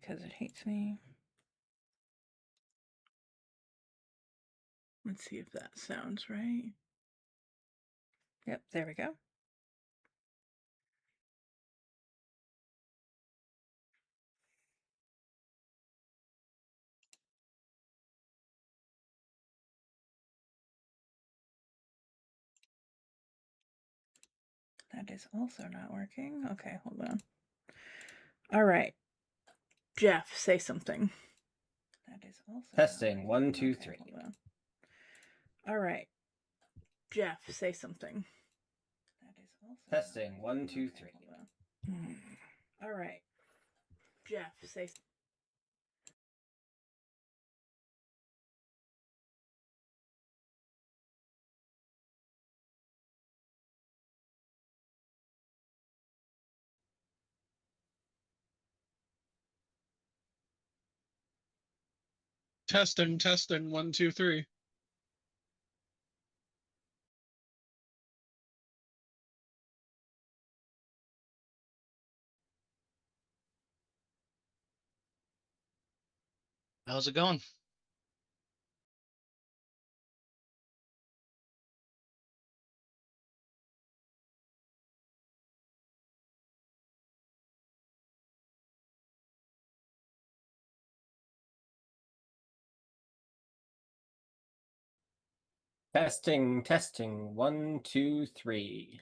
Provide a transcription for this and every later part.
because it hates me. Let's see if that sounds right. Yep, there we go. That is also not working. Okay, hold on. All right. Jeff, say something. That is also testing. 1, 2, 3. Hold on. All right. Jeff, say something. That is also testing. 1, 2, 3. All right. Jeff, say. Testing, 1, 2, 3. How's it going? Testing. 1, 2, 3.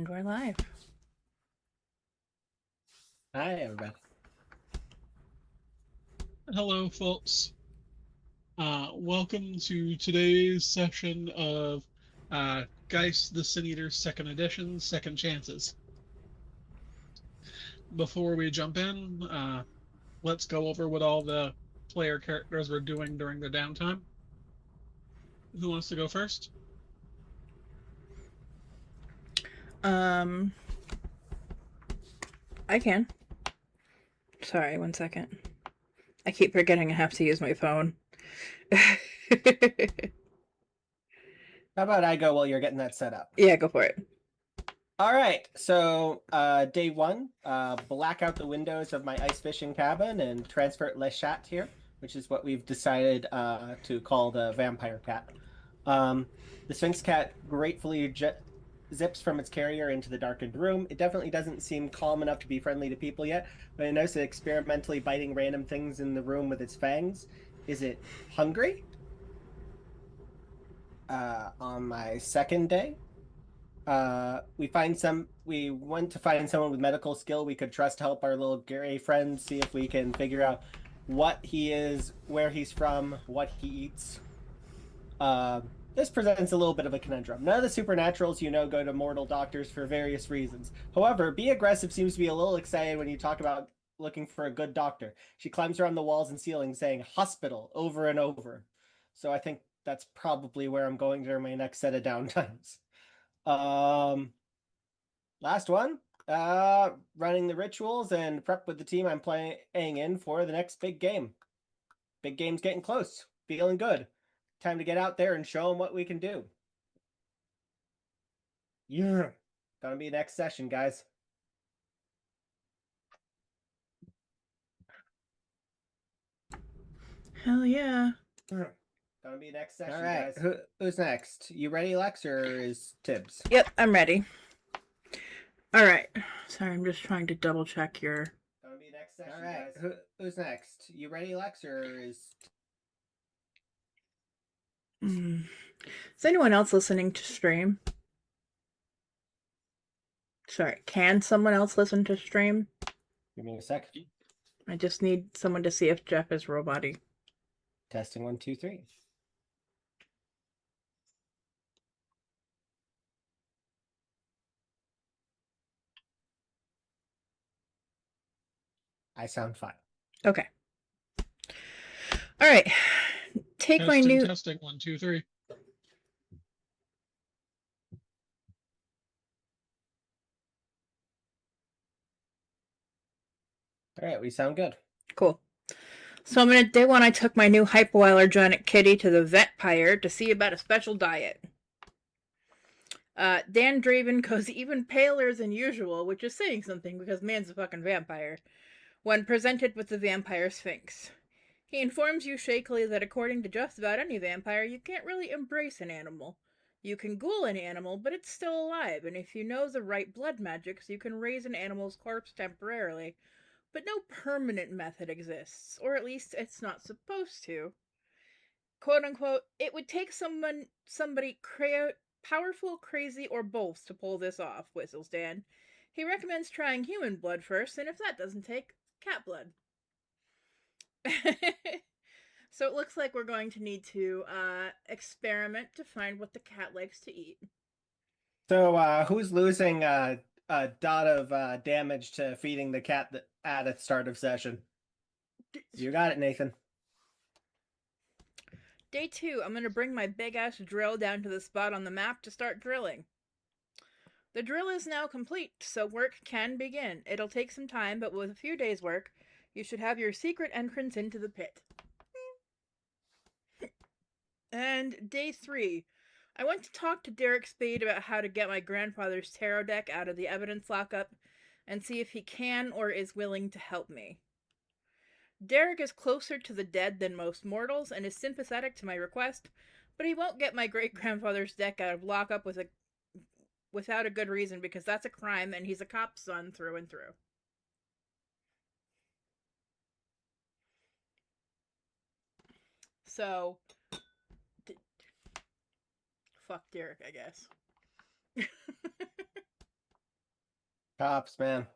And we're live. Hi, everybody. Hello, folks. Welcome to today's session of Geist the Sin Eater 2nd Edition, Second Chances. Before we jump in, let's go over what all the player characters were doing during the downtime. Who wants to go first? I can. Sorry, 1 second. I keep forgetting I have to use my phone. How about I go while you're getting that set up? Yeah, go for it. All right. So, day one, black out the windows of my ice fishing cabin and transfer Le Chat here, which is what we've decided to call the vampire cat. The Sphinx cat gratefully zips from its carrier into the darkened room. It definitely doesn't seem calm enough to be friendly to people yet, but I notice it experimentally biting random things in the room with its fangs. Is it hungry? On my second day, we went to find someone with medical skill we could trust to help our little gray friend see if we can figure out what he is, where he's from, what he eats. This presents a little bit of a conundrum. None of the supernaturals go to mortal doctors for various reasons. However, Be Aggressive seems to be a little excited when you talk about looking for a good doctor. She climbs around the walls and ceilings saying hospital over and over. So I think that's probably where I'm going during my next set of downtimes. Last one. Running the rituals and prep with the team I'm playing in for the next big game. Big game's getting close. Feeling good. Time to get out there and show them what we can do. Yeah. Gonna be next session, guys. Hell yeah. Gonna be next session, all right, guys. Who's next? You ready, Lex, or is Tibbs? Yep, I'm ready. All right. Sorry, I'm just trying to double check your... Gonna be next session, all right, guys. Who's next? You ready, Lex, or is... Is anyone else listening to stream? Sorry, can someone else listen to stream? Give me a sec. I just need someone to see if Jeff is robot-y. Testing 1, 2, 3. I sound fine. Okay. All right. Take my new... Testing 1, 2, 3. All right, we sound good. Cool. So I'm gonna day one. I took my new hypoallergenic kitty to the vetpire to see about a special diet. Dan Draven goes even paler than usual, which is saying something because man's a fucking vampire, when presented with the vampire sphinx. He informs you shakily that according to just about any vampire, you can't really embrace an animal. You can ghoul an animal, but it's still alive, and if you know the right blood magics, you can raise an animal's corpse temporarily. But no permanent method exists, or at least it's not supposed to. Quote unquote, it would take somebody powerful, crazy, or both to pull this off, whistles Dan. He recommends trying human blood first, and if that doesn't take, cat blood. So it looks like we're going to need to experiment to find what the cat likes to eat. So who's losing a dot of damage to feeding the cat at the start of session? You got it, Nathan. Day 2, I'm going to bring my big-ass drill down to the spot on the map to start drilling. The drill is now complete, so work can begin. It'll take some time, but with a few days' work, you should have your secret entrance into the pit. And day 3. I went to talk to Derek Spade about how to get my grandfather's tarot deck out of the evidence lockup and see if he can or is willing to help me. Derek is closer to the dead than most mortals and is sympathetic to my request, but he won't get my great-grandfather's deck out of lockup without a good reason, because that's a crime and he's a cop's son through and through. So, fuck Derek, I guess. Cops, man.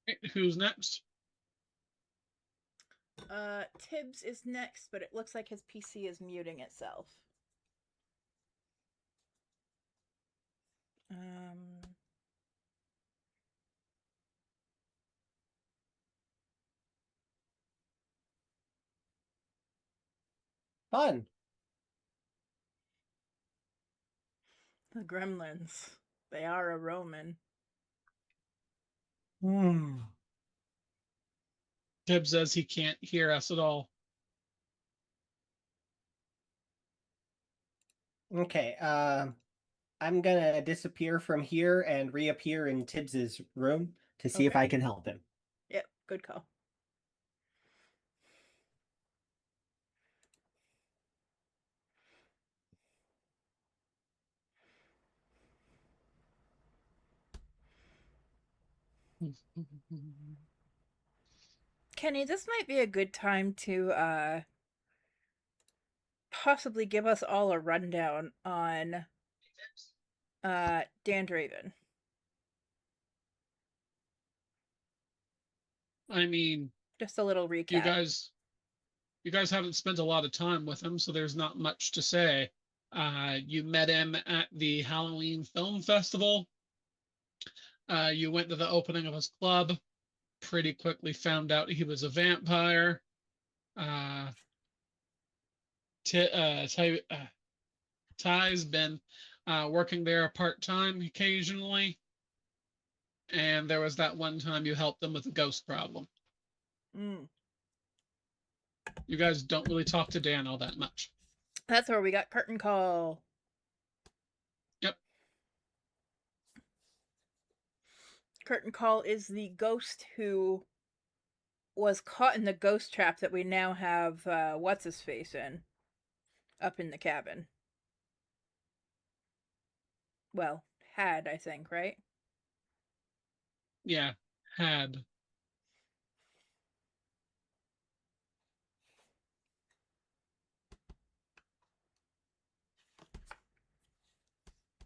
Right, who's next? Tibbs is next, but it looks like his PC is muting itself. Um, Fun. the Gremlins. They are a Roman. Tibbs says he can't hear us at all. Okay. I'm gonna disappear from here and reappear in Tibbs's room to see if Okay. I can help him. Yep, good call. Kenny, this might be a good time to possibly give us all a rundown on Dan Draven. I mean, Just a little you recap. guys haven't spent a lot of time with him, so there's not much to say. You met him at the Halloween Film Festival. You went to the opening of his club. Pretty quickly found out he was a vampire. Uh, Ty's been working there part time occasionally, and there was that one time you helped them with a ghost problem. Mm. You guys don't really talk to Dan all that much. That's where we got Curtain Call. Yep. Curtain Call is the ghost who was caught in the ghost trap that we now have what's his face in up in the cabin. Well, had, I think, right? Yeah, had.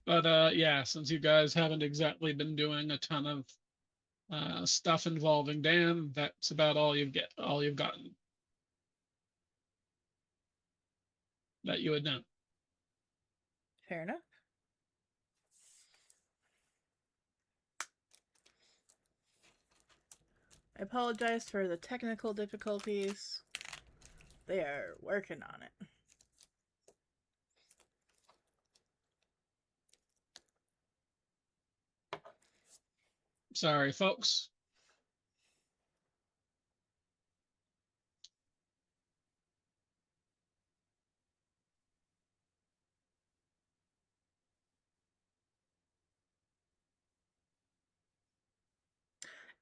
But yeah, since you guys haven't exactly been doing a ton of stuff involving Dan, that's about all you've gotten that you would know. Fair enough. I apologize for the technical difficulties. They are working on it. Sorry, folks.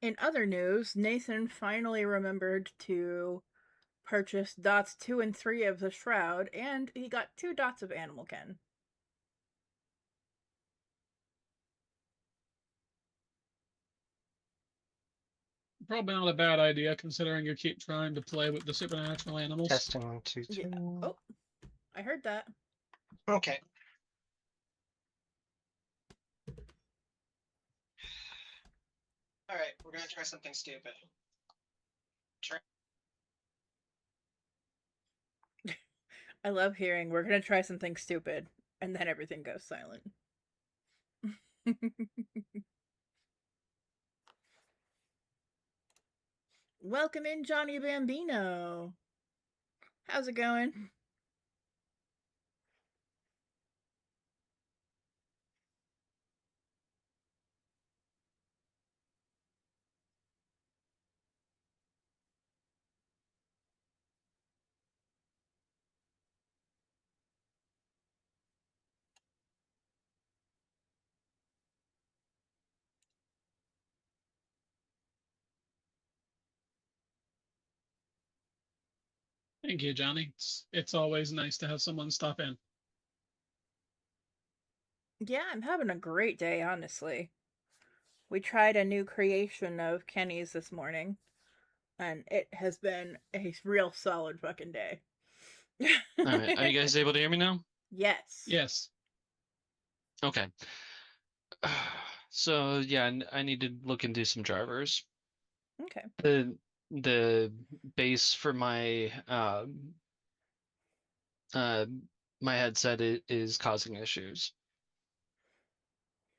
In other news, Nathan finally remembered to purchase dots 2 and 3 of the Shroud, and he got 2 dots of Animal Ken. Probably not a bad idea considering you keep trying to play with the supernatural animals. Testing 1, 2, 3. Yeah. Oh, I heard that. Okay. All right, we're gonna try something stupid. I love hearing we're gonna try something stupid, and then everything goes silent. Welcome in, Johnny Bambino. How's it going? Thank you, Johnny. It's always nice to have someone stop in. Yeah, I'm having a great day, honestly. We tried a new creation of Kenny's this morning. and it has been a real solid fucking day. All right, are you guys able to hear me now? Yes. Yes. Okay. So yeah, I need to look into some drivers. Okay. The base for my uh my headset is causing issues.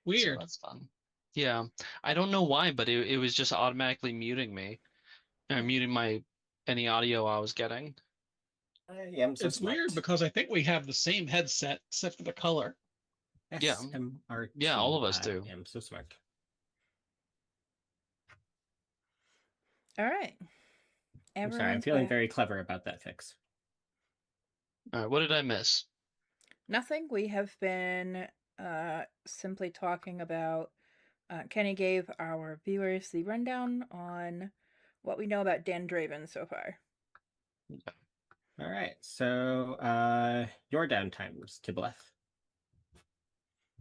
So Weird. that's fun. Yeah, I don't know why, but it was just automatically muting me, or muting my any audio I was getting. I am so It's smart. weird because I think we have the same headset except for the color. Yeah. SMRT. Yeah, all of us do. I am so smart. All right. I'm sorry, I'm Everyone's feeling back. very clever about that fix. All right, what did I miss? Nothing. We have been simply talking about. Kenny gave our viewers the rundown on what we know about Dan Draven so far. All right, so your downtime, Tibbleth.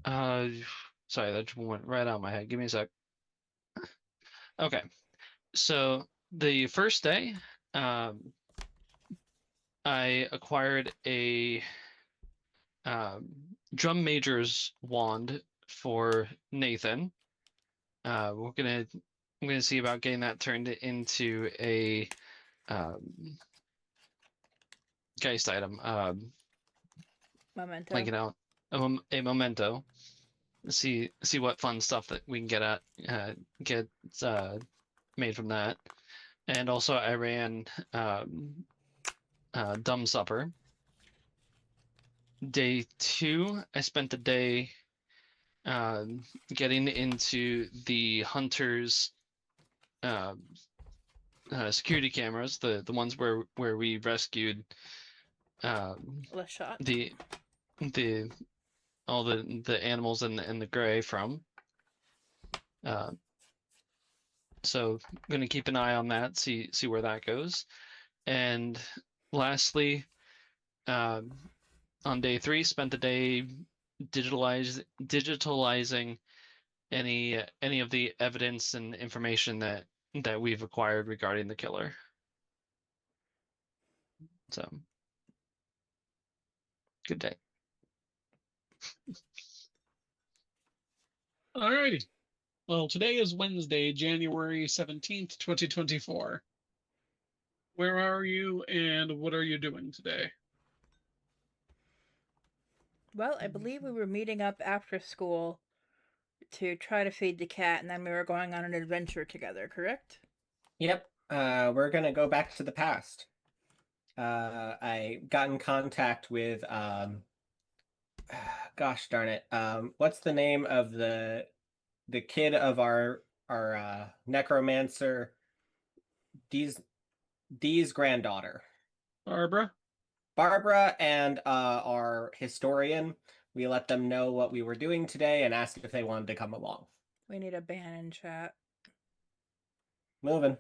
Sorry, that just went right out of my head. Give me a sec. Okay, so the first day, I acquired a drum major's wand for Nathan. I'm gonna see about getting that turned into a Geist item. Memento. Blanking out a memento. See what fun stuff that we can get made from that. And also I ran Dumb Supper. Day 2, I spent the day getting into the hunters security cameras, the ones where we rescued Lashot. the all the animals in the gray from. So I'm gonna keep an eye on that, see where that goes. And lastly, on day 3, spent the day digitalizing any of the evidence and information that we've acquired regarding the killer. So good day. Alrighty. Well, today is Wednesday, January 17th, 2024. Where are you and what are you doing today? Well, I believe we were meeting up after school to try to feed the cat, and then we were going on an adventure together, correct? Yep. We're gonna go back to the past. I got in contact with gosh darn it. What's the name of the kid of our necromancer Dee's granddaughter? Barbara? Barbara and our historian. We let them know what we were doing today and asked if they wanted to come along. We need a ban in chat. Moving.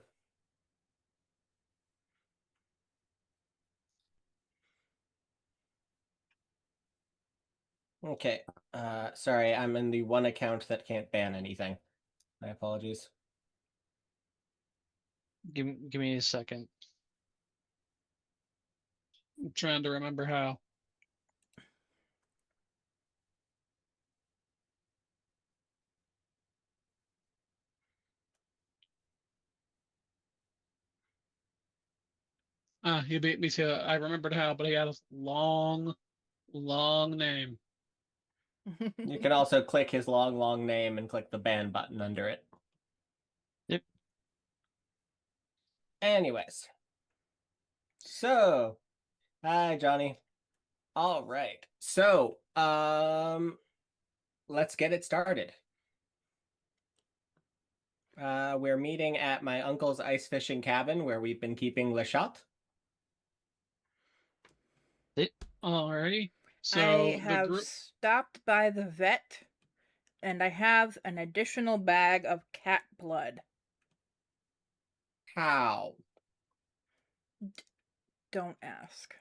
Okay. Sorry, I'm in the one account that can't ban anything. My apologies. Give me a second. I'm trying to remember how. He beat me to I remembered how, but he had a long, long name. You can also click his long name and click the ban button under it. Yep. Anyways. So, hi, Johnny. All right. So, let's get it started. We're meeting at my uncle's ice fishing cabin where we've been keeping Lashot. Alrighty. So I the have group stopped by the vet, and I have an additional bag of cat blood. How? Don't ask.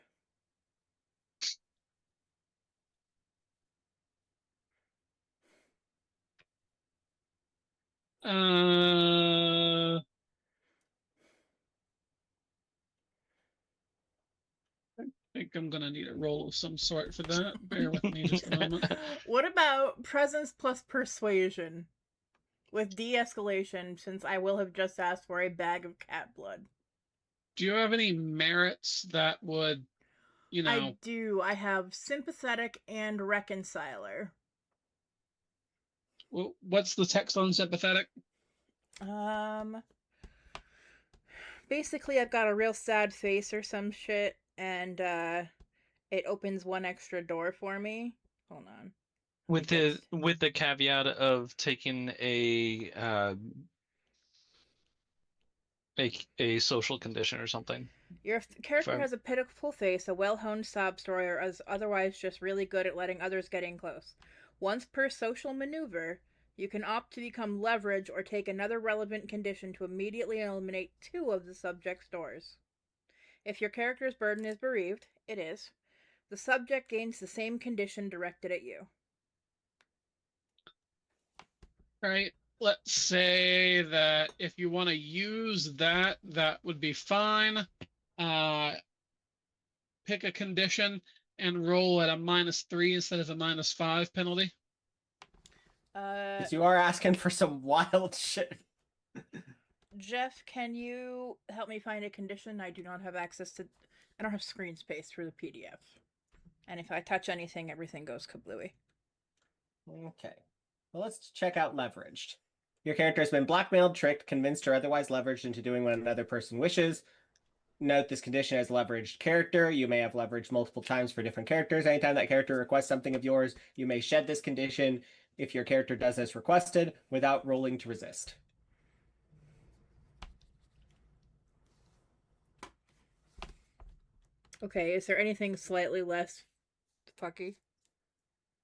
uh think I'm gonna need a roll of some sort for that. Bear with me just a moment. What about presence plus persuasion? With de-escalation, since I will have just asked for a bag of cat blood. Do you have any merits that would, I do. I have sympathetic and reconciler. what's the text on sympathetic? Basically I've got a real sad face or some shit, and it opens one extra door for me. Hold on. With the caveat of taking a social condition or something. Your character has a pitiful face, a well-honed sob story, or is otherwise just really good at letting others get in close. Once per social maneuver, you can opt to become leverage or take another relevant condition to immediately eliminate 2 of the subject's doors. If your character's burden is bereaved, it is, the subject gains the same condition directed at you. Right. Let's say that if you want to use that, that would be fine. Pick a condition and roll at a -3 instead of a -5 penalty. You are asking for some wild shit. Jeff, can you help me find a condition? I do not have access to... I don't have screen space for the PDF. And if I touch anything, everything goes kablooey. Okay. Well, let's check out leveraged. Your character has been blackmailed, tricked, convinced, or otherwise leveraged into doing what another person wishes. Note this condition has leveraged character. You may have leveraged multiple times for different characters. Anytime that character requests something of yours, you may shed this condition if your character does as requested without rolling to resist. Okay, is there anything slightly less fucky?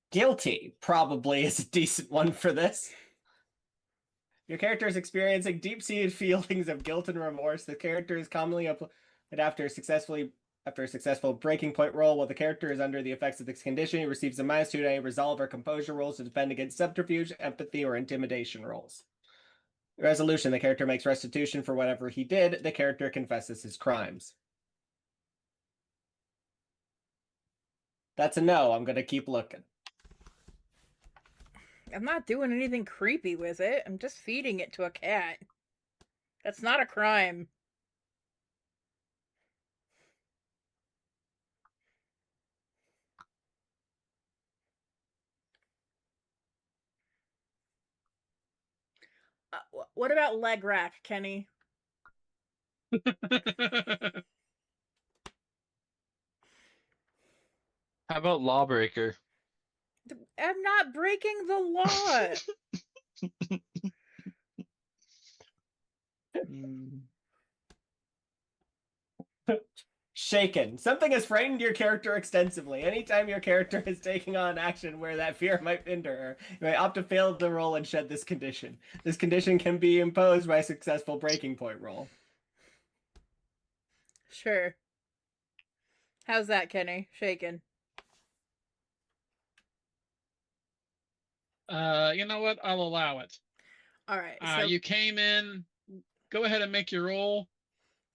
Guilty probably is a decent one for this. Your character is experiencing deep-seated feelings of guilt and remorse. The character is commonly applied after a successful breaking point roll. While the character is under the effects of this condition, he receives a -2 to any resolve or composure rolls to defend against subterfuge, empathy, or intimidation rolls. Resolution: the character makes restitution for whatever he did. The character confesses his crimes. That's a no. I'm going to keep looking. I'm not doing anything creepy with it. I'm just feeding it to a cat. That's not a crime. What about leg rack, Kenny? How about lawbreaker? I'm not breaking the law. Shaken. Something has frightened your character extensively. Anytime your character is taking on action where that fear might hinder her, you may opt to fail the roll and shed this condition. This condition can be imposed by a successful breaking point roll. Sure. How's that, Kenny? Shaken. You know what? I'll allow it. All right. So you came in. Go ahead and make your roll.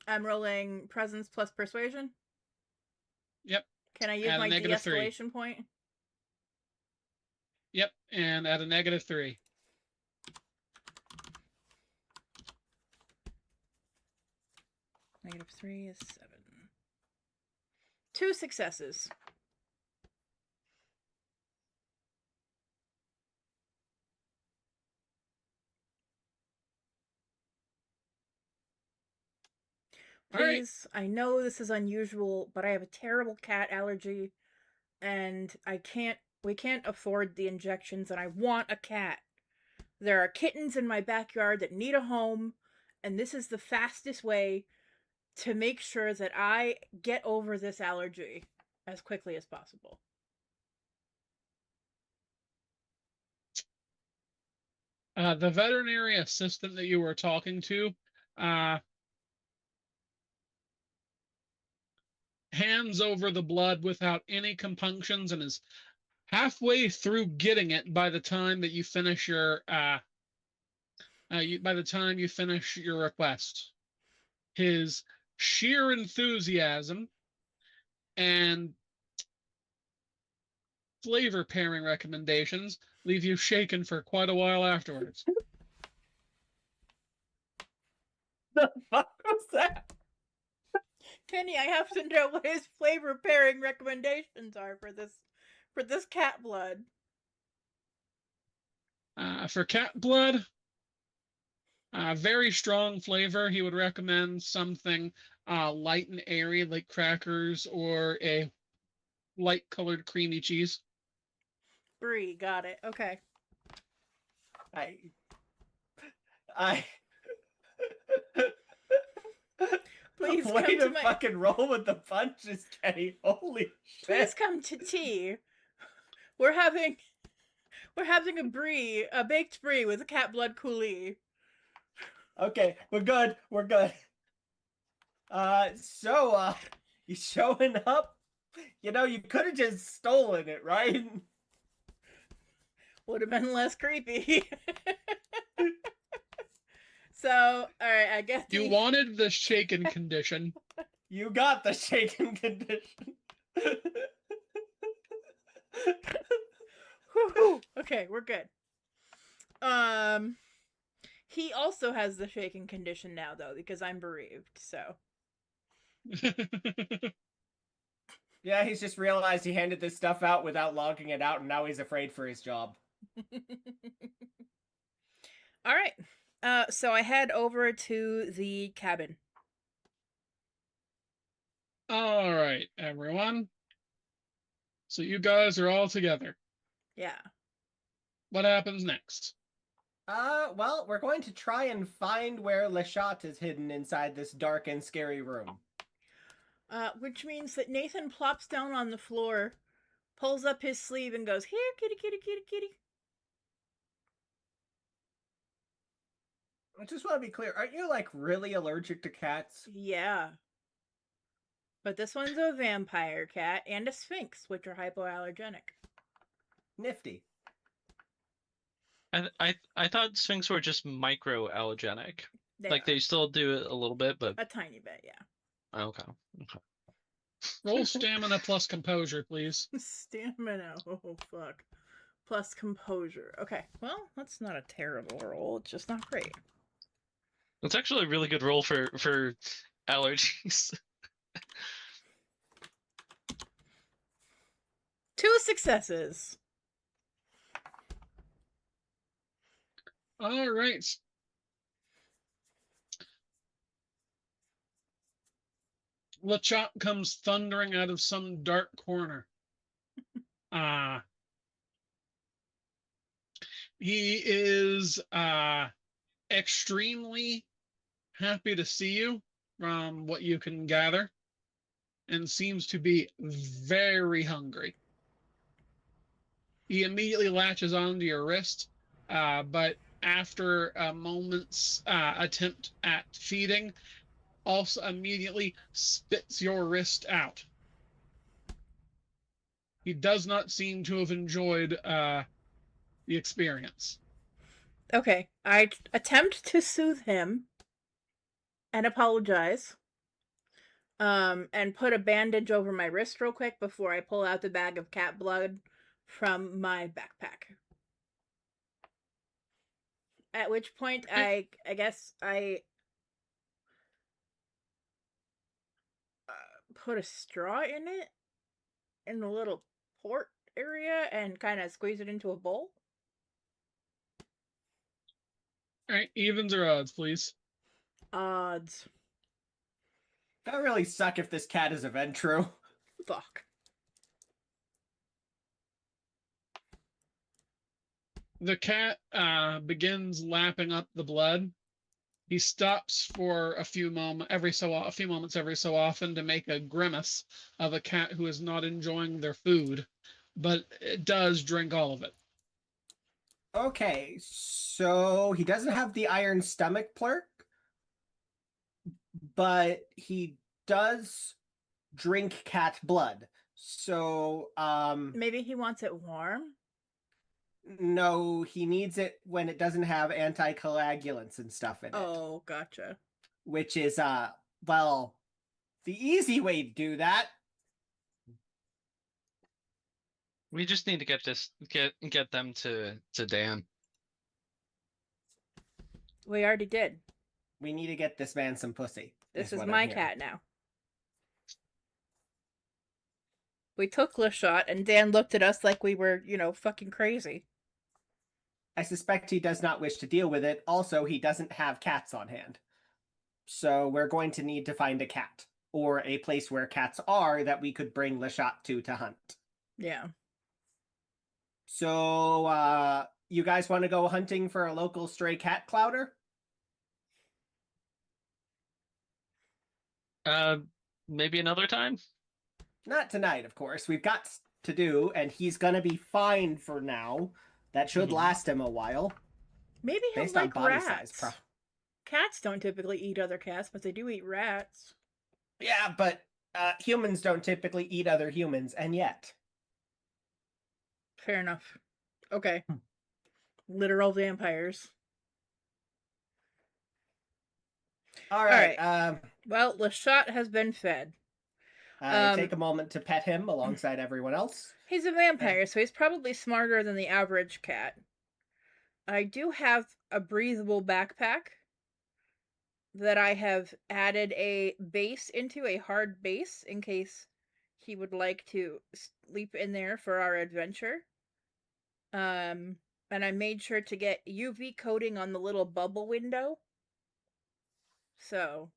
I'm rolling presence plus persuasion. Yep. Can I use Add a my -3. de-escalation point? Yep, and at a -3. -3 is 7. 2 successes. Please, I know this is unusual, but I have a terrible cat allergy, and we can't afford the injections, and I want a cat. There are kittens in my backyard that need a home, and this is the fastest way to make sure that I get over this allergy as quickly as possible. The veterinary assistant that you were talking to, hands over the blood without any compunctions and is halfway through getting it by the time that you finish your request. His sheer enthusiasm and flavor pairing recommendations leave you shaken for quite a while afterwards. The fuck was that? Kenny, I have to know what his flavor pairing recommendations are for this cat blood. For cat blood, very strong flavor. He would recommend something light and airy, like crackers or a light-colored creamy cheese. Brie, got it. Okay. I Please way come to to my. fucking roll with the punches, Kenny. Holy Please shit. come to tea. We're having a brie, a baked brie with a cat blood coulis. Okay, we're good. We're good. So, you showing up? You know, you could have just stolen it, right? Would have been less creepy. So, all right, I guess You wanted the shaken condition. You got the shaken condition. Whew. Okay, we're good. He also has the shaken condition now, though, because I'm bereaved. So. Yeah, he's just realized he handed this stuff out without logging it out, and now he's afraid for his job. All right. So I head over to the cabin. All right, everyone. So you guys are all together. Yeah. What happens next? Well, we're going to try and find where Leshat is hidden inside this dark and scary room. Which means that Nathan plops down on the floor, pulls up his sleeve, and goes, "Here, kitty, kitty, kitty, kitty." I just want to be clear. Aren't you, like, really allergic to cats? Yeah. But this one's a vampire cat and a sphinx, which are hypoallergenic. Nifty. I thought Sphinx were just microallergenic. Like are. they still do it a little bit, but A tiny bit, yeah. okay. Roll stamina plus composure, please. Stamina. Oh, fuck. Plus composure. Okay. Well, that's not a terrible roll. It's just not great. It's actually a really good roll for allergies. 2 successes. All right. LeChop comes thundering out of some dark corner. He is extremely happy to see you, from what you can gather, and seems to be very hungry. He immediately latches onto your wrist, but after a moment's attempt at feeding, also immediately spits your wrist out. He does not seem to have enjoyed the experience. Okay. I attempt to soothe him and apologize. And put a bandage over my wrist real quick before I pull out the bag of cat blood from my backpack. At which point I guess I put a straw in it in the little port area and kind of squeeze it into a bowl. All right, evens or odds, please. Odds. That would really suck if this cat is a Ventru. Fuck. The cat begins lapping up the blood. He stops for a few moments every so often to make a grimace of a cat who is not enjoying their food, but it does drink all of it. Okay, so he doesn't have the iron stomach plurk, but he does drink cat blood. So, Maybe he wants it warm? no, he needs it when it doesn't have anticoagulants and stuff in it. Oh, gotcha. Which is, well, the easy way to do that We just need to get them to Dan. We already did. We need to get this man some pussy. This is what my I'm hearing. cat now. We took the shot, and Dan looked at us like we were, fucking crazy. I suspect he does not wish to deal with it. Also, he doesn't have cats on hand. So we're going to need to find a cat or a place where cats are that we could bring Lashat to hunt. Yeah. So, you guys want to go hunting for a local stray cat clouder? Maybe another time. Not tonight, of course. We've got to do, and he's gonna be fine for now. That should Mhm. last him a while. Maybe he'll Based on like body rats. size, Cats don't typically eat other cats, but they do eat rats. Yeah, but humans don't typically eat other humans, and yet. Fair enough. Okay. Literal vampires. All right. Well, Lashat has been fed. Take a moment to pet him alongside everyone else. He's a vampire, so he's probably smarter than the average cat. I do have a breathable backpack that I have added a base into, a hard base, in case he would like to sleep in there for our adventure. And I made sure to get UV coating on the little bubble window. So,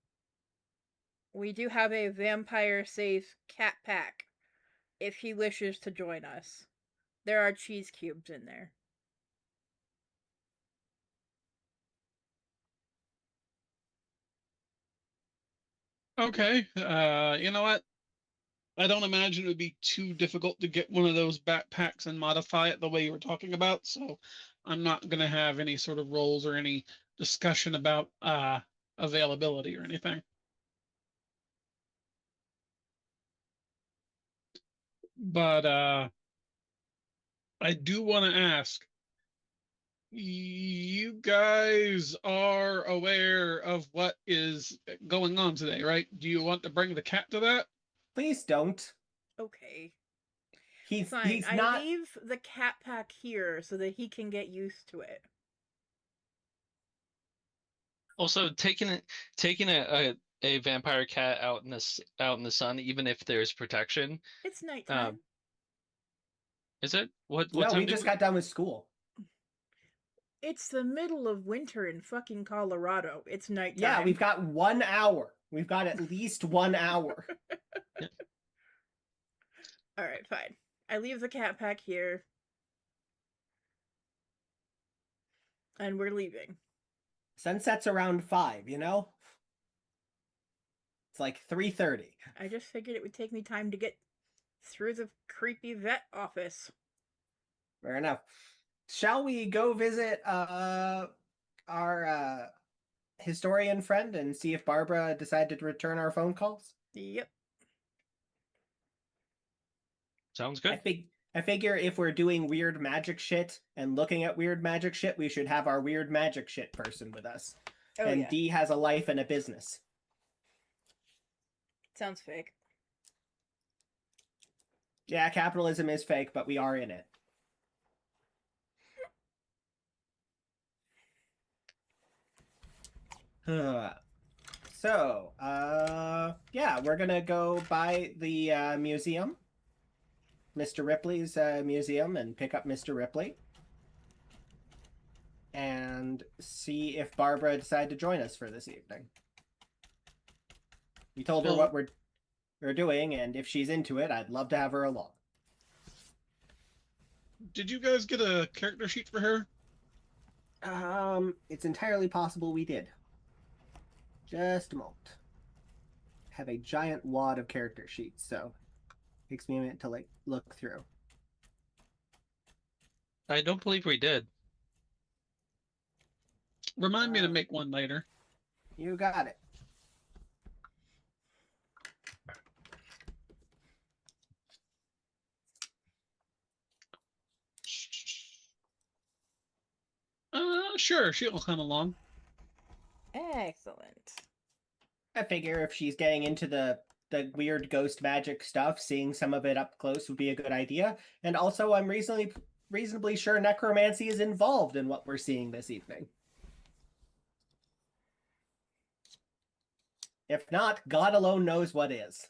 we do have a vampire-safe cat pack if he wishes to join us. There are cheese cubes in there. Okay. You know what? I don't imagine it would be too difficult to get one of those backpacks and modify it the way you were talking about. So I'm not going to have any sort of roles or any discussion about availability or anything. But I do want to ask, you guys are aware of what is going on today, right? Do you want to bring the cat to that? Please don't. Okay. He's Fine. I not. leave the cat pack here so that he can get used to it. Also, taking a vampire cat out in the sun, even if there's protection. It's nighttime. Is it? What No, time we just got done with school. It's the middle of winter in fucking Colorado. It's nighttime. Yeah, we've got 1 hour. We've got at least 1 hour. Alright, fine. I leave the cat pack here. And we're leaving. Sunset's around 5, you know? It's like 3:30. I just figured it would take me time to get through the creepy vet office. Fair enough. Shall we go visit our historian friend and see if Barbara decided to return our phone calls? Yep. Sounds good. I figure if we're doing weird magic shit and looking at weird magic shit, we should have our weird magic shit person with us. Oh, and yeah. Dee has a life and a business. Sounds fake. Yeah, capitalism is fake, but we are in it. So, yeah, we're gonna go by the museum, Mr. Ripley's museum, and pick up Mr. Ripley, and see if Barbara decided to join us for this evening. We told her what we're doing, and if she's into it, I'd love to have her along. Did you guys get a character sheet for her? It's entirely possible we did. Just a moment. Have a giant wad of character sheets, so it takes me a minute to look through. I don't believe we did. Remind me to make one later. You got it. Sure, she'll come along. Excellent. I figure if she's getting into the the weird ghost magic stuff, seeing some of it up close would be a good idea. And also, I'm reasonably sure necromancy is involved in what we're seeing this evening. If not, God alone knows what is.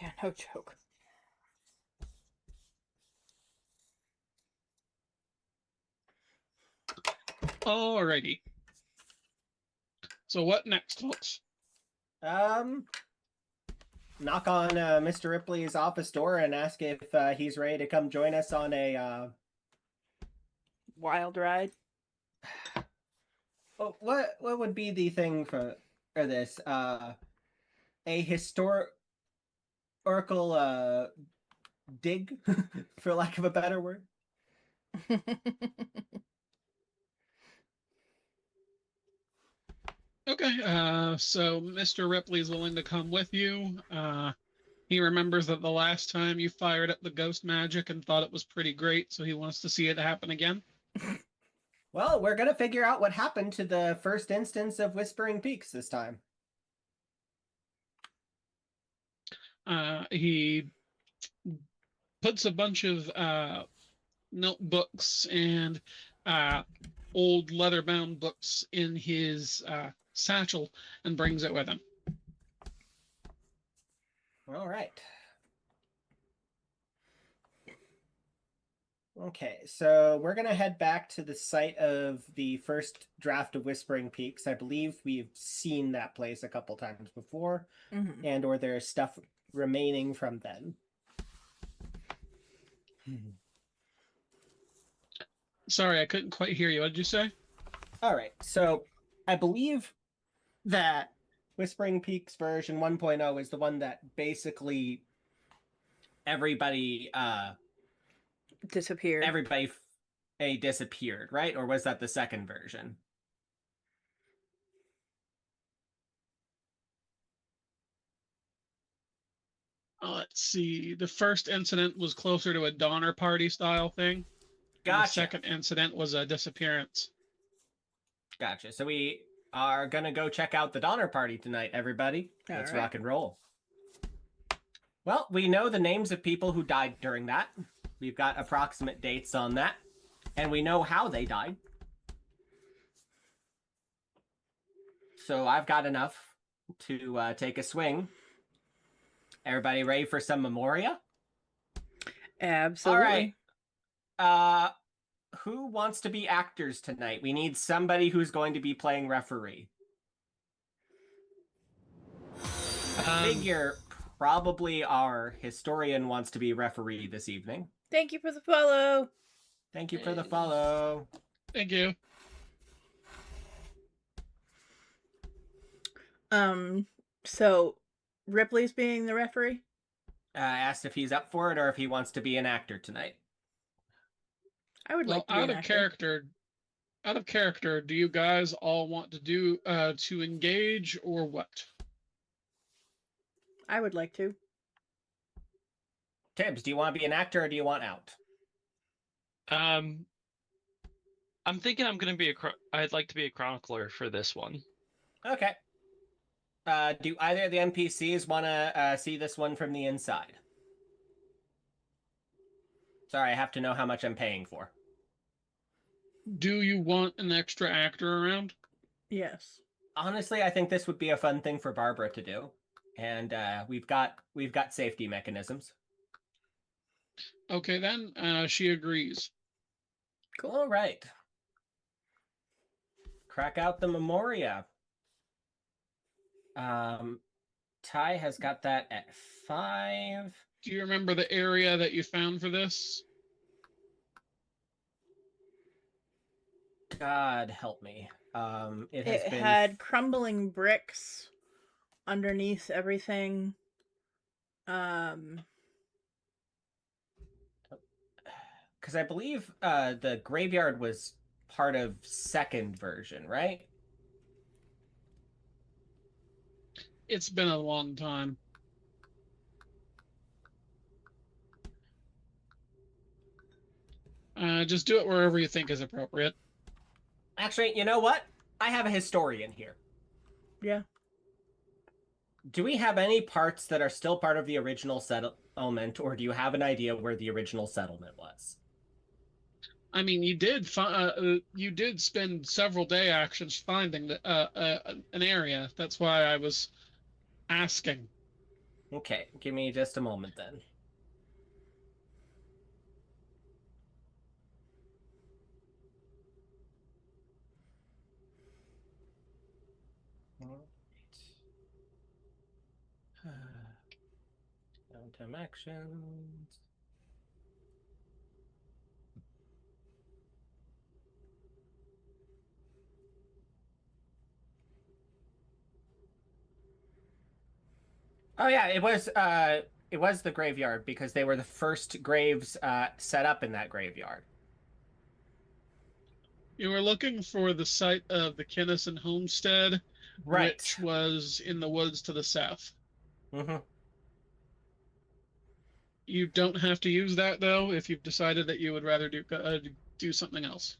Yeah, no joke. Alrighty. So what next, folks? Knock on Mr. Ripley's office door and ask if he's ready to come join us on a Wild ride. oh, what would be the thing for this? A historical dig, for lack of a better word. Okay, so Mr. Ripley is willing to come with you. He remembers that the last time you fired up the ghost magic and thought it was pretty great, so he wants to see it happen again. Well, we're gonna figure out what happened to the first instance of Whispering Peaks this time. He puts a bunch of notebooks and old leather-bound books in his satchel and brings it with him. All right. Okay, so we're going to head back to the site of the first draft of Whispering Peaks. I believe we've seen that place a couple times before, and or there's stuff remaining from then. Sorry, I couldn't quite hear you. What did you say? All right, so I believe that Whispering Peaks version 1.0 is the one that basically everybody Disappeared. disappeared, right? Or was that the second version? Let's see. The first incident was closer to a Donner Party style thing. And Gotcha. the second incident was a disappearance. Gotcha. So we are gonna go check out the Donner Party tonight, everybody. Let's right. rock and roll. Well, we know the names of people who died during that. We've got approximate dates on that. And we know how they died. So I've got enough to take a swing. Everybody ready for some Memoria? Absolutely. All right. Who wants to be actors tonight? We need somebody who's going to be playing referee. I figure probably our historian wants to be referee this evening. Thank you for the follow. Thank you for the follow. Thank you. So Ripley's being the referee? I asked if he's up for it or if he wants to be an actor tonight. I would Well, like to be out an of actor. character, do you guys all want to do to engage or what? I would like to. Tibbs, do you want to be an actor or do you want out? I'm thinking I'm gonna be I'd like to be a chronicler for this one. Okay. Do either of the NPCs want to see this one from the inside? Sorry, I have to know how much I'm paying for. Do you want an extra actor around? Yes. Honestly, I think this would be a fun thing for Barbara to do, and we've got safety mechanisms. Okay, then she agrees. Cool. All right. Crack out the Memoria. Ty has got that at 5. Do you remember the area that you found for this? God help me. It has been had crumbling bricks underneath everything. because I believe the graveyard was part of second version, right? It's been a long time. Just do it wherever you think is appropriate. Actually, you know what? I have a historian here. Yeah. Do we have any parts that are still part of the original settlement, or do you have an idea where the original settlement was? I mean, you did spend several day actions finding an area. That's why I was asking. Okay, give me just a moment then. Downtime actions. Oh yeah, it was the graveyard because they were the first graves set up in that graveyard. You were looking for the site of the Kinnison homestead, Right. which was in the woods to the south. Mm-hmm. You don't have to use that though if you've decided that you would rather do something else.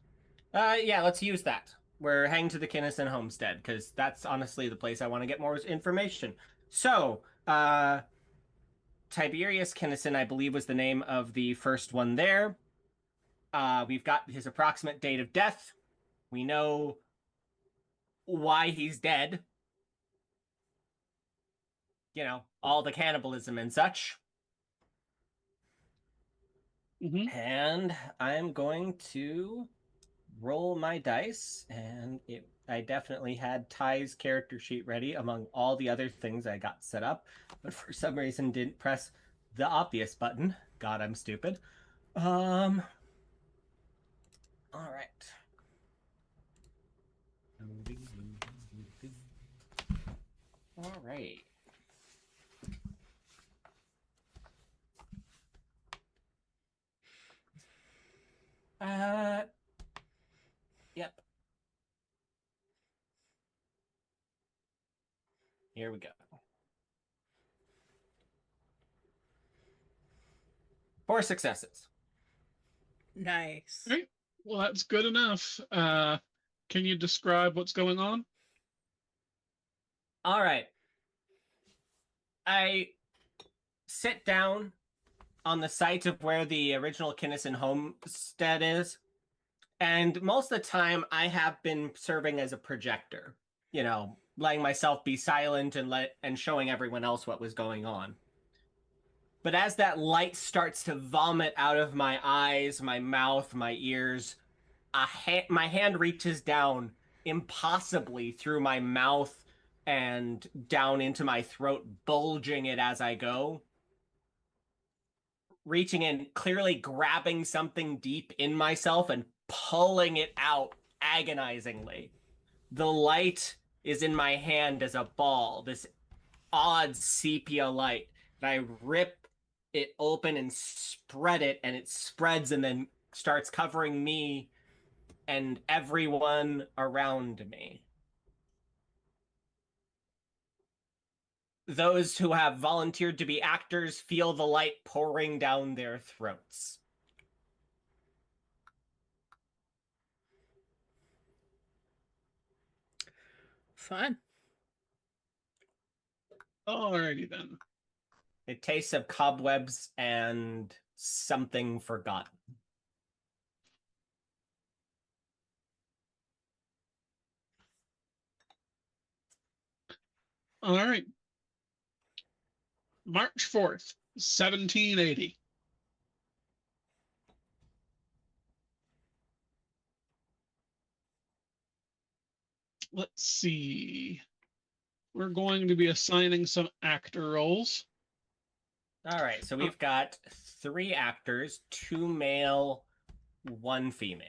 Yeah, let's use that. We're heading to the Kinnison homestead because that's honestly the place I want to get more information. So, Tiberius Kinnison, I believe, was the name of the first one there. We've got his approximate date of death. We know why he's dead. You know, all the cannibalism and such. Mm-hmm. And I'm going to roll my dice, and I definitely had Ty's character sheet ready among all the other things I got set up, but for some reason didn't press the obvious button. God, I'm stupid. All right. All right. Uh, yep. Here we go. 4 successes. Nice. Right. Well, that's good enough. Can you describe what's going on? All right. I sit down on the site of where the original Kinnison homestead is. And most of the time, I have been serving as a projector, you know, letting myself be silent and showing everyone else what was going on. But as that light starts to vomit out of my eyes, my mouth, my ears, my hand reaches down impossibly through my mouth and down into my throat, bulging it as I go, reaching in, clearly grabbing something deep in myself and pulling it out agonizingly. The light is in my hand as a ball, this odd sepia light. And I rip it open and spread it, and it spreads and then starts covering me and everyone around me. Those who have volunteered to be actors feel the light pouring down their throats. Fun. Alrighty then. It tastes of cobwebs and something forgotten. All right. March 4th, 1780. Let's see. We're going to be assigning some actor roles. All right, so we've got 3 actors, 2 male, 1 female.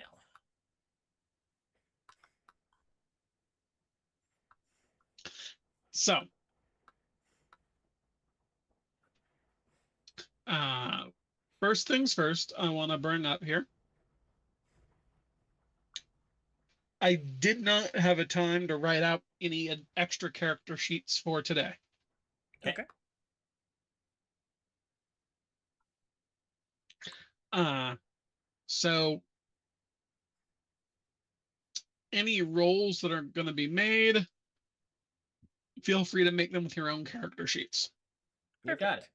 So, uh, first things first, I want to bring up here. I did not have a time to write out any extra character sheets for today. Okay. So any roles that are going to be made, feel free to make them with your own character sheets. You got it.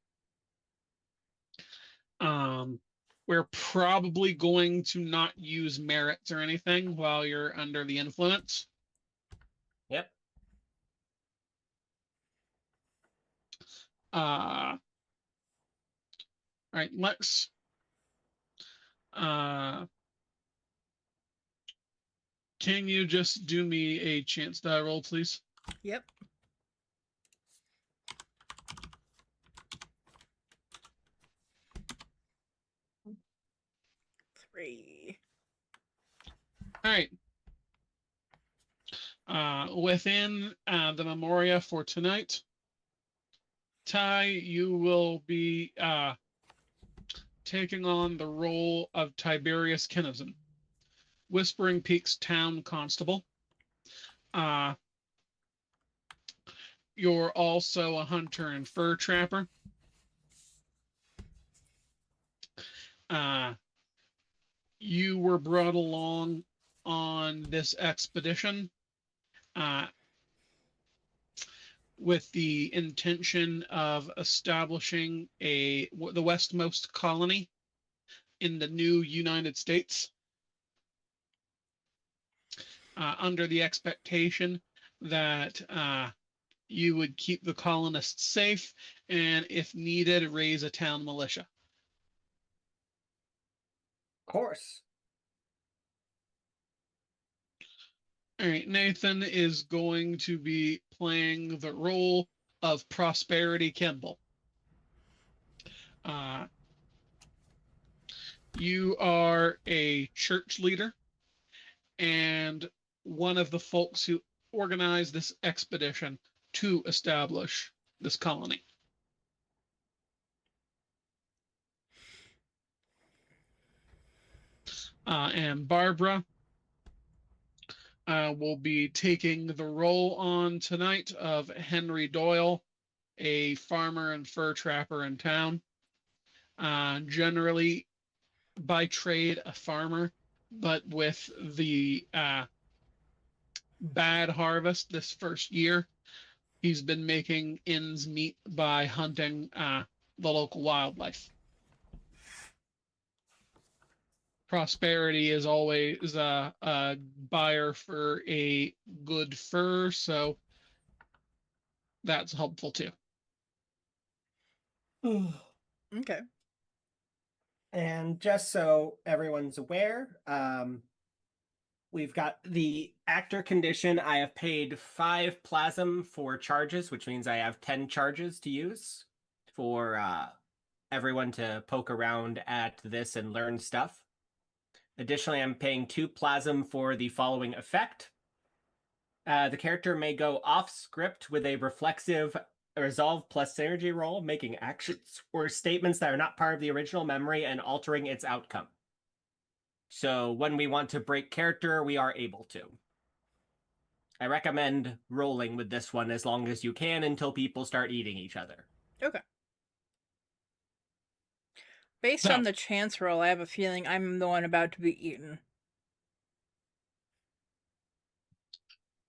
We're probably going to not use merits or anything while you're under the influence. Yep. All right, Lex. Can you just do me a chance die roll, please? Yep. Three. All right. Within the Memoria for tonight, Ty, you will be taking on the role of Tiberius Kinnison, Whispering Peaks town constable. You're also a hunter and fur trapper. You were brought along on this expedition with the intention of establishing the westmost colony in the new United States, under the expectation that you would keep the colonists safe and, if needed, raise a town militia. Of course. All right, Nathan is going to be playing the role of Prosperity Kimball. You are a church leader and one of the folks who organized this expedition to establish this colony. And Barbara will be taking the role on tonight of Henry Doyle, a farmer and fur trapper in town. Generally, by trade, a farmer, but with the bad harvest this first year, he's been making ends meet by hunting the local wildlife. Prosperity is always a buyer for a good fur, so that's helpful too. Okay. And just so everyone's aware, we've got the actor condition. I have paid 5 plasm for charges, which means I have 10 charges to use for everyone to poke around at this and learn stuff. Additionally, I'm paying 2 plasm for the following effect. The character may go off script with a reflexive resolve plus synergy roll, making actions or statements that are not part of the original memory and altering its outcome. So when we want to break character, we are able to. I recommend rolling with this one as long as you can until people start eating each other. Okay. Based on the chance roll, I have a feeling I'm the one about to be eaten.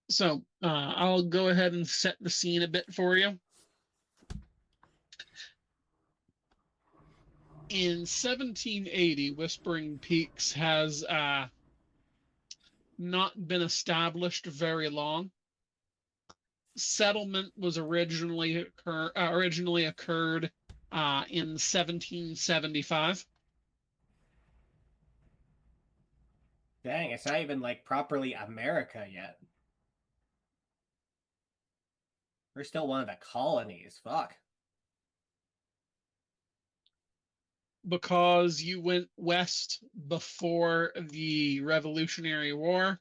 So I'll go ahead and set the scene a bit for you. In 1780, Whispering Peaks has not been established very long. Settlement was originally occurred in 1775. Dang, it's not even like properly America yet. We're still one of the colonies. Fuck. Because you went west before the Revolutionary War,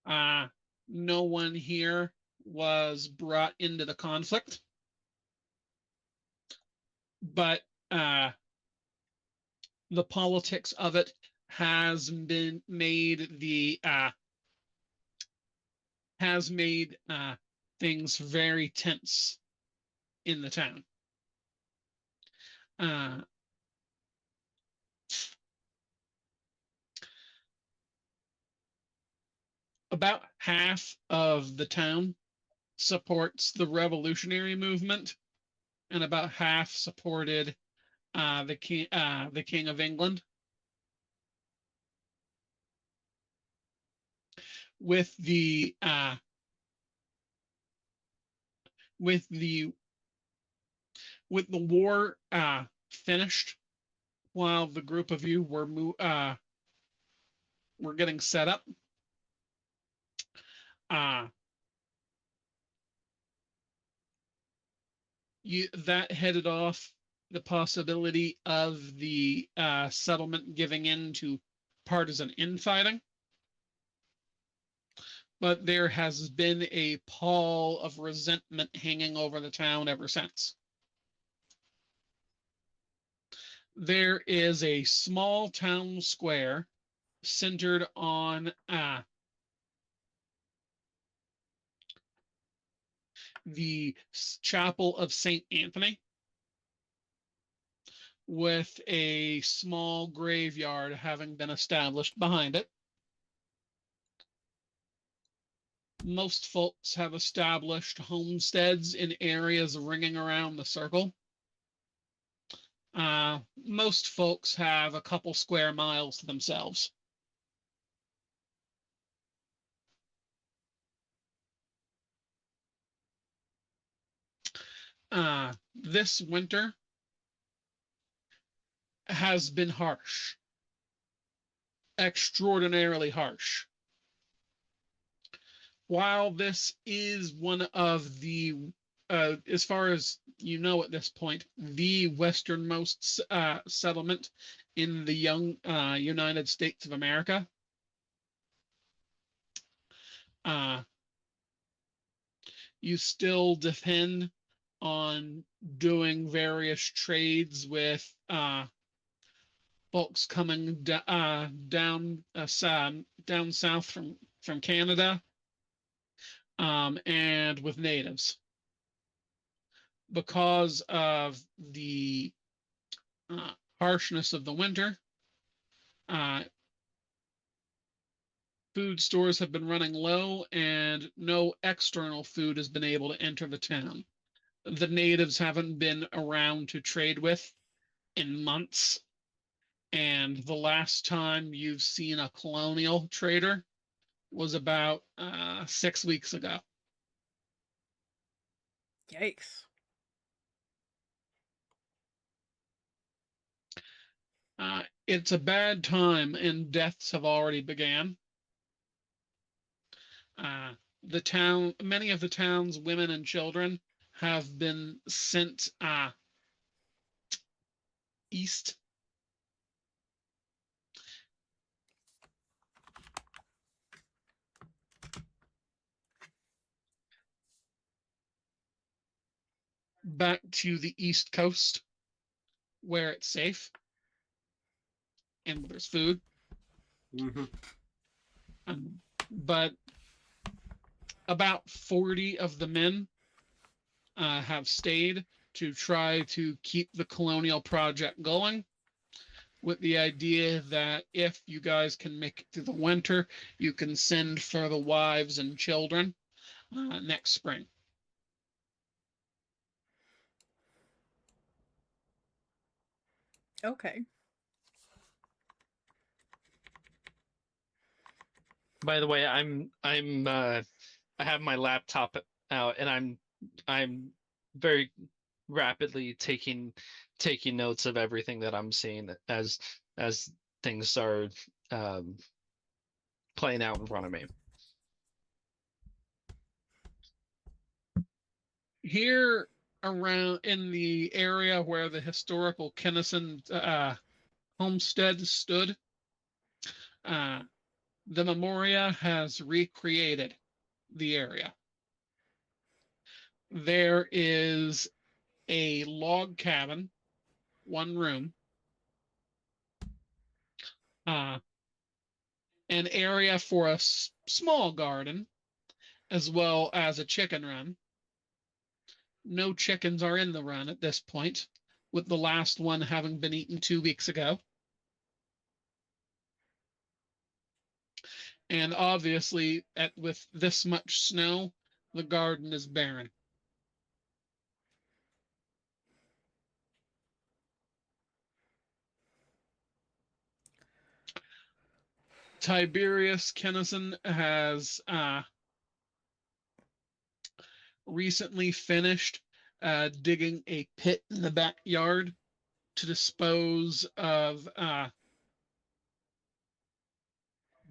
no one here was brought into the conflict. But the politics of it has been made things very tense in the town. About half of the town supports the revolutionary movement, and about half supported the King of England. With the with the with the war finished, while the group of you were getting set up, that headed off the possibility of the settlement giving in to partisan infighting. But there has been a pall of resentment hanging over the town ever since. There is a small town square centered on the Chapel of St. Anthony, with a small graveyard having been established behind it. Most folks have established homesteads in areas ringing around the circle. Most folks have a couple square miles to themselves. This winter has been harsh, extraordinarily harsh. While this is one of the, as far as you know at this point, the westernmost settlement in the young United States of America, you still depend on doing various trades with folks coming down south from Canada, and with natives. Because of the harshness of the winter, food stores have been running low, and no external food has been able to enter the town. The natives haven't been around to trade with in months, and the last time you've seen a colonial trader was about 6 weeks ago. Yikes. It's a bad time, and deaths have already began. Many of the town's women and children have been sent east. Back to the East Coast, where it's safe and where there's food. Mm-hmm. But about 40 of the men have stayed to try to keep the colonial project going, with the idea that if you guys can make it through the winter, you can send for the wives and children next spring. Okay. By the way, I have my laptop out, and I'm very rapidly taking notes of everything that I'm seeing as things are playing out in front of me. Here around in the area where the historical Kennison homestead stood, the Memoria has recreated the area. There is a log cabin, one room, an area for a small garden, as well as a chicken run. No chickens are in the run at this point, with the last one having been eaten 2 weeks ago. And obviously, with this much snow, The garden is barren. Tiberius Kennison has recently finished digging a pit in the backyard to dispose of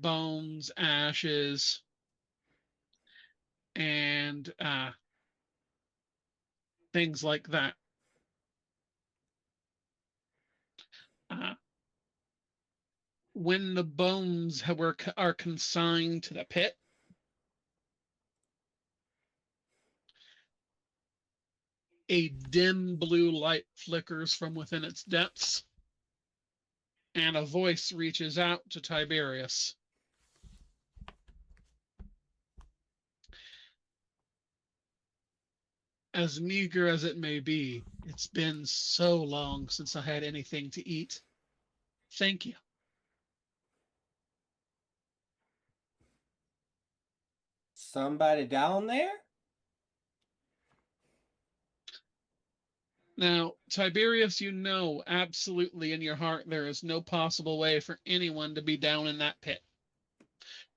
bones, ashes, and things like that. When the bones are consigned to the pit, a dim blue light flickers from within its depths, and a voice reaches out to Tiberius. As meager as it may be, it's been so long since I had anything to eat. Thank you. Somebody down there? Now, Tiberius, you know absolutely in your heart there is no possible way for anyone to be down in that pit.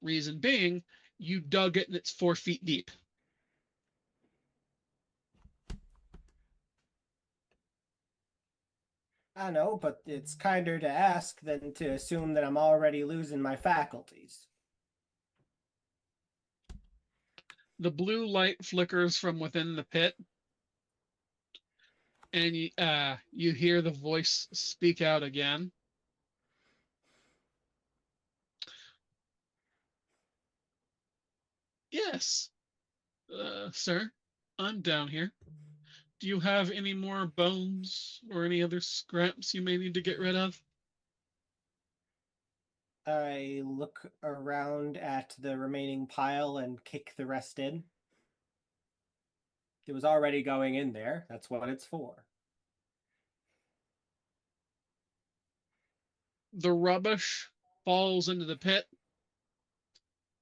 Reason being, you dug it and it's 4 feet deep. I know, but it's kinder to ask than to assume that I'm already losing my faculties. The blue light flickers from within the pit, and you hear the voice speak out again. Yes, sir, I'm down here. Do you have any more bones or any other scraps you may need to get rid of? I look around at the remaining pile and kick the rest in. It was already going in there. That's what it's for. The rubbish falls into the pit.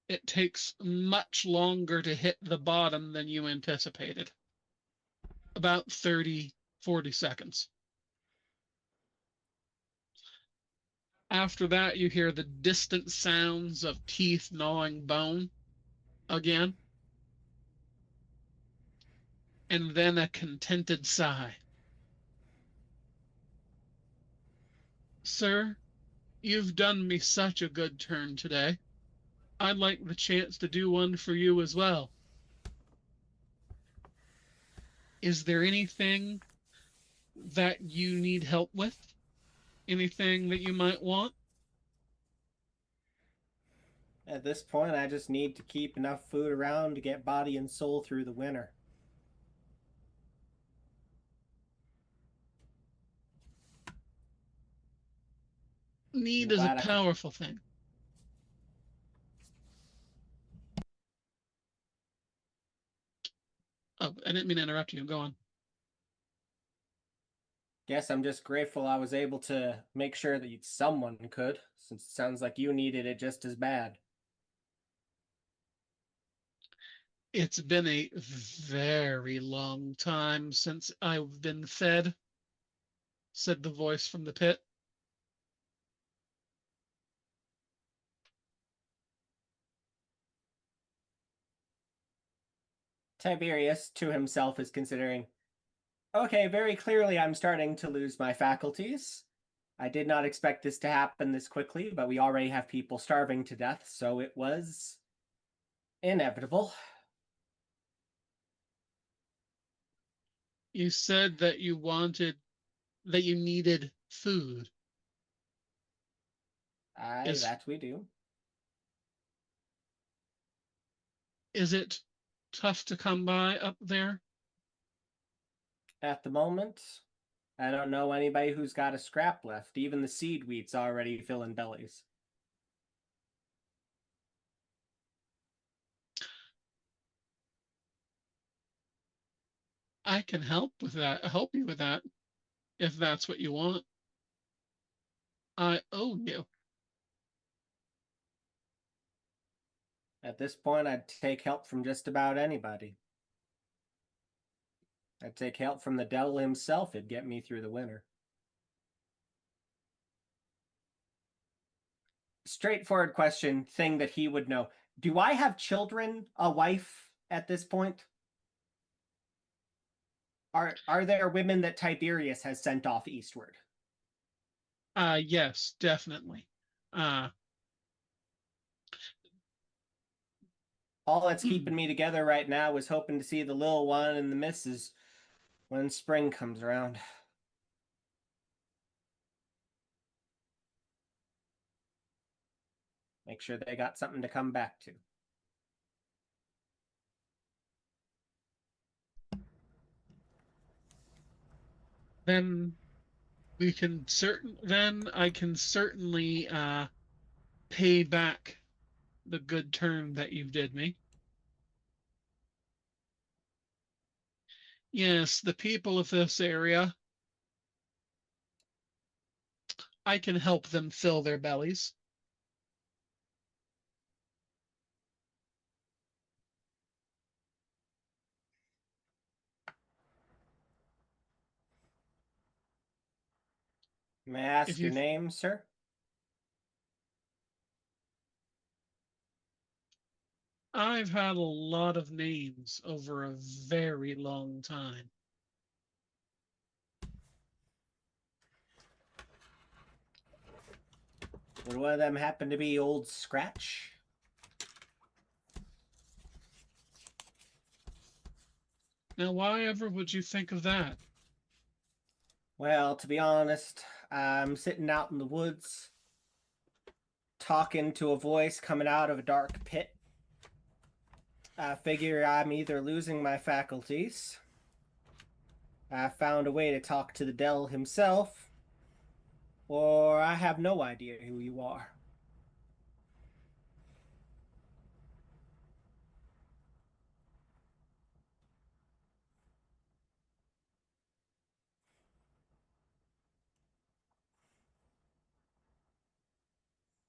It takes much longer to hit the bottom than you anticipated. About 30-40 seconds. After that, you hear the distant sounds of teeth gnawing bone again, and then a contented sigh. Sir, you've done me such a good turn today. I'd like the chance to do one for you as well. Is there anything that you need help with? Anything that you might want? At this point, I just need to keep enough food around to get body and soul through the winter. Need I'm is a glad I could. powerful thing. Oh, I didn't mean to interrupt you. Go on. Guess I'm just grateful I was able to make sure that someone could, since it sounds like you needed it just as bad. It's been a very long time since I've been fed, said the voice from the pit. Tiberius, to himself, is considering, okay, very clearly I'm starting to lose my faculties. I did not expect this to happen this quickly, but we already have people starving to death, so it was inevitable. You said that you needed food. Aye, Is that we do. is it tough to come by up there? At the moment, I don't know anybody who's got a scrap left. Even the seed wheat's already filling bellies. I can help with that. Help you with that if that's what you want. I owe you. At this point, I'd take help from just about anybody. I'd take help from the devil himself. It'd get me through the winter. Straightforward question, thing that he would know. Do I have children, a wife at this point? Are there women that Tiberius has sent off eastward? Yes, definitely. All that's keeping me together right now is hoping to see the little one and the missus when spring comes around. Make sure they got something to come back to. Then I can certainly pay back the good turn that you did me. Yes, the people of this area, I can help them fill their bellies. May I ask If your you, name, sir? I've had a lot of names over a very long time. Would one of them happen to be Old Scratch? Now, why ever would you think of that? Well, to be honest, I'm sitting out in the woods, talking to a voice coming out of a dark pit. I figure I'm either losing my faculties, I found a way to talk to the devil himself, or I have no idea who you are.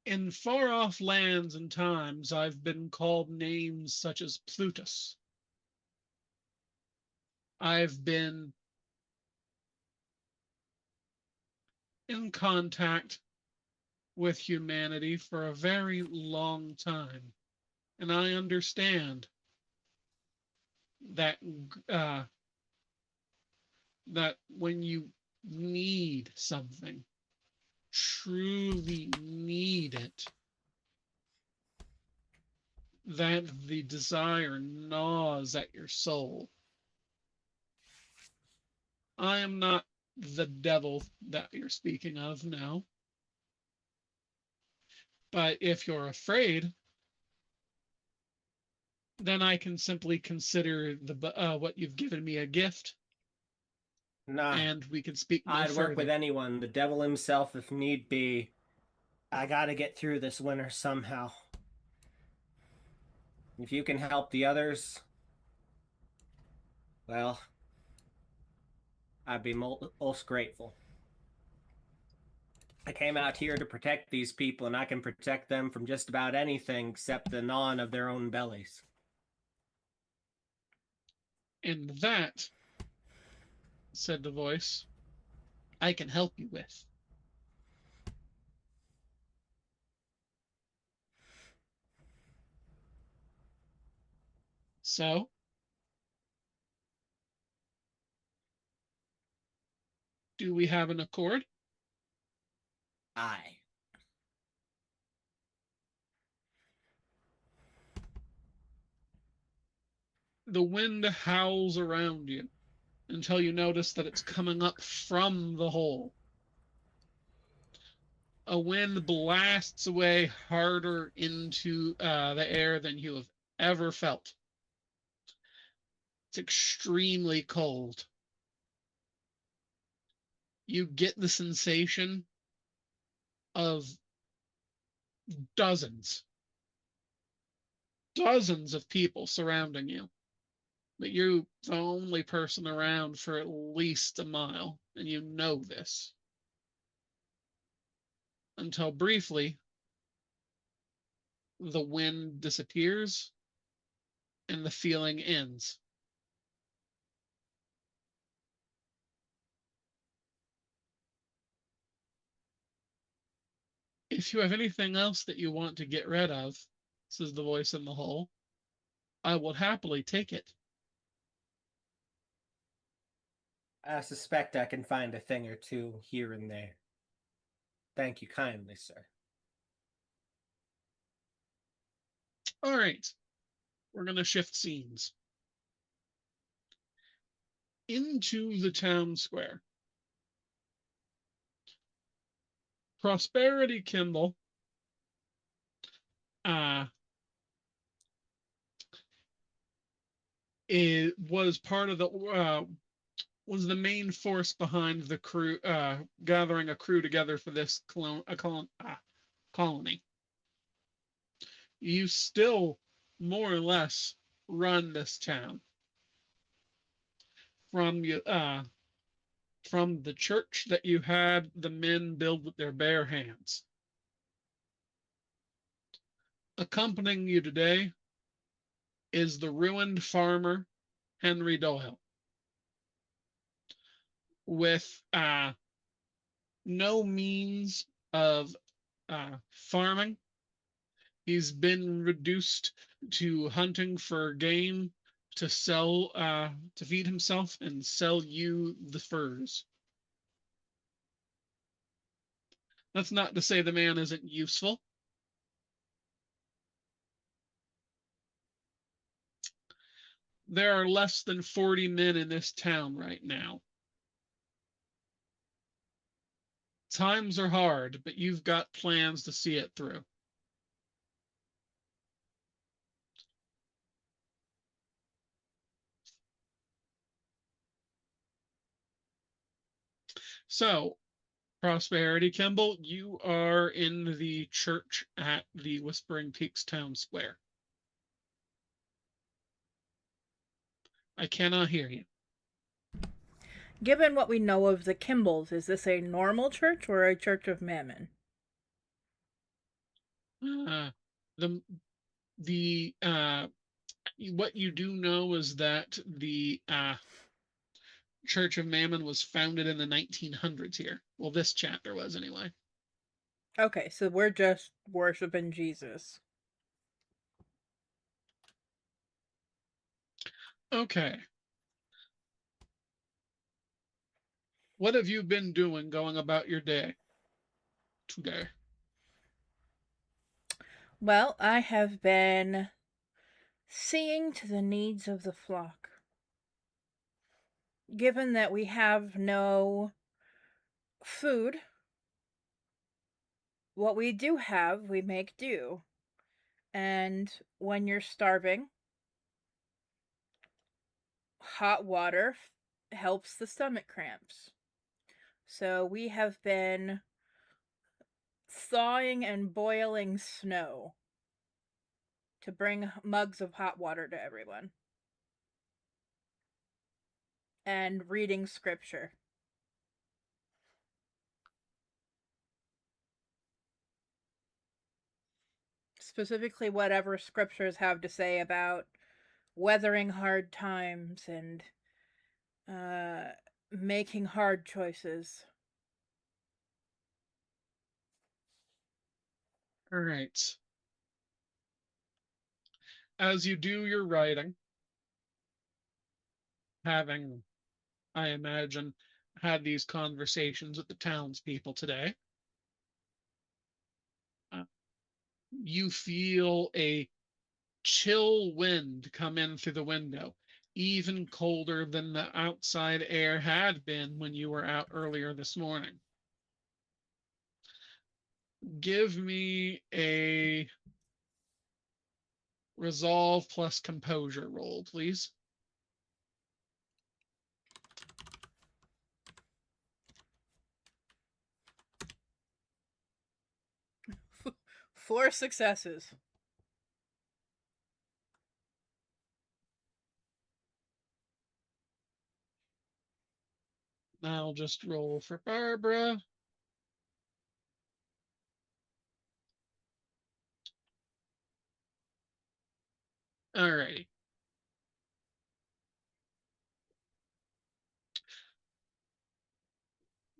In far off lands and times, I've been called names such as Plutus. I've been in contact with humanity for a very long time, and I understand that that when you need something, truly need it, that the desire gnaws at your soul. I am not the devil that you're speaking of now. But if you're afraid, then I can simply consider the what you've given me a gift, Nah, and we can speak no I'd work further. with anyone, the devil himself if need be. I gotta get through this winter somehow. If you can help the others, well, I'd be most grateful. I came out here to protect these people, and I can protect them from just about anything except the gnawing of their own bellies. And that, said the voice, I can help you with. So, do we have an accord? Aye. The wind howls around you until you notice that it's coming up from the hole. A wind blasts away harder into the air than you have ever felt. It's extremely cold. You get the sensation of dozens of people surrounding you, but you're the only person around for at least a mile, and you know this. Until briefly, the wind disappears and the feeling ends. If you have anything else that you want to get rid of, says the voice in the hole, I will happily take it. I suspect I can find a thing or two here and there. Thank you kindly, sir. All right, we're going to shift scenes into the town square. Prosperity Kimball was part of the was the main force behind the crew gathering a crew together for this colony. You still more or less run this town from from the church that you had the men build with their bare hands. Accompanying you today is the ruined farmer Henry Doyle, with no means of farming. He's been reduced to hunting for game to sell, to feed himself and sell you the furs. That's not to say the man isn't useful. There are less than 40 men in this town right now. Times are hard, but you've got plans to see it through. So, Prosperity Kimball, you are in the church at the Whispering Peaks Town Square. I cannot hear you. Given what we know of the Kimballs, is this a normal church or a church of Mammon? The what you do know is that the Church of Mammon was founded in the 1900s here. Well, this chapter was anyway. Okay, so we're just worshiping Jesus. Okay. What have you been doing going about your day today? Well, I have been seeing to the needs of the flock. Given that we have no food, what we do have, we make do. And when you're starving, hot water helps the stomach cramps. So we have been thawing and boiling snow to bring mugs of hot water to everyone. And reading scripture. Specifically, whatever scriptures have to say about weathering hard times and making hard choices. All right. As you do your writing, having, I imagine, had these conversations with the townspeople today, you feel a chill wind come in through the window, even colder than the outside air had been when you were out earlier this morning. Give me a resolve plus composure roll, please. Four successes. I'll just roll for Barbara. Alrighty.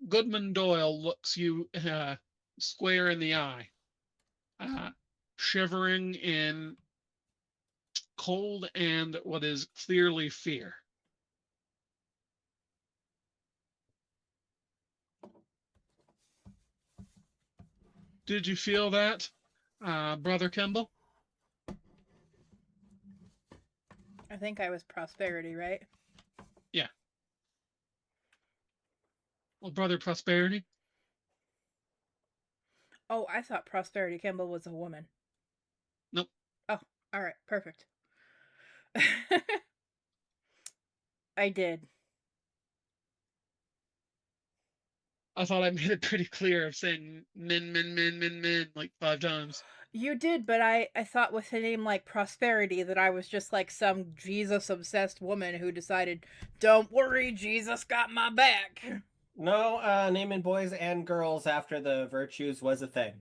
Goodman Doyle looks you square in the eye, uh, shivering in cold and what is clearly fear. Did you feel that, Brother Kimball? I think I was Prosperity, right? Yeah. Well, Brother Prosperity? Oh, I thought Prosperity Kimball was a woman. Nope. Oh, alright, perfect. I did. I thought I made it pretty clear of saying men like 5 times. You did, but I thought with a name like Prosperity that I was just like some Jesus obsessed woman who decided, don't worry, Jesus got my back. No, naming boys and girls after the virtues was a thing.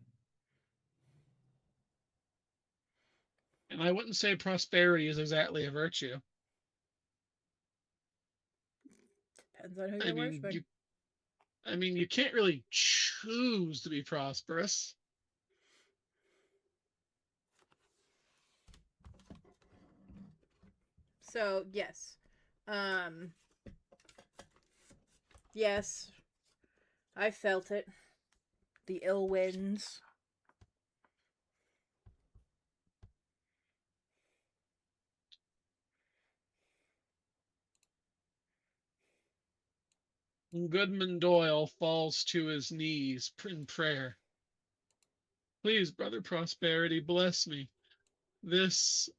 And I wouldn't say prosperity is exactly a virtue. Depends on who I you're mean, worshiping. you can't really choose to be prosperous. So, yes. Um, yes, I felt it. The ill winds. Goodman Doyle falls to his knees in prayer. Please, Brother Prosperity, bless me. This,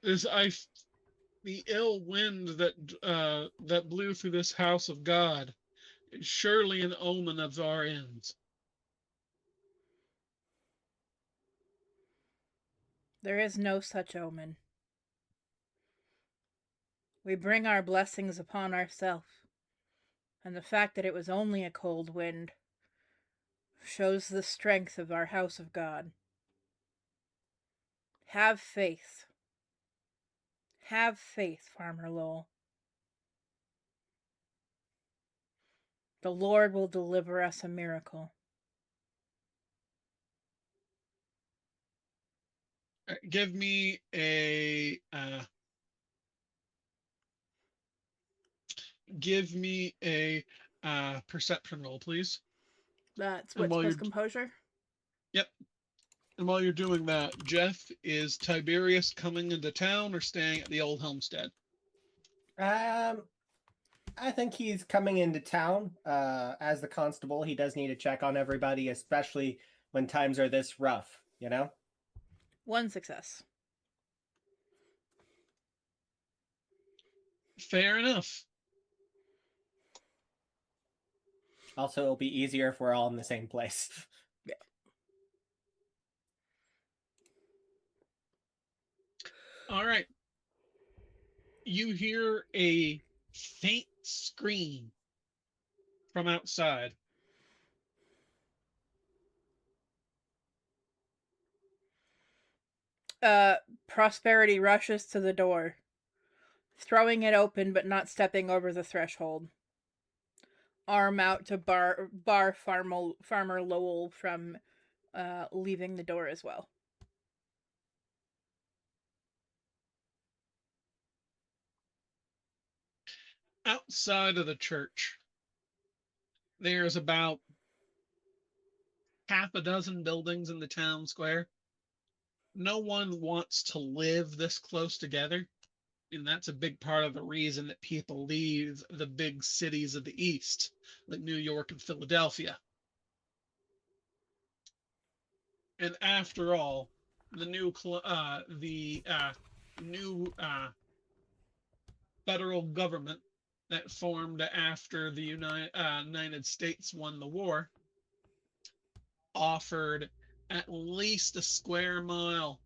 this, the ill wind that blew through this house of God is surely an omen of our ends. There is no such omen. We bring our blessings upon ourselves, and the fact that it was only a cold wind shows the strength of our house of God. Have faith. Have faith, Farmer Lowell. The Lord will deliver us a miracle. Give me a perception roll, please. That's And wits while plus you're composure. Yep. And while you're doing that, Jeff, is Tiberius coming into town or staying at the old homestead? Um, I think he's coming into town. As the constable, he does need to check on everybody, especially when times are this rough, you know? One success. Fair enough. Also, it'll be easier if we're all in the same place. Yeah. All right. You hear a faint scream from outside. Prosperity rushes to the door, throwing it open but not stepping over the threshold. Arm out to bar Farmer Lowell from leaving the door as well. Outside of the church, there's about half a dozen buildings in the town square. No one wants to live this close together, and that's a big part of the reason that people leave the big cities of the East, like New York and Philadelphia. And after all, the new federal government that formed after the United States won the war offered at least a square mile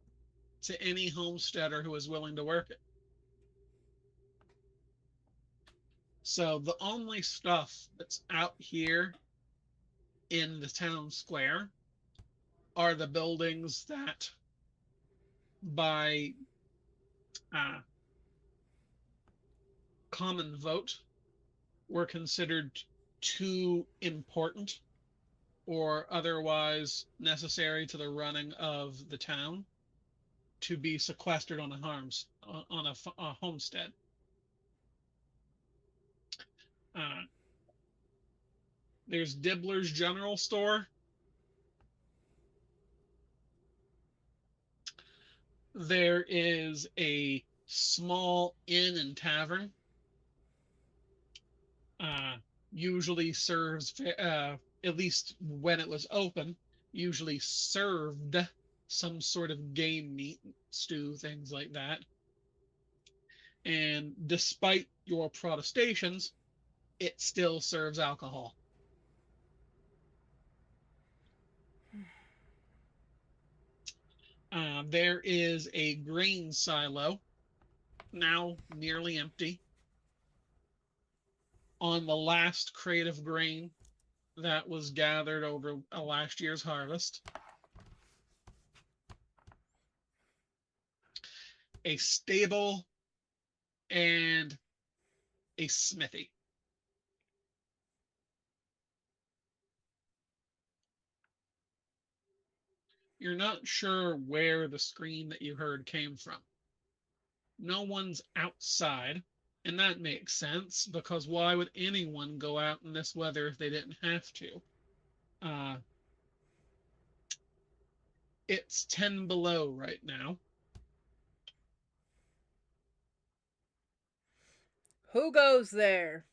to any homesteader who was willing to work it. So the only stuff that's out here in the town square are the buildings that by uh, common vote, were considered too important or otherwise necessary to the running of the town to be sequestered on a homestead. Uh, there's Dibbler's General Store. There is a small inn and tavern. Uh, Usually serves, at least when it was open, usually served some sort of game meat, stew, things like that. And despite your protestations, it still serves alcohol. There is a grain silo, now nearly empty, on the last crate of grain that was gathered over last year's harvest. A stable and a smithy. You're not sure where the scream that you heard came from. No one's outside, and that makes sense because why would anyone go out in this weather if they didn't have to? Uh, it's 10 below right now. Who goes there?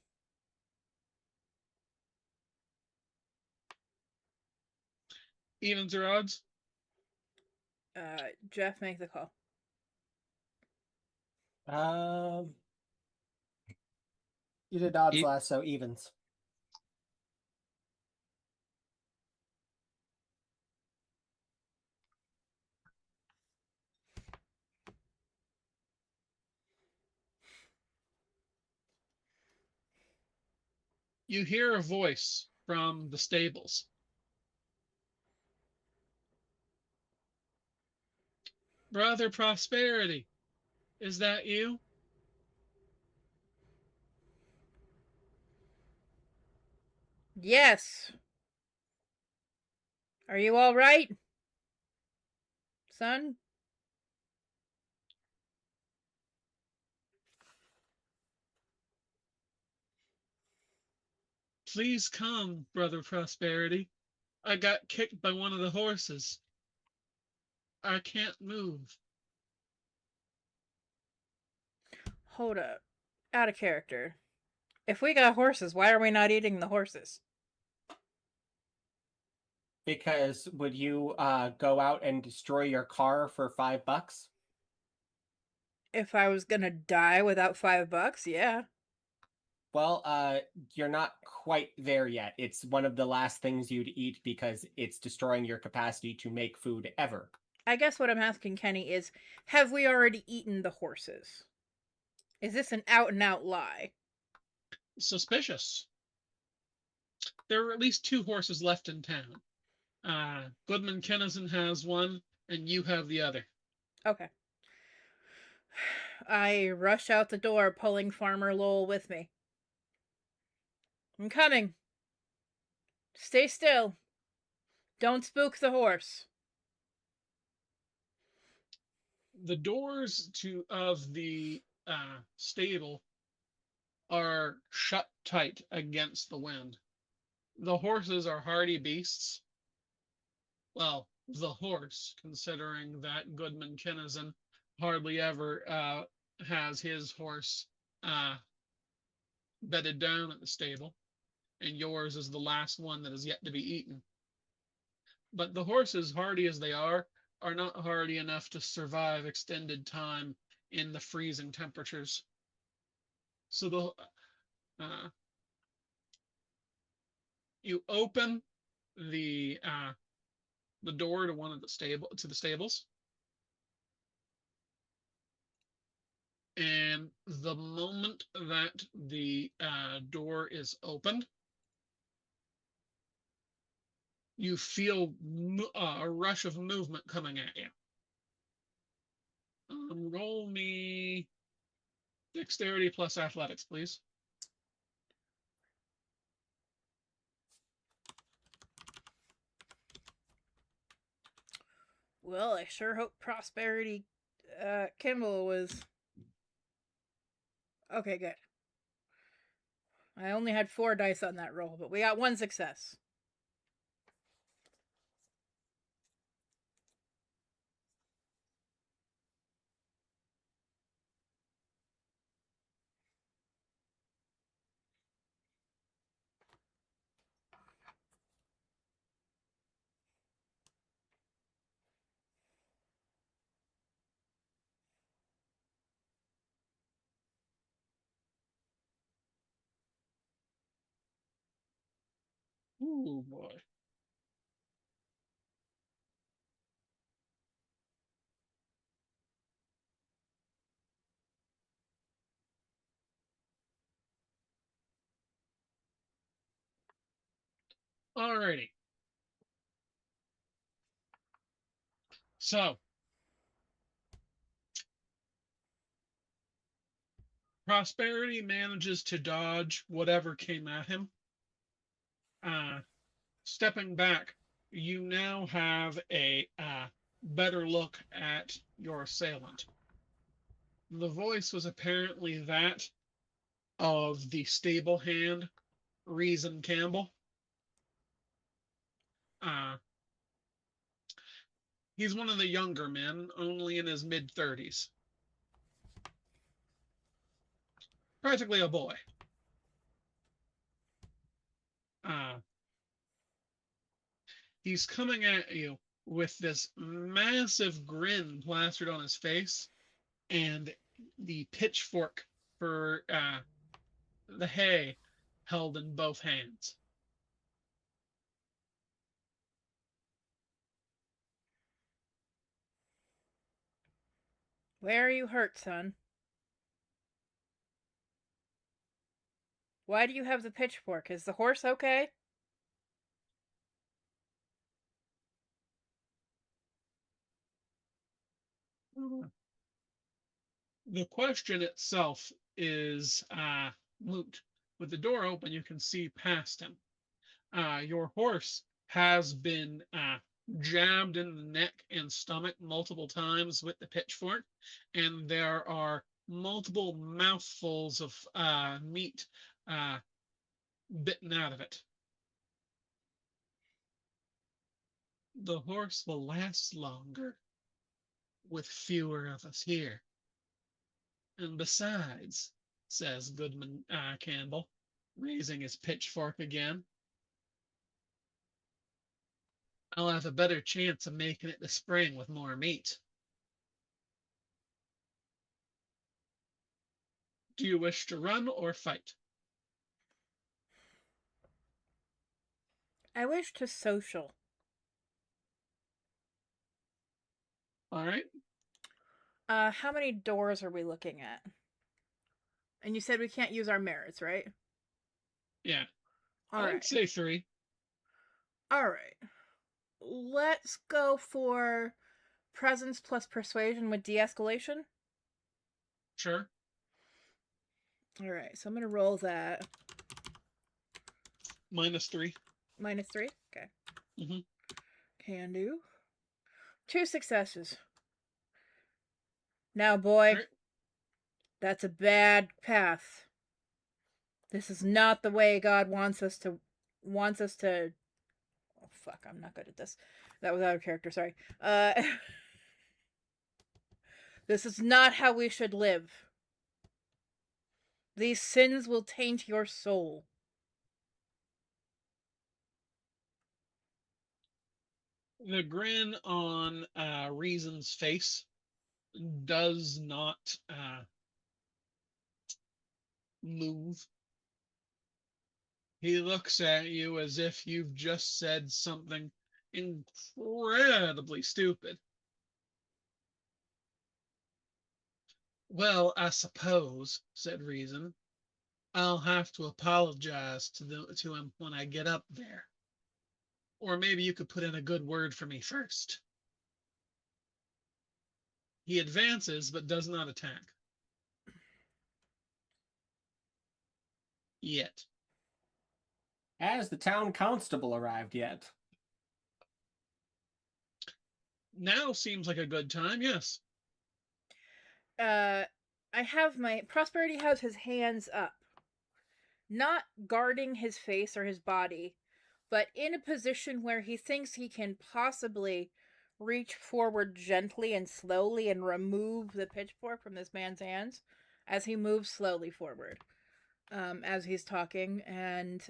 Evens or odds? Jeff, make the call. You did odds E- last, so evens. You hear a voice from the stables. Brother Prosperity, is that you? Yes. Are you all right, son? Please come, Brother Prosperity. I got kicked by one of the horses. I can't move. Hold up. Out of character. If we got horses, why are we not eating the horses? Because would you go out and destroy your car for $5? If I was gonna die without $5, yeah. Well, you're not quite there yet. It's one of the last things you'd eat because it's destroying your capacity to make food ever. I guess what I'm asking Kenny is, have we already eaten the horses? Is this an out and out lie? Suspicious. There are at least 2 horses left in town. Goodman Kennison has one, and you have the other. Okay. I rush out the door, pulling Farmer Lowell with me. I'm coming. Stay still. Don't spook the horse. The doors of the stable are shut tight against the wind. The horses are hardy beasts. Well, the horse, considering that Goodman Kennison hardly ever has his horse bedded down at the stable, and yours is the last one that is yet to be eaten. But the horses, hardy as they are not hardy enough to survive extended time in the freezing temperatures. So you open the door to one of the stables, and the moment that the door is opened, you feel a rush of movement coming at you. Roll me dexterity plus athletics, please. Well, I sure hope Prosperity Kimball was. Okay, good. I only had 4 dice on that roll, but we got 1 success. Ooh, boy. Alrighty. So, Prosperity manages to dodge whatever came at him. Stepping back, you now have a better look at your assailant. The voice was apparently that of the stable hand, Reason Campbell. He's one of the younger men, only in his mid-30s. Practically a boy. He's coming at you with this massive grin plastered on his face and the pitchfork for the hay held in both hands. Where are you hurt, son? Why do you have the pitchfork? Is the horse okay? The question itself is moot. With the door open, you can see past him. Your horse has been jabbed in the neck and stomach multiple times with the pitchfork, and there are multiple mouthfuls of meat bitten out of it. The horse will last longer with fewer of us here. And besides, says Goodman Campbell, raising his pitchfork again, I'll have a better chance of making it to spring with more meat. Do you wish to run or fight? I wish to social. All right. How many doors are we looking at? And you said we can't use our merits, right? Yeah. All I'd right. say 3. All right. Let's go for presence plus persuasion with de-escalation. Sure. All right, so I'm going to roll that. -3. -3? Okay. Mm-hmm. Can do. 2 successes. Now, boy, Right. that's a bad path. This is not the way God wants us to. Oh, fuck, I'm not good at this. That was out of character, sorry. This is not how we should live. These sins will taint your soul. The grin on Reason's face does not move. He looks at you as if you've just said something incredibly stupid. Well, I suppose, said Reason, I'll have to apologize to him when I get up there. Or maybe you could put in a good word for me first. He advances but does not attack. Yet. Has the town constable arrived yet? Now seems like a good time, yes. I have my Prosperity has his hands up, not guarding his face or his body, but in a position where he thinks he can possibly reach forward gently and slowly and remove the pitchfork from this man's hands as he moves slowly forward, as he's talking. And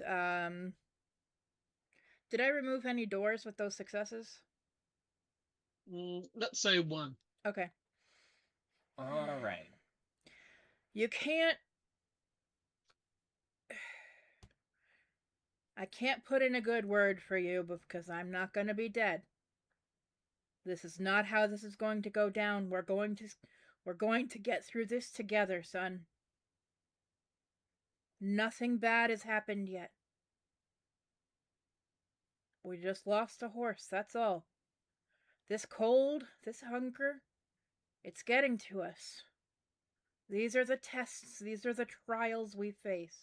did I remove any doors with those successes? Let's say 1. Okay. All right. You can't. I can't put in a good word for you because I'm not going to be dead. This is not how this is going to go down. We're going to get through this together, son. Nothing bad has happened yet. We just lost a horse, that's all. This cold, this hunger, it's getting to us. These are the tests, these are the trials we face.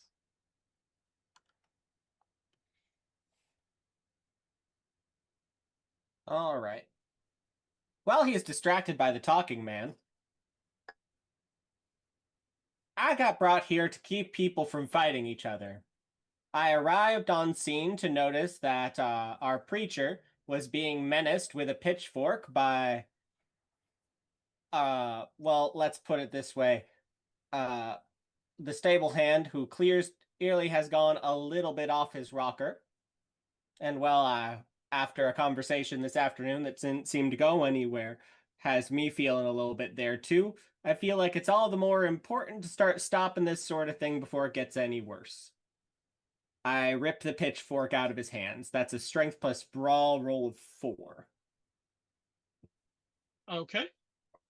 All right. While he is distracted by the talking man, I got brought here to keep people from fighting each other. I arrived on scene to notice that our preacher was being menaced with a pitchfork by, well, let's put it this way. The stable hand who clearly has gone a little bit off his rocker. And well, after a conversation this afternoon that didn't seem to go anywhere, has me feeling a little bit there too. I feel like it's all the more important to start stopping this sort of thing before it gets any worse. I ripped the pitchfork out of his hands. That's a strength plus brawl roll of 4. Okay.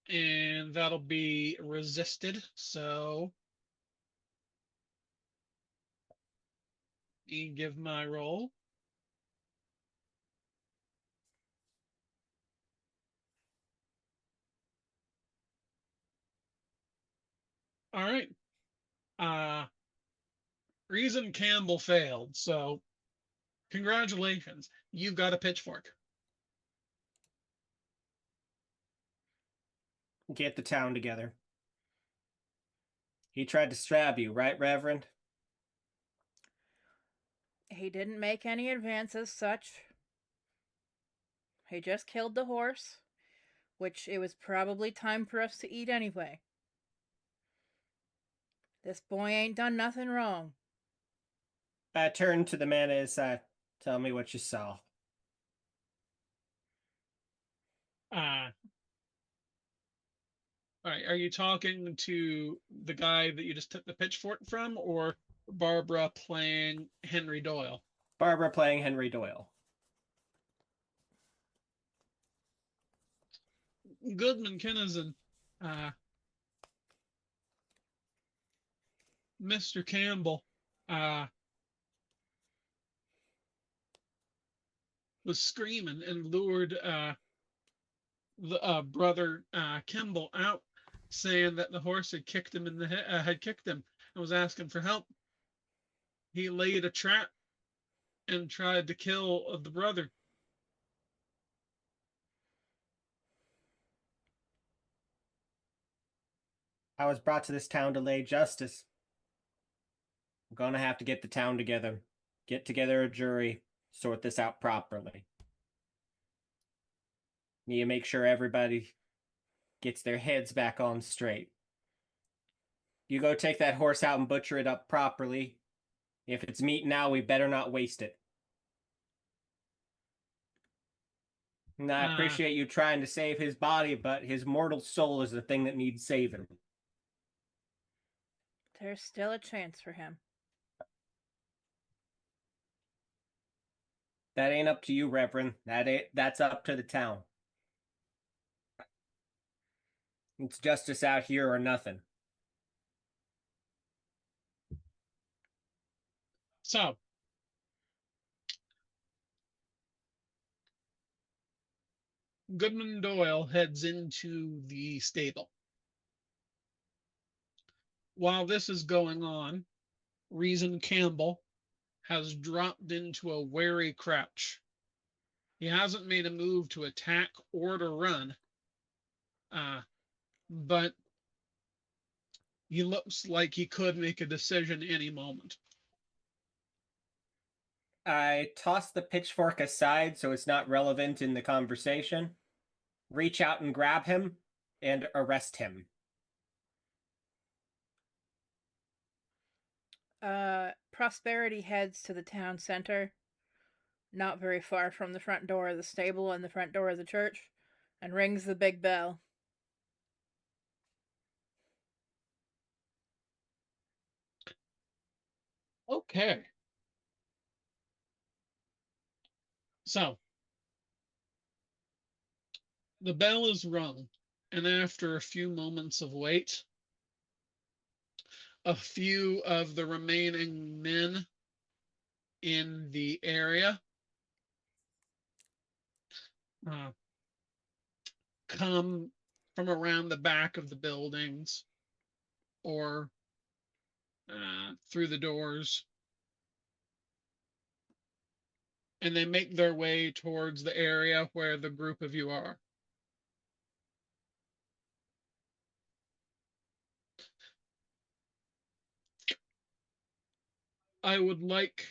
And that'll be resisted, so you give my roll. All right. Reason Campbell failed, so congratulations. You've got a pitchfork. Get the town together. He tried to stab you, right, Reverend? He didn't make any advances such. He just killed the horse, which it was probably time for us to eat anyway. This boy ain't done nothing wrong. I turned to the man at his side. Tell me what you saw. All right. Are you talking to the guy that you just took the pitchfork from, or Barbara playing Henry Doyle? Barbara playing Henry Doyle. Goodman Kinnison, Mr. Campbell, was screaming and lured the brother Kimball out, saying that the horse had kicked him in the head, had kicked him, and was asking for help. He laid a trap and tried to kill the brother. I was brought to this town to lay justice. I'm gonna have to get the town together. Get together a jury. Sort this out properly. Need to make sure everybody gets their heads back on straight. You go take that horse out and butcher it up properly. If it's meat now, we better not waste it. And I appreciate you trying to save his body, but his mortal soul is the thing that needs saving. There's still a chance for him. That ain't up to you, Reverend. That's up to the town. It's justice out here or nothing. So, Goodman Doyle heads into the stable. While this is going on, Reason Campbell has dropped into a wary crouch. He hasn't made a move to attack or to run, but he looks like he could make a decision any moment. I toss the pitchfork aside so it's not relevant in the conversation, reach out and grab him, and arrest him. Prosperity heads to the town center, not very far from the front door of the stable and the front door of the church, and rings the big bell. Okay. So, the bell is rung, and after a few moments of wait, a few of the remaining men in the area come from around the back of the buildings or through the doors, and they make their way towards the area where the group of you are. I would like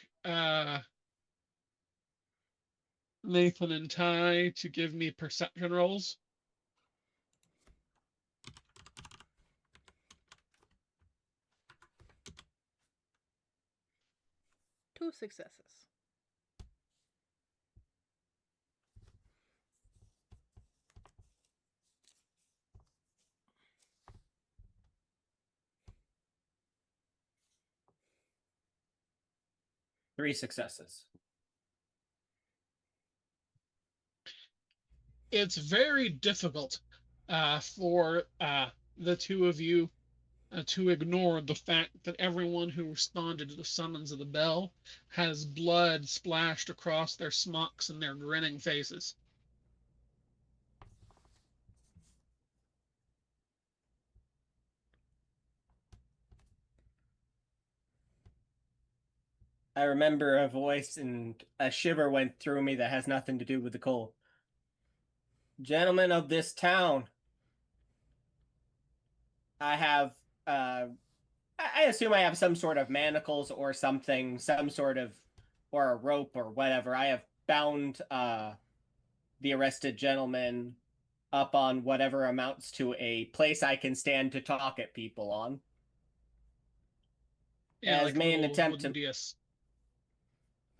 Nathan and Ty to give me perception rolls. Two successes. Three successes. It's very difficult for the two of you to ignore the fact that everyone who responded to the summons of the bell has blood splashed across their smocks and their grinning faces. I remember a voice and a shiver went through me that has nothing to do with the cold. Gentlemen of this town, I have, I assume I have some sort of manacles or something, some sort of, or a rope or whatever. I have bound the arrested gentleman up on whatever amounts to a place I can stand to talk at people on. Yeah, As like made an little attempt wooden to dais.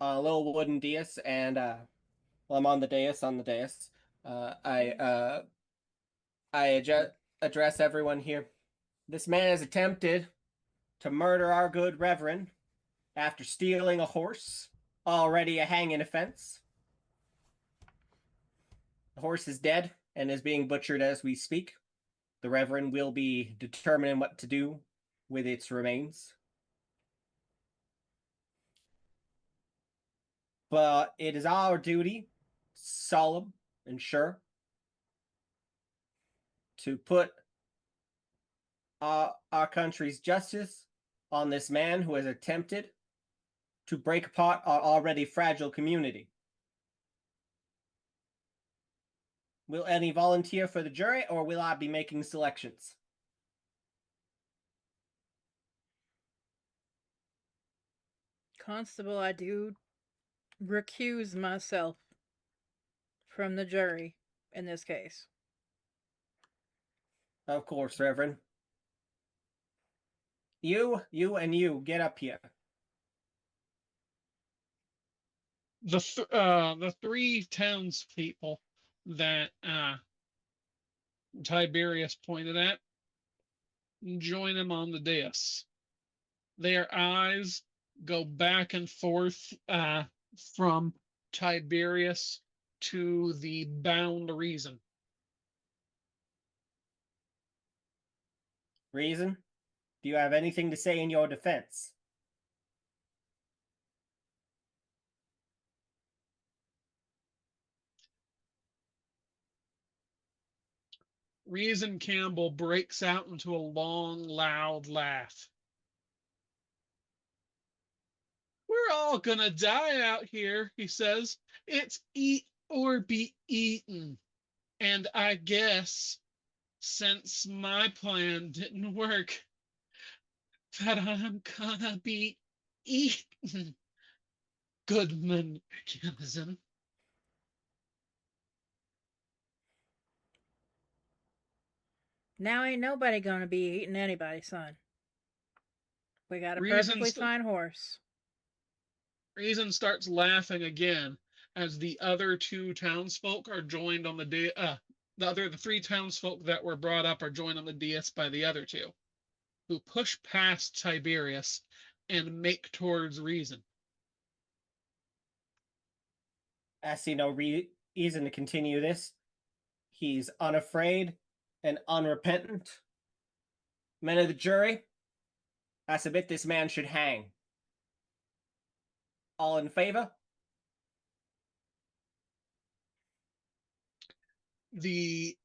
a little wooden dais, and well, I'm on the dais. I address everyone here. This man has attempted to murder our good reverend after stealing a horse, already a hanging offense. The horse is dead and is being butchered as we speak. The reverend will be determining what to do with its remains. But it is our duty, solemn and sure, to put our country's justice on this man who has attempted to break apart our already fragile community. Will any volunteer for the jury, or will I be making selections? Constable, I do recuse myself from the jury in this case. Of course, Reverend. You, and you, get up here. The three townspeople that Tiberius pointed at join him on the dais. Their eyes go back and forth from Tiberius to the bound Reason. Reason? Do you have anything to say in your defense? Reason Campbell breaks out into a long, loud laugh. We're all gonna die out here, he says. It's eat or be eaten. And I guess, since my plan didn't work, that I'm gonna be eaten. Goodman mechanism. Now ain't nobody gonna be eating anybody, son. We got a Reason, perfectly fine horse. Reason starts laughing again as the other two townsfolk are joined on the three townsfolk that were brought up are joined on the dais by the other two, who push past Tiberius and make towards Reason. I see no reason to continue this. He's unafraid and unrepentant. Men of the jury, I submit this man should hang. All in favor? The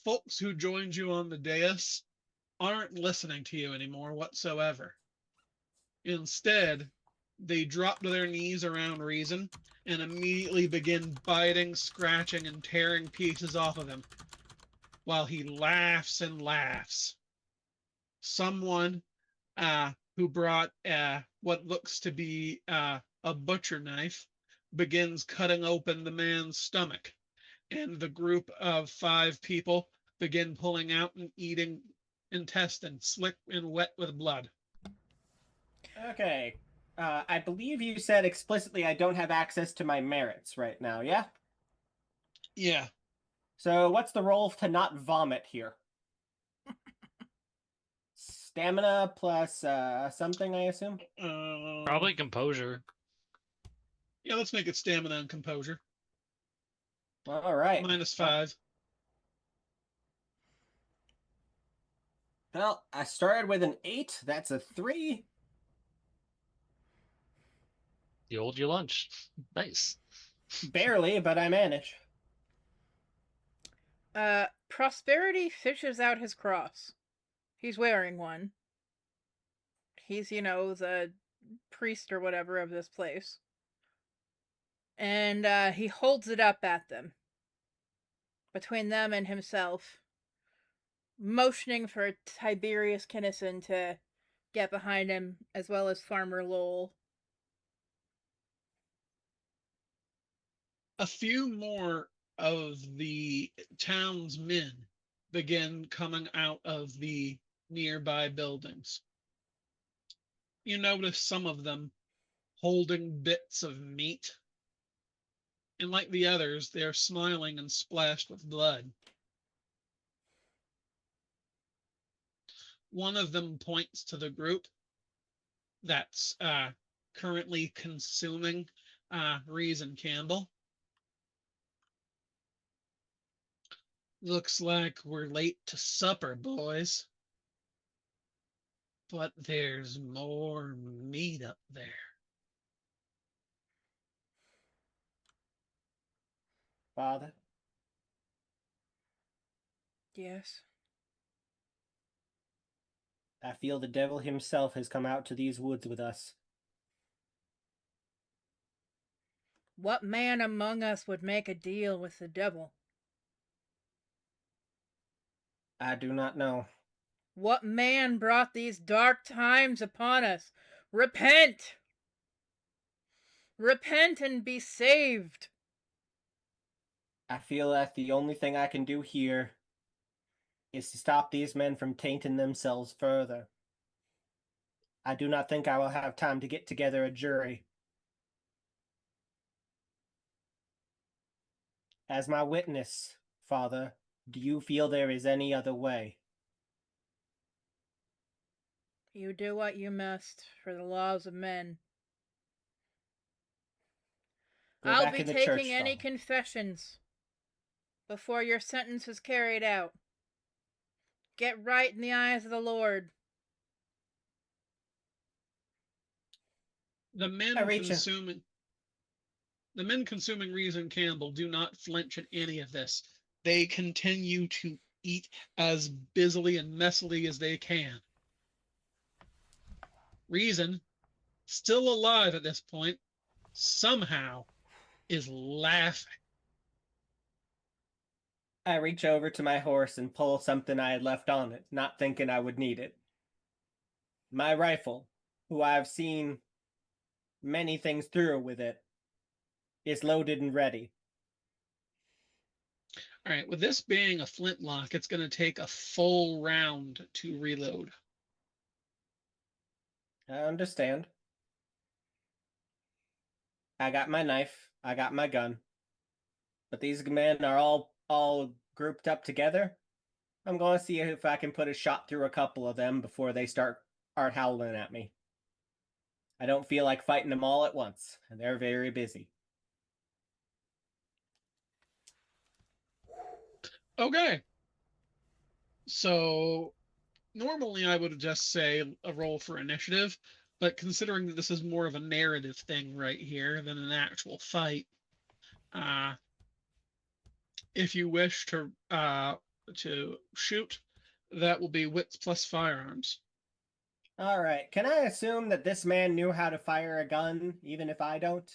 folks who joined you on the dais aren't listening to you anymore whatsoever. Instead, they drop to their knees around Reason and immediately begin biting, scratching, and tearing pieces off of him while he laughs and laughs. Someone who brought what looks to be a butcher knife begins cutting open the man's stomach, and the group of 5 people begin pulling out and eating intestines slick and wet with blood. Okay. I believe you said explicitly I don't have access to my merits right now, yeah? Yeah. So what's the roll to not vomit here? Stamina plus something, I assume? Probably composure. Yeah, let's make it stamina and composure. All right. -5. Well, I started with an 8. That's a 3. You hold your lunch. Nice. Barely, but I manage. Prosperity fishes out his cross. He's wearing one. He's, the priest or whatever of this place. And he holds it up at them. Between them and himself. Motioning for Tiberius Kinnison to get behind him, as well as Farmer Lowell. A few more of the town's men begin coming out of the nearby buildings. You notice some of them holding bits of meat, and like the others, they're smiling and splashed with blood. One of them points to the group that's currently consuming Reason Campbell. Looks like we're late to supper, boys. But there's more meat up there. Father? Yes. I feel the devil himself has come out to these woods with us. What man among us would make a deal with the devil? I do not know. What man brought these dark times upon us? Repent! Repent and be saved! I feel that the only thing I can do here is to stop these men from tainting themselves further. I do not think I will have time to get together a jury. As my witness, Father, do you feel there is any other way? You do what you must for the laws of men. Go I'll back be in the taking church, any Father. confessions before your sentence is carried out. Get right in the eyes of the Lord. The men consuming Reason Campbell do not flinch at any of this. They continue to eat as busily and messily as they can. Reason, still alive at this point, somehow is laughing. I reach over to my horse and pull something I had left on it, not thinking I would need it. My rifle, who I've seen many things through with it, is loaded and ready. All right, with this being a flintlock, it's going to take a full round to reload. I understand. I got my knife, I got my gun. But these men are all grouped up together. I'm going to see if I can put a shot through a couple of them before they start howling at me. I don't feel like fighting them all at once, and they're very busy. Okay. So normally I would just say a roll for initiative, but considering that this is more of a narrative thing right here than an actual fight, uh, if you wish to shoot, that will be wits plus firearms. All right. Can I assume that this man knew how to fire a gun, even if I don't?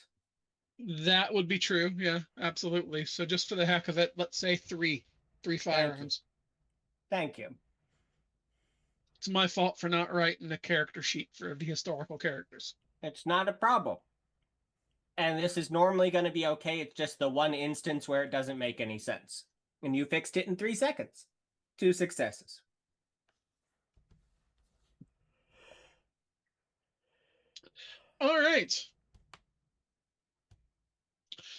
That would be true. Yeah, absolutely. So just for the heck of it, let's say three Thank you. firearms. Thank you. It's my fault for not writing a character sheet for the historical characters. It's not a problem. And this is normally going to be okay. It's just the one instance where it doesn't make any sense. And you fixed it in 3 seconds. 2 successes. All right.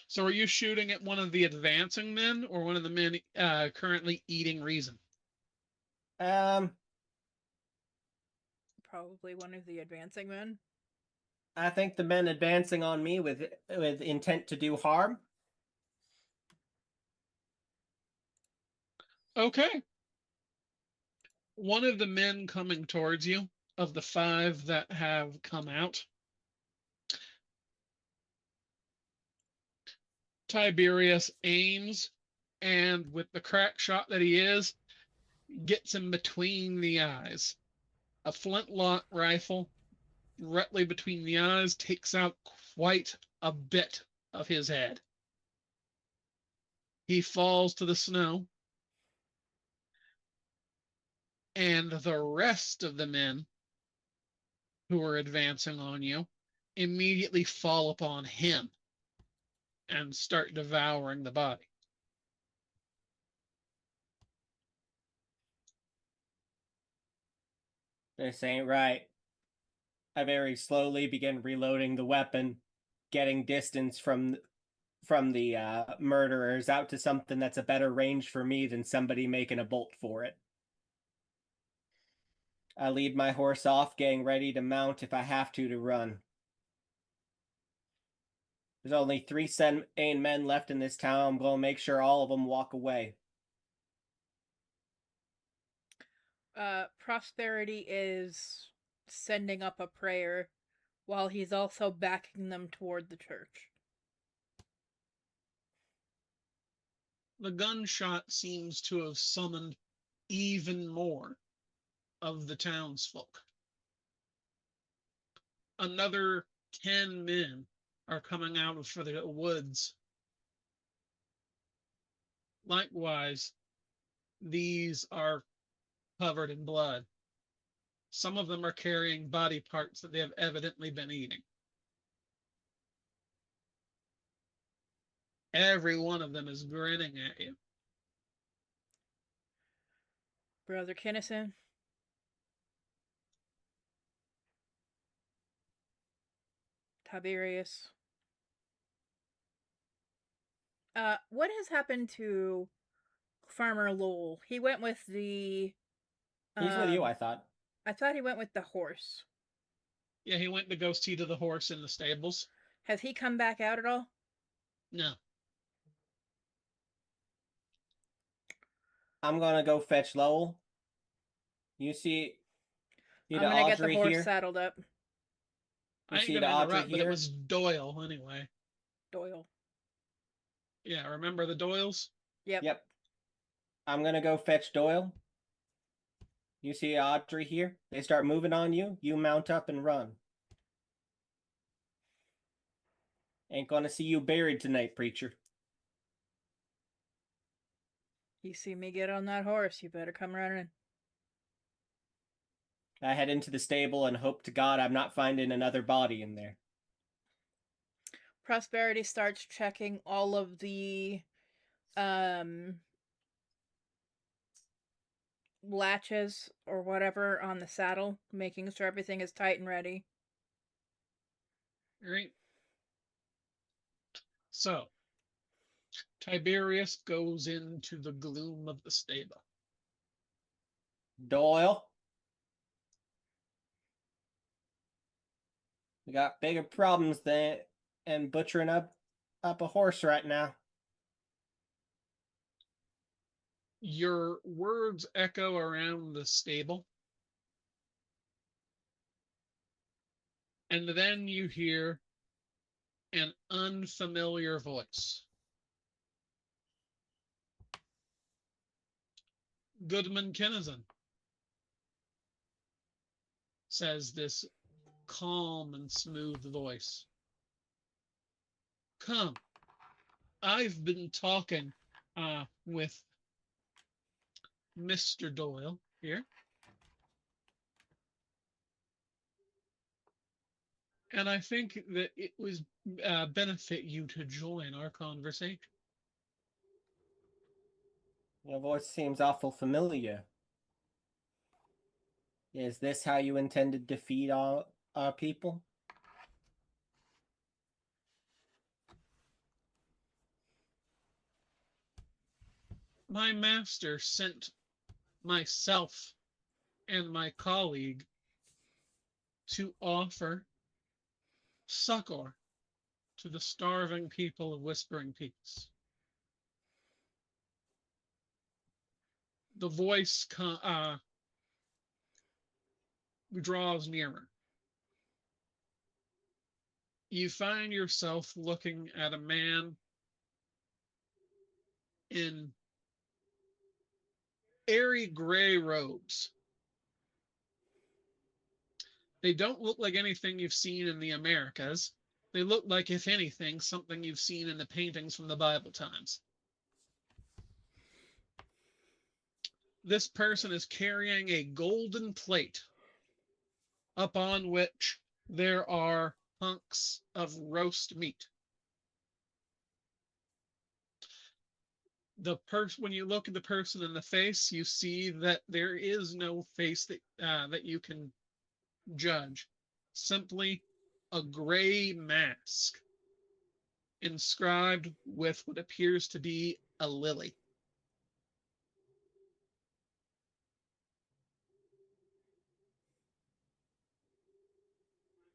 So are you shooting at one of the advancing men or one of the men currently eating reason? Probably one of the advancing men. I think the men advancing on me with intent to do harm. Okay. One of the men coming towards you, of the 5 that have come out, Tiberius aims, and with the crack shot that he is, gets him between the eyes. A flintlock rifle directly between the eyes takes out quite a bit of his head. He falls to the snow, and the rest of the men who are advancing on you immediately fall upon him and start devouring the body. This ain't right. I very slowly begin reloading the weapon, getting distance from the murderers out to something that's a better range for me than somebody making a bolt for it. I lead my horse off, getting ready to mount if I have to run. There's only 3 sane men left in this town. I'm going to make sure all of them walk away. Prosperity is sending up a prayer while he's also backing them toward the church. The gunshot seems to have summoned even more of the townsfolk. Another 10 men are coming out of the woods. Likewise, these are covered in blood. Some of them are carrying body parts that they have evidently been eating. Every one of them is grinning at you. Brother Kinnison, Tiberius. What has happened to Farmer Lowell? He went with the. He's with you, I thought. I thought he went with the horse. Yeah, he went to go see to the horse in the stables. Has he come back out at all? No. I'm going to go fetch Lowell. You see I'm gonna get the Audrey horse here? saddled up. I ain't see gonna the Audrey interrupt, but it here? was Doyle anyway. Doyle. Yeah, remember the Doyles? Yep. Yep. I'm gonna go fetch Doyle. You see Audrey here? They start moving on you. You mount up and run. Ain't gonna see you buried tonight, preacher. You see me get on that horse, you better come running. I head into the stable and hope to God I'm not finding another body in there. Prosperity starts checking all of the latches or whatever on the saddle, making sure everything is tight and ready. Right. So, Tiberius goes into the gloom of the stable. Doyle? We got bigger problems than butchering up a horse right now. Your words echo around the stable. And then you hear an unfamiliar voice. Goodman Kinnison, says this calm and smooth voice. Come, I've been talking with Mr. Doyle here. And I think that it would benefit you to join our conversation. Your voice seems awful familiar. Is this how you intend to defeat our people? My master sent myself and my colleague to offer succor to the starving people of Whispering Peaks. The voice draws nearer. You find yourself looking at a man in airy gray robes. They don't look like anything you've seen in the Americas. They look like, if anything, something you've seen in the paintings from the Bible times. This person is carrying a golden plate upon which there are hunks of roast meat. When you look at the person in the face, you see that there is no face that you can judge. Simply a gray mask inscribed with what appears to be a lily.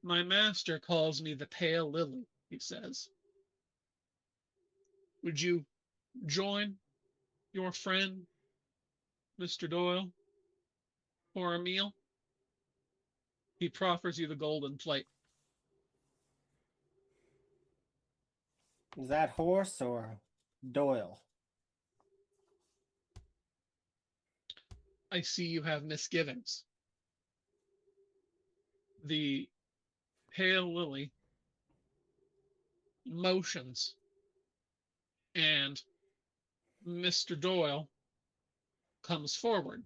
My master calls me the Pale Lily, he says. Would you join your friend, Mr. Doyle, for a meal? He proffers you the golden plate. Is that horse or Doyle? I see you have misgivings. The Pale Lily motions, and Mr. Doyle comes forward.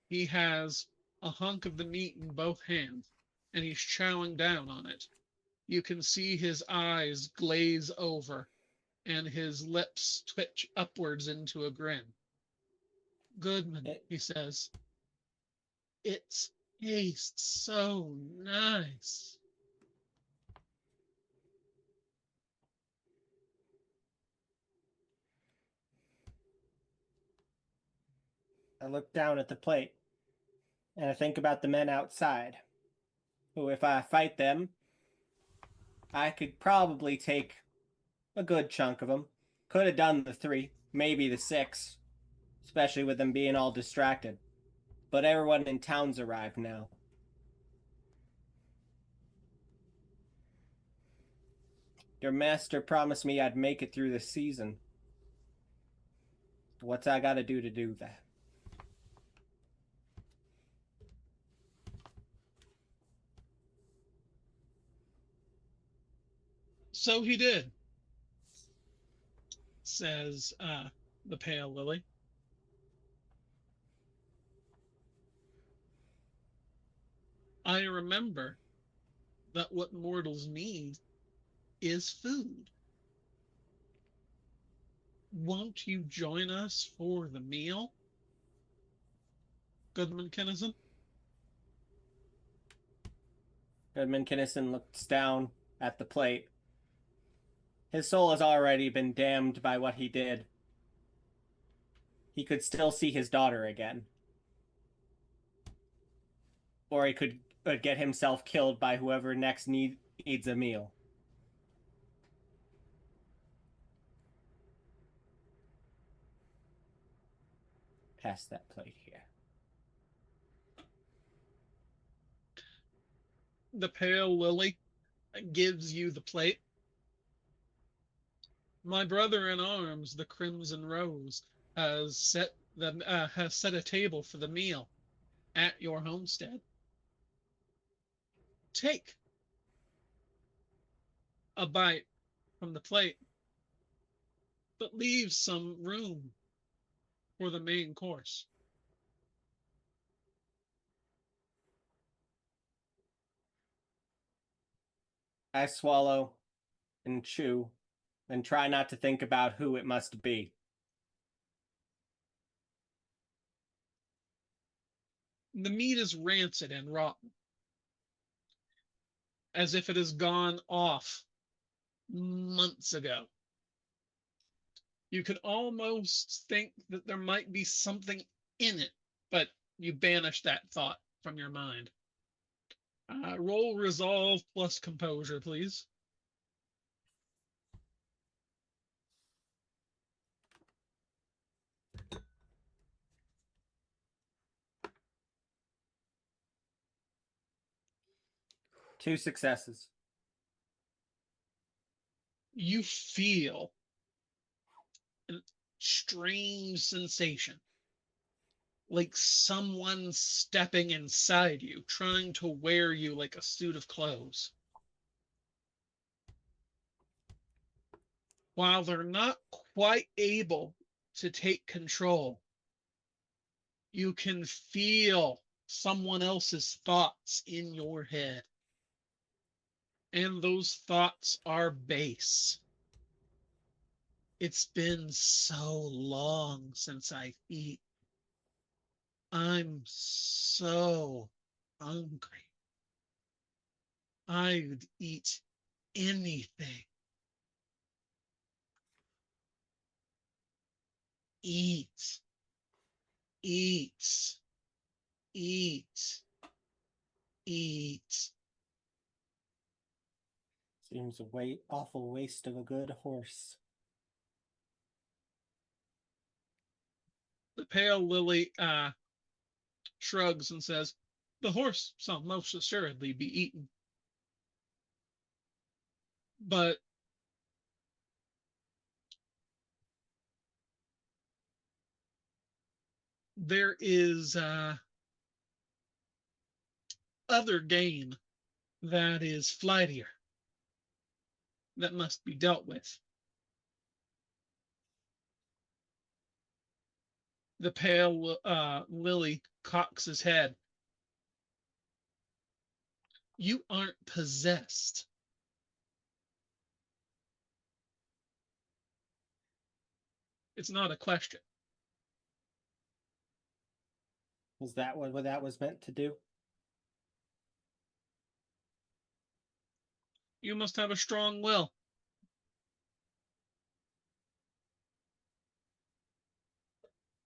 He has a hunk of the meat in both hands, and he's chowing down on it. You can see his eyes glaze over and his lips twitch upwards into a grin. Goodman, he says, it tastes so nice. I look down at the plate, and I think about the men outside, who, if I fight them, I could probably take a good chunk of them. Could have done the 3, maybe the 6, especially with them being all distracted. But everyone in town's arrived now. Your master promised me I'd make it through the season. What's I gotta do to do that? So he did, says the pale lily. I remember that what mortals need is food. Won't you join us for the meal, Goodman Kinnison? Goodman Kinnison looks down at the plate. His soul has already been damned by what he did. He could still see his daughter again. Or he could get himself killed by whoever next needs a meal. Pass that plate here. The pale lily gives you the plate. My brother in arms, the Crimson Rose, has set a table for the meal at your homestead. Take a bite from the plate, but leave some room for the main course. I swallow and chew and try not to think about who it must be. The meat is rancid and rotten, as if it has gone off months ago. You could almost think that there might be something in it, but you banish that thought from your mind. Roll resolve plus composure, please. Two successes. You feel a strange sensation, like someone stepping inside you, trying to wear you like a suit of clothes. While they're not quite able to take control, you can feel someone else's thoughts in your head. And those thoughts are base. It's been so long since I eat. I'm so hungry. I'd eat anything. Eat, eat, eat, eat. Seems a awful waste of a good horse. The pale lily shrugs and says, the horse shall most assuredly be eaten. But there is other game that is flightier that must be dealt with. The pale lily cocks his head. You aren't possessed. It's not a question. Is that what that was meant to do? You must have a strong will.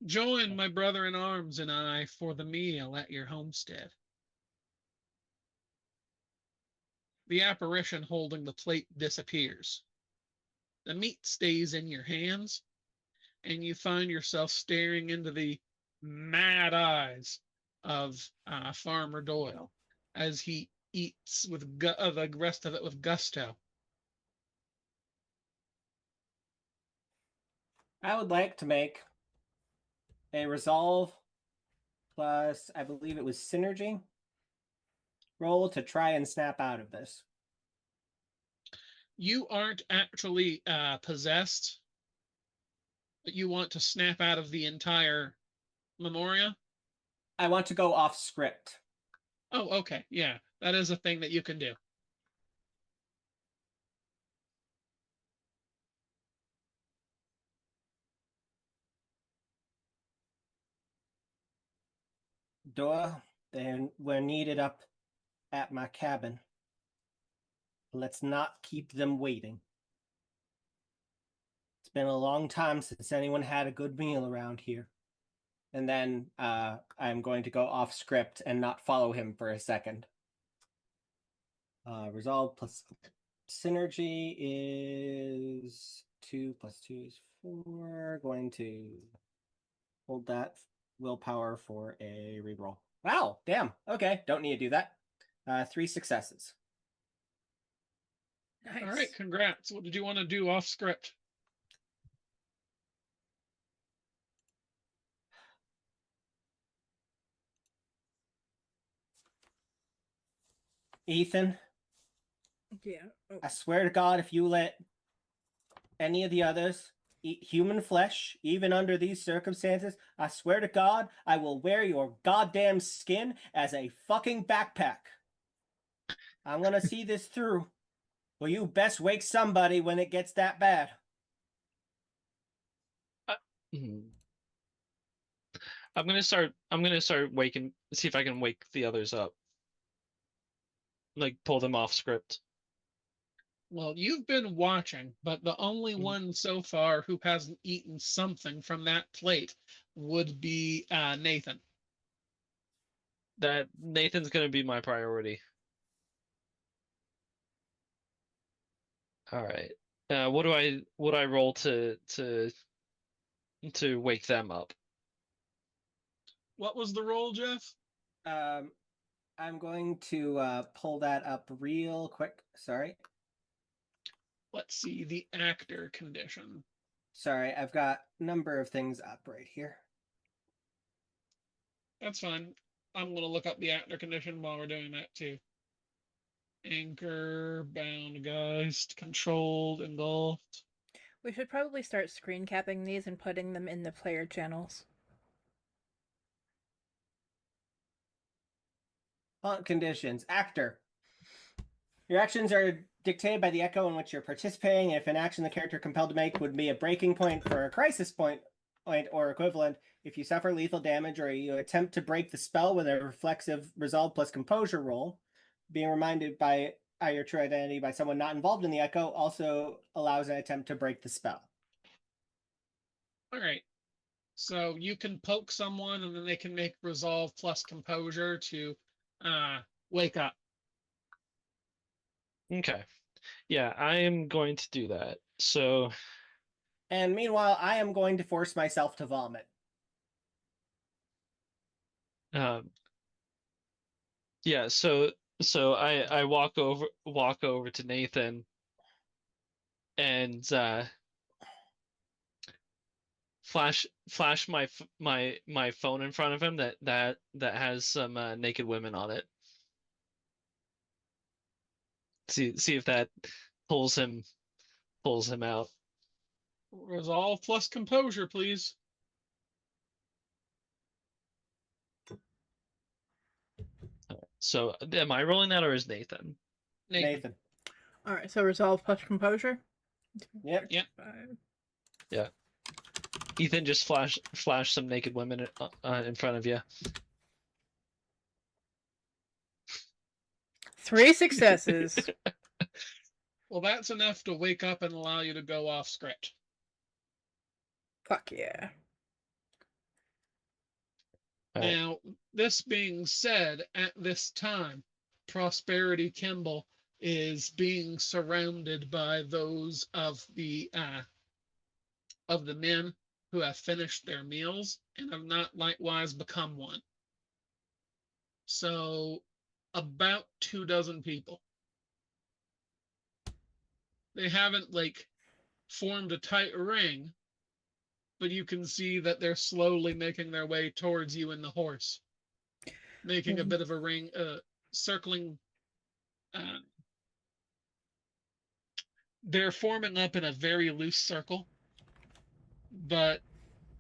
Join my brother in arms and I for the meal at your homestead. The apparition holding the plate disappears. The meat stays in your hands, and you find yourself staring into the mad eyes of Farmer Doyle as he eats with the rest of it with gusto. I would like to make a resolve plus, I believe it was synergy roll to try and snap out of this. You aren't actually possessed, but you want to snap out of the entire Memoria? I want to go off script. Oh, okay. Yeah, that is a thing that you can do. Dora, then we're needed up at my cabin. Let's not keep them waiting. It's been a long time since anyone had a good meal around here. And then I'm going to go off script and not follow him for a second. Resolve plus synergy is 2 plus 2 is 4. Going to hold that willpower for a reroll. Wow, damn. Okay, don't need to do that. 3 successes. Nice. All right, congrats. What did you want to do off script? Ethan, Yeah. Oh. I swear to God, if you let any of the others eat human flesh, even under these circumstances, I swear to God, I will wear your goddamn skin as a fucking backpack. I'm gonna see this through. Well, you best wake somebody when it gets that bad. Mhm. I'm gonna start waking. See if I can wake the others up. Like pull them off script. Well, you've been watching, but the only one so far who hasn't eaten something from that plate would be Nathan. That Nathan's gonna be my priority. All right. What do I roll to wake them up? What was the roll, Jeff? I'm going to pull that up real quick. Sorry. Let's see, the actor condition. Sorry, I've got a number of things up right here. That's fine. I'm going to look up the actor condition while we're doing that too. Anchor, bound, Geist, controlled, engulfed. We should probably start screen capping these and putting them in the player channels. Conditions. Actor. Your actions are dictated by the echo in which you're participating. If an action the character compelled to make would be a breaking point for a crisis point or equivalent, if you suffer lethal damage or you attempt to break the spell with a reflexive resolve plus composure roll, being reminded by your true identity by someone not involved in the echo also allows an attempt to break the spell. All right. So you can poke someone and then they can make resolve plus composure to wake up. Okay. Yeah, I am going to do that. So, And meanwhile, I am going to force myself to vomit. yeah, so I walk over to Nathan and flash my phone in front of him that has some naked women on it. See if that pulls him out. Resolve plus composure, please. So am I rolling that or is Nathan? Nathan. All right. So resolve plus composure. Yep. Yep. Yeah. Ethan, just flash some naked women in front of you. 3 successes. Well, that's enough to wake up and allow you to go off script. Fuck yeah. All right. Now, this being said, at this time, Prosperity Kimball is being surrounded by those of the men who have finished their meals and have not likewise become one. So, about 24 people. They haven't formed a tight ring, but you can see that they're slowly making their way towards you and the horse, making a bit of a ring, circling. Uh, they're forming up in a very loose circle, but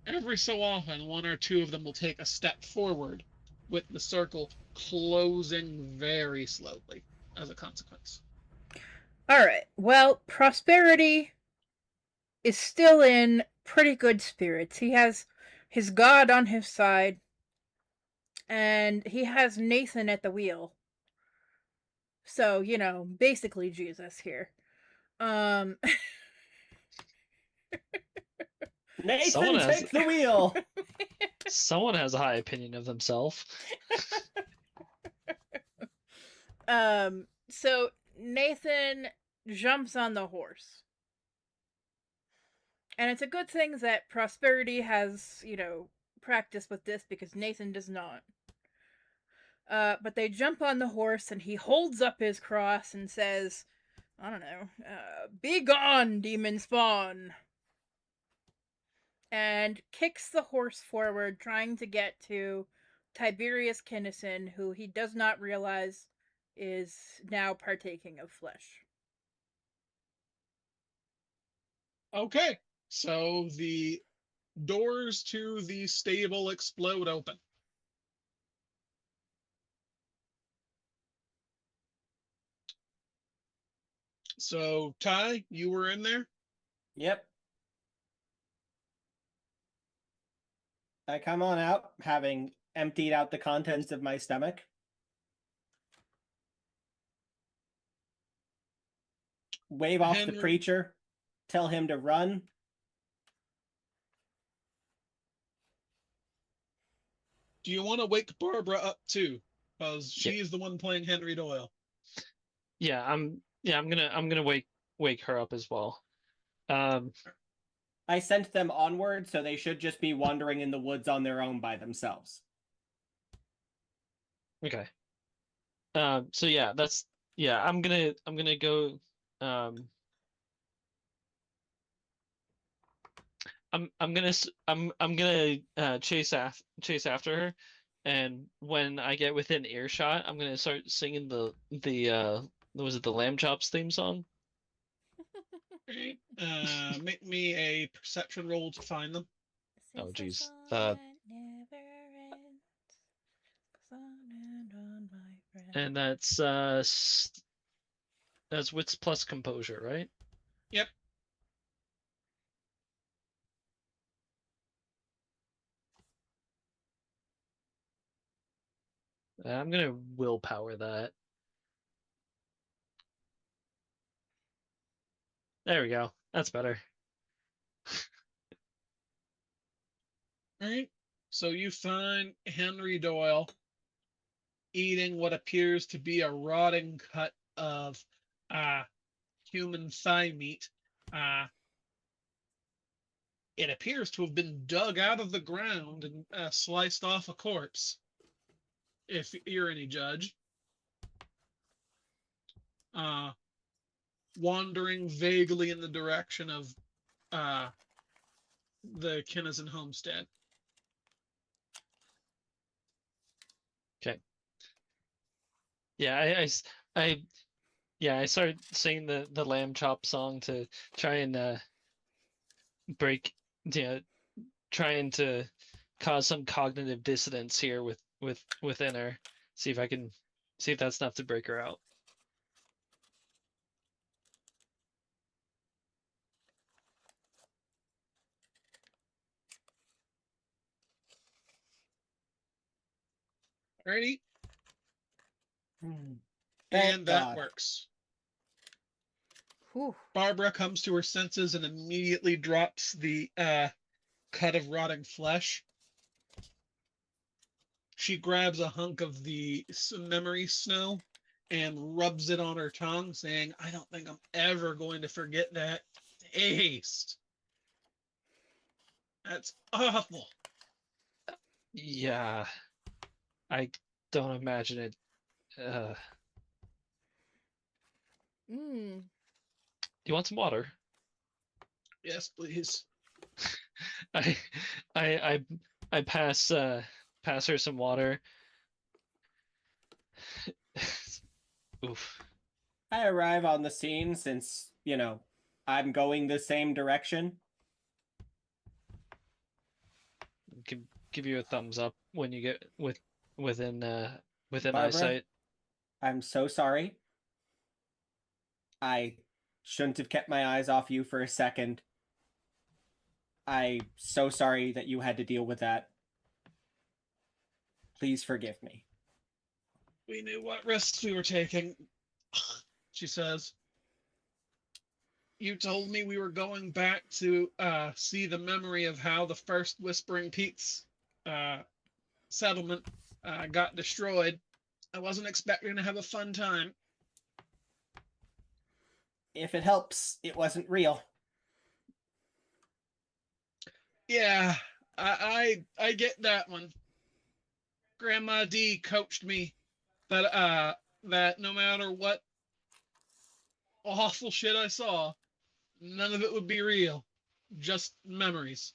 every so often, one or two of them will take a step forward, with the circle closing very slowly as a consequence. All right. Well, Prosperity is still in pretty good spirits. He has his God on his side, and he has Nathan at the wheel. So, basically Jesus here. Um Nathan, take the wheel. Someone has a high opinion of themselves. so Nathan jumps on the horse. And it's a good thing that Prosperity has, practice with this because Nathan does not. But they jump on the horse and he holds up his cross and says, I don't know, be gone, demon spawn. And kicks the horse forward, trying to get to Tiberius Kinnison, who he does not realize is now partaking of flesh. Okay, so the doors to the stable explode open. So, Ty, you were in there? Yep. I come on out, having emptied out the contents of my stomach. Wave off the Henry- preacher. Tell him to run. Do you want to wake Barbara up too? Because she's the one playing Henry Doyle. Yeah, I'm gonna wake her up as well. I sent them onward, so they should just be wandering in the woods on their own by themselves. Okay. So yeah, I'm gonna go. I'm gonna chase after her, and when I get within earshot, I'm gonna start singing the was it the Lamb Chops theme song? Right. Make me a perception roll to find them. Oh jeez. And that's wits plus composure, right? Yep. I'm gonna willpower that. There we go. That's better. All right. So you find Henry Doyle eating what appears to be a rotting cut of human thigh meat. It appears to have been dug out of the ground and sliced off a corpse, if you're any judge. Wandering vaguely in the direction of the Kinnison homestead. Okay. Yeah, I started singing the Lamb Chop song to try and break, trying to cause some cognitive dissonance here within her. See if that's enough to break her out. Alrighty. Thank And that God. works. Whew. Barbara comes to her senses and immediately drops the cut of rotting flesh. She grabs a hunk of the memory snow and rubs it on her tongue, saying, I don't think I'm ever going to forget that taste. That's awful. Yeah, I don't imagine it. Do you want some water? Yes, please. I I I pass her some water. Oof. I arrive on the scene since, I'm going the same direction. Give you a thumbs up when you get within Barbara, eyesight. I'm so sorry. I shouldn't have kept my eyes off you for a second. I'm so sorry that you had to deal with that. Please forgive me. We knew what risks we were taking, she says. You told me we were going back to see the memory of how the first Whispering Peaks settlement got destroyed. I wasn't expecting to have a fun time. If it helps, it wasn't real. Yeah, I get that one. Grandma D coached me that no matter what awful shit I saw, none of it would be real. Just memories.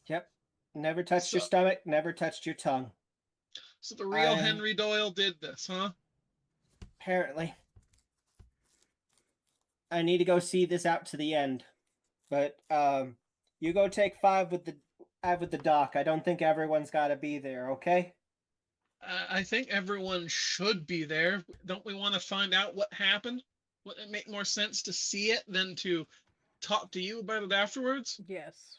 Yep. Never touched your So, stomach, never touched your tongue. so the real Henry Doyle did this, huh? Apparently. I need to go see this out to the end. But you go take five with the doc. I don't think everyone's gotta be there, okay? I think everyone should be there. Don't we want to find out what happened? Wouldn't it make more sense to see it than to talk to you about it afterwards? Yes.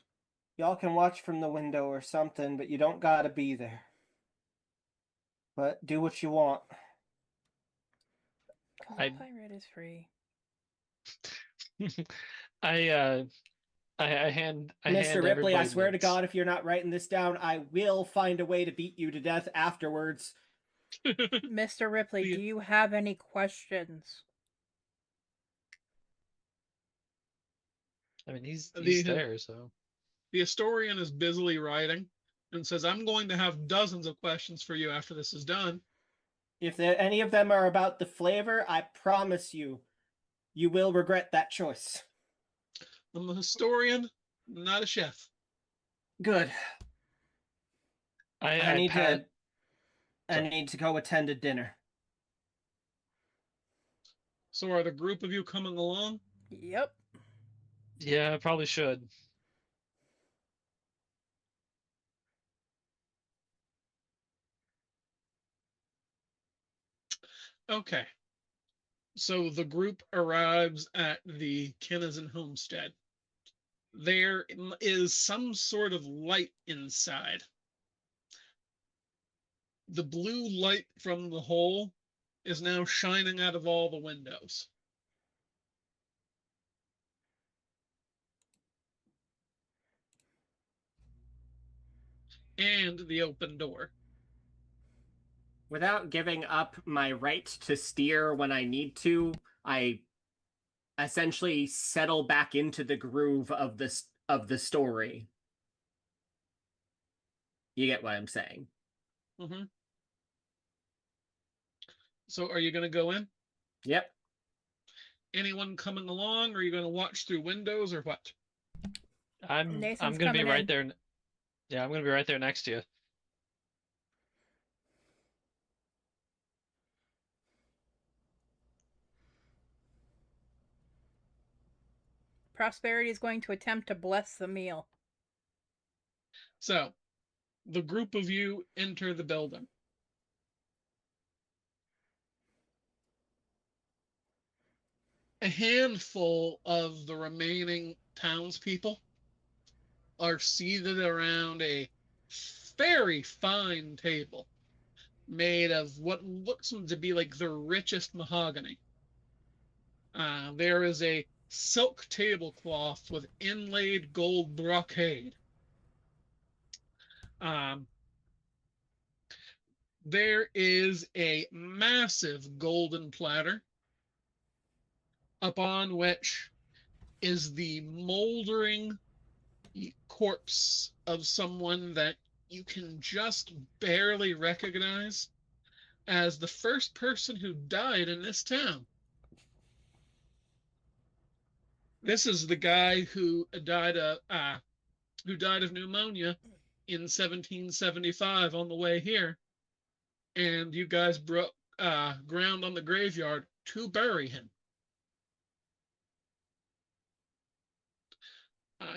Y'all can watch from the window or something, but you don't gotta be there. But do what you want. Pirate is free. I hand Mr. Ripley, I everybody swear to mints. God, if you're not writing this down, I will find a way to beat you to death afterwards. Mr. Ripley, do you have any questions? I mean, he's The- there, so. The historian is busily writing and says, I'm going to have dozens of questions for you after this is done. If any of them are about the flavor, I promise you, you will regret that choice. I'm a historian, not a chef. Good. I need pat- to go attend a dinner. So are the group of you coming along? Yep. Yeah, I probably should. Okay. So the group arrives at the Kennison homestead. There is some sort of light inside. The blue light from the hole is now shining out of all the windows. And the open door. Without giving up my right to steer when I need to, I essentially settle back into the groove of the story. You get what I'm saying? Mm-hmm. So are you going to go in? Yep. Anyone coming along? Or are you going to watch through windows or what? I'm Nathan's gonna be coming right in. there. Yeah, I'm gonna be right there next to you. Prosperity is going to attempt to bless the meal. So the group of you enter the building. A handful of the remaining townspeople are seated around a very fine table made of what looks to be like the richest mahogany. There is a silk tablecloth with inlaid gold brocade. There is a massive golden platter upon which is the moldering corpse of someone that you can just barely recognize as the first person who died in this town. This is the guy who died who died of pneumonia in 1775 on the way here, and you guys broke ground on the graveyard to bury him.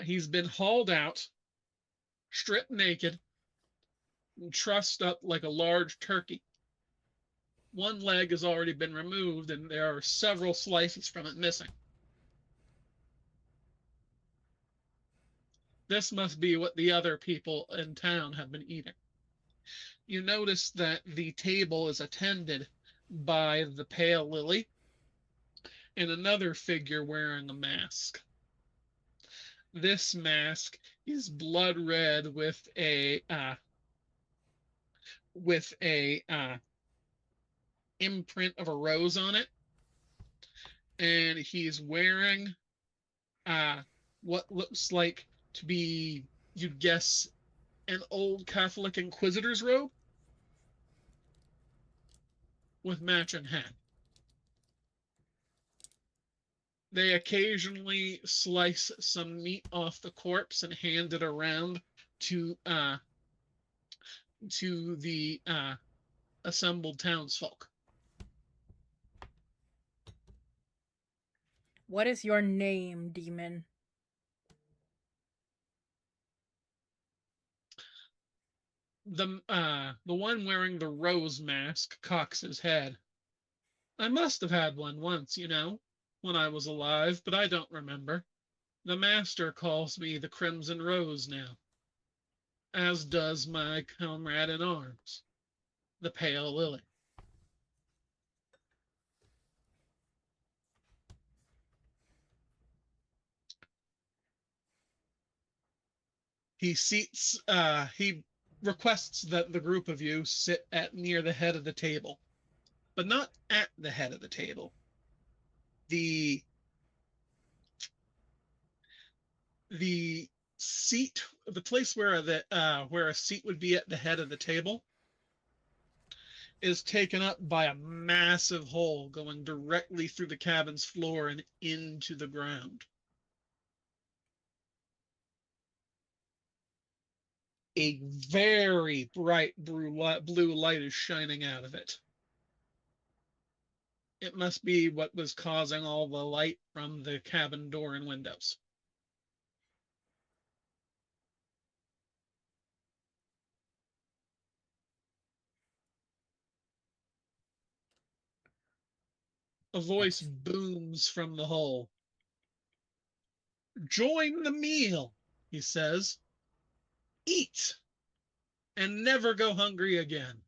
He's been hauled out, stripped naked, and trussed up like a large turkey. One leg has already been removed, and there are several slices from it missing. This must be what the other people in town have been eating. You notice that the table is attended by the pale lily and another figure wearing a mask. This mask is blood red with a imprint of a rose on it, and he's wearing what looks like to be, you'd guess, an old Catholic inquisitor's robe with matching hat. They occasionally slice some meat off the corpse and hand it around to the assembled townsfolk. What is your name, demon? The one wearing the rose mask cocks his head. I must have had one once, when I was alive, but I don't remember. The master calls me the Crimson Rose now, as does my comrade in arms, the Pale Lily. He requests that the group of you sit at near the head of the table, but not at the head of the table. The seat, the place where a seat would be at the head of the table, is taken up by a massive hole going directly through the cabin's floor and into the ground. A very bright blue light is shining out of it. It must be what was causing all the light from the cabin door and windows. A voice booms from the hole. Join the meal, he says. Eat and never go hungry again.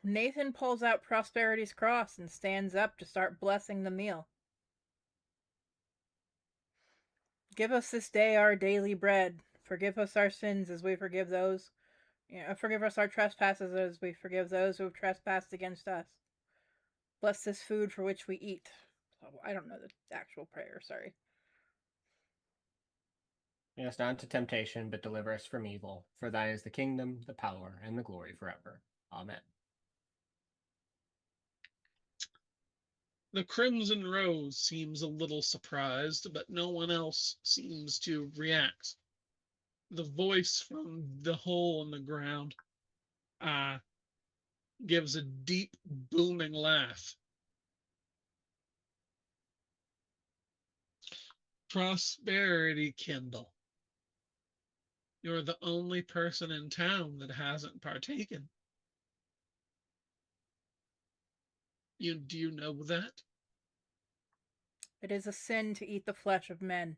Nathan pulls out Prosperity's cross and stands up to start blessing the meal. Give us this day our daily bread. Forgive us our sins as we forgive those. Forgive us our trespasses as we forgive those who have trespassed against us. Bless this food for which we eat. Oh, I don't know the actual prayer, sorry. Lead us not into temptation, but deliver us from evil. For thine is the kingdom, the power, and the glory forever. Amen. The Crimson Rose seems a little surprised, but no one else seems to react. The voice from the hole in the ground gives a deep, booming laugh. Prosperity, Kindle. You're the only person in town that hasn't partaken. Do you know that? It is a sin to eat the flesh of men.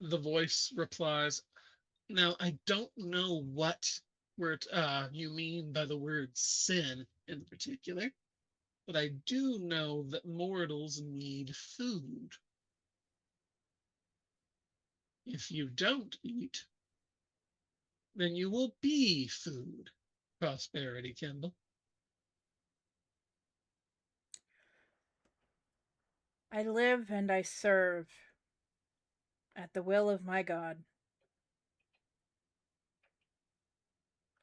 The voice replies, now I don't know what word you mean by the word sin in particular, but I do know that mortals need food. If you don't eat, then you will be food, Prosperity Kindle. I live and I serve at the will of my God.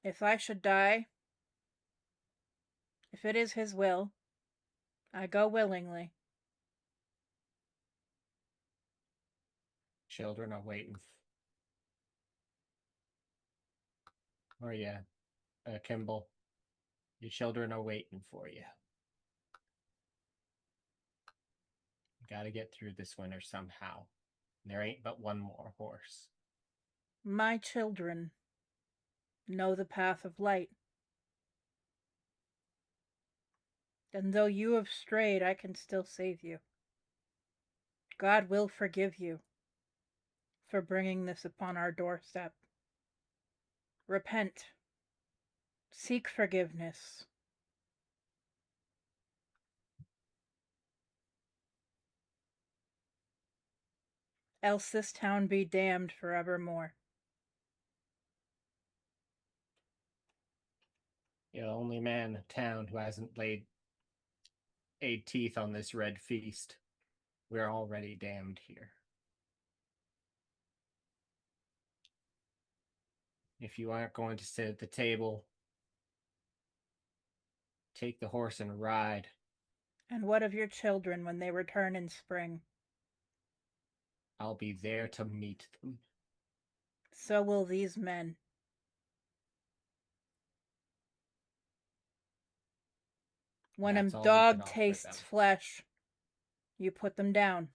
If I should die, if it is his will, I go willingly. Children are waiting. Oh yeah, Kimball. Your children are waiting for you. Gotta get through this winter somehow. There ain't but one more horse. My children know the path of light. And though you have strayed, I can still save you. God will forgive you for bringing this upon our doorstep. Repent. Seek forgiveness. Else this town be damned forevermore. You're the only man in town who hasn't laid 8 teeth on this red feast. We're already damned here. If you aren't going to sit at the table, take the horse and ride. And what of your children when they return in spring? I'll be there to meet them. So will these men. When a That's all we can dog offer tastes them. flesh, you put them down.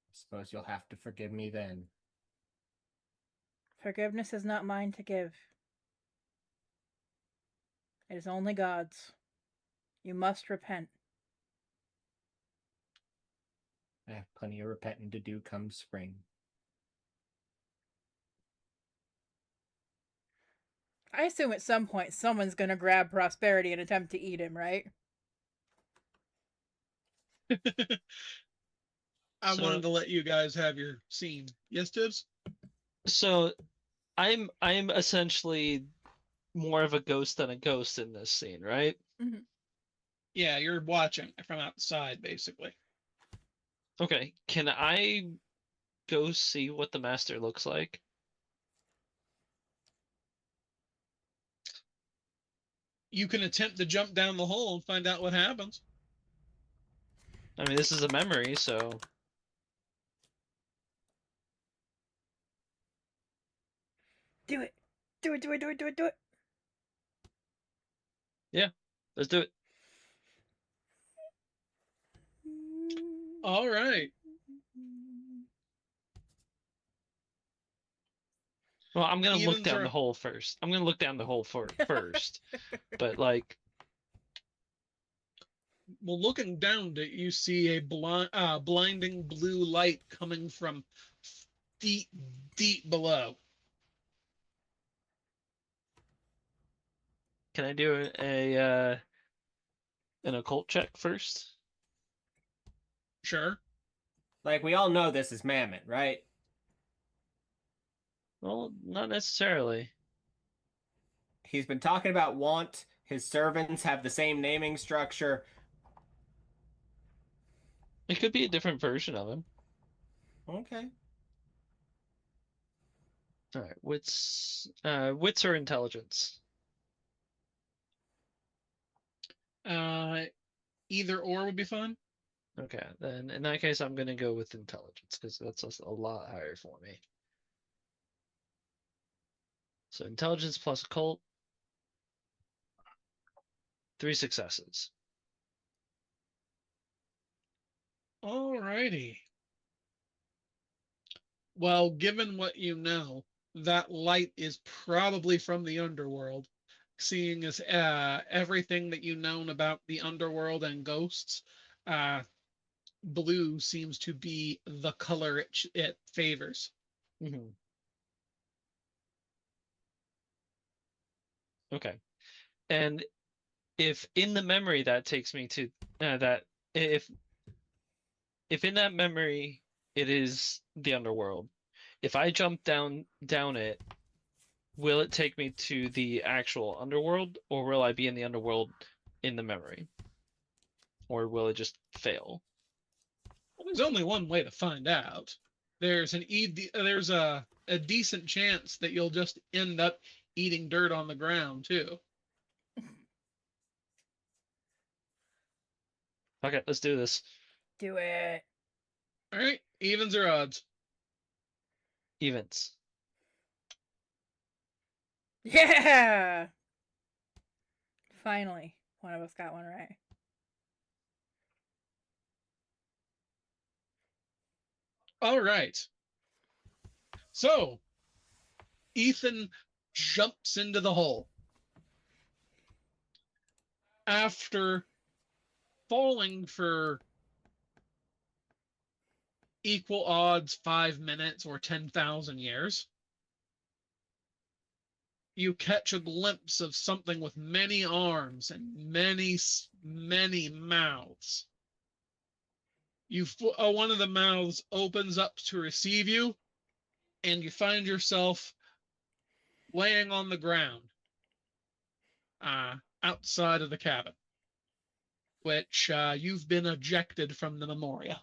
I suppose you'll have to forgive me then. Forgiveness is not mine to give. It is only God's. You must repent. I have plenty of repenting to do come spring. I assume at some point someone's gonna grab Prosperity and attempt to eat him, right? I So- wanted to let you guys have your scene. Yes, Tibbs? So I'm essentially more of a ghost than a ghost in this scene, right? Yeah, you're watching from outside, basically. Okay. Can I go see what the master looks like? You can attempt to jump down the hole and find out what happens. I mean, this is a memory, so Do it. Do it, do it, do it, do it, do it. let's do it. All right. Well, I'm gonna look Evens down are- the hole first. I'm gonna look down the hole first. But like, Well, looking down it, you see a blinding blue light coming from deep, deep below. can I do an occult check first? Sure. Like, we all know this is Mammon, right? Well, not necessarily. He's been talking about want. His servants have the same naming structure. It could be a different version of him. Okay. All right, wits or intelligence? Either or would be fine. Okay, then in that case, I'm gonna go with intelligence because that's a lot higher for me. So intelligence plus occult, 3 successes. Alrighty. Well, given what you know, that light is probably from the underworld. Seeing as everything that you've known about the underworld and ghosts, blue seems to be the color it favors. Mm-hmm. Okay, and if in the memory that takes me to that if in that memory it is the underworld, if I jump down it, will it take me to the actual underworld, or will I be in the underworld in the memory? Or will it just fail? Well, there's only one way to find out. there's a decent chance that you'll just end up eating dirt on the ground too. Okay, let's do this. Do it. All right, evens or odds? Events. Yeah! Finally, one of us got one right. All right. So, Ethan jumps into the hole. After falling for equal odds 5 minutes or 10,000 years, you catch a glimpse of something with many arms and many mouths. One of the mouths opens up to receive you, and you find yourself laying on the ground outside of the cabin, which you've been ejected from the Memoria.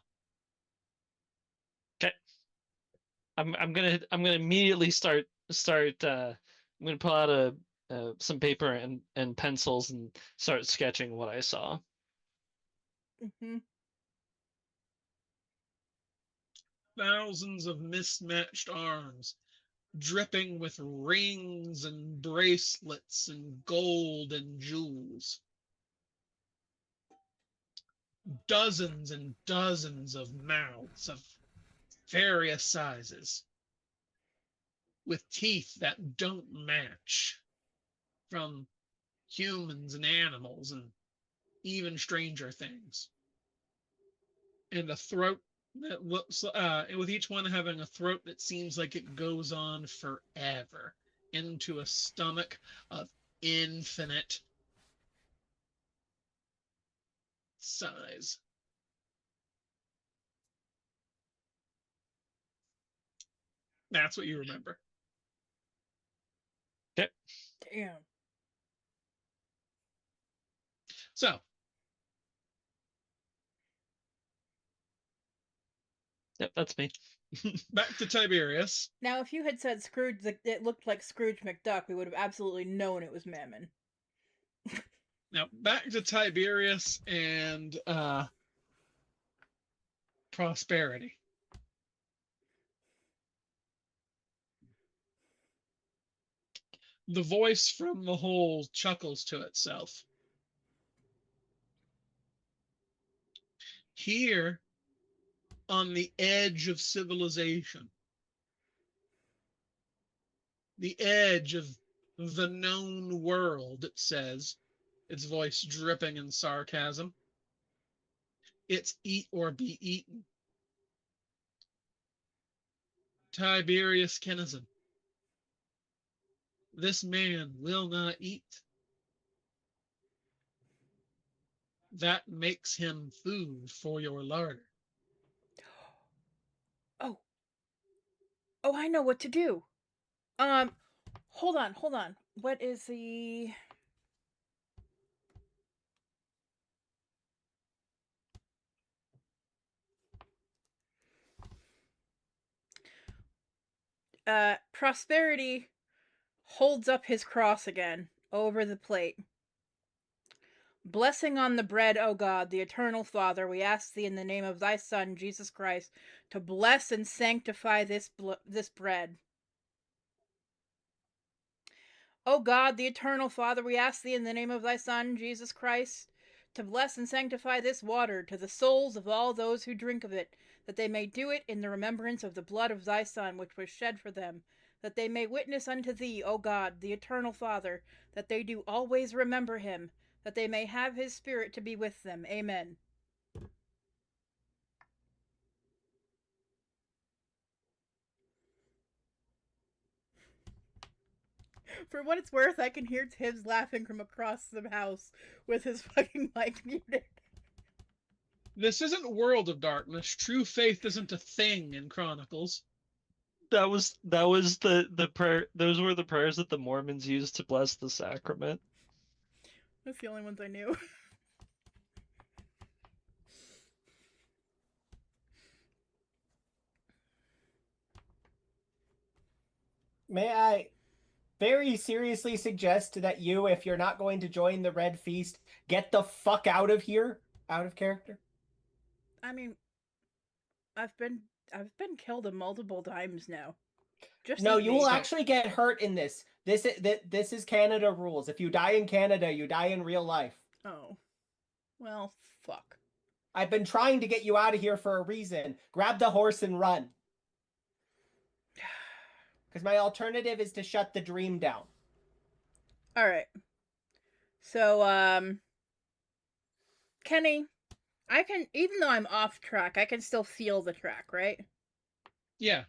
Okay. I'm gonna immediately start I'm gonna pull out some paper and pencils and start sketching what I saw. Mm-hmm. Thousands of mismatched arms, dripping with rings and bracelets and gold and jewels. Dozens and dozens of mouths of various sizes, with teeth that don't match, from humans and animals and even stranger things. And a throat that looks, with each one having a throat that seems like it goes on forever, into a stomach of infinite size. That's what you remember. Okay. Damn. So, Yep, that's me. back to Tiberius. Now, if you had said Scrooge, it looked like Scrooge McDuck, we would have absolutely known it was Mammon. Now, back to Tiberius and Prosperity. The voice from the hole chuckles to itself. Here, on the edge of civilization, the edge of the known world, it says, its voice dripping in sarcasm. It's eat or be eaten. Tiberius Kinnison. This man will not eat. That makes him food for your larder. Oh. Oh, I know what to do. Hold on. What is the... Prosperity holds up his cross again over the plate. Blessing on the bread, O God, the eternal Father, we ask thee in the name of thy Son, Jesus Christ, to bless and sanctify this bread. O God, the eternal Father, we ask thee in the name of thy Son, Jesus Christ, to bless and sanctify this water to the souls of all those who drink of it, that they may do it in the remembrance of the blood of thy Son, which was shed for them, that they may witness unto thee, O God, the eternal Father, that they do always remember him, that they may have his Spirit to be with them. Amen. For what it's worth, I can hear Tibbs laughing from across the house with his fucking mic muted. This isn't World of Darkness. True faith isn't a thing in Chronicles. That was the prayer. Those were the prayers that the Mormons used to bless the sacrament. That's the only ones I knew. May I very seriously suggest that you, if you're not going to join the Red Feast, get the fuck out of here? Out of character? I mean, I've been I've been killed multiple times now. Just No, eat you me. will So- actually get hurt in this. This is Canada rules. If you die in Canada, you die in real life. Oh. Well, fuck. I've been trying to get you out of here for a reason. Grab the horse and run. Because my alternative is to shut the dream down. Alright. So, Kenny, I can, even though I'm off track, I can still feel the track, right? Yeah.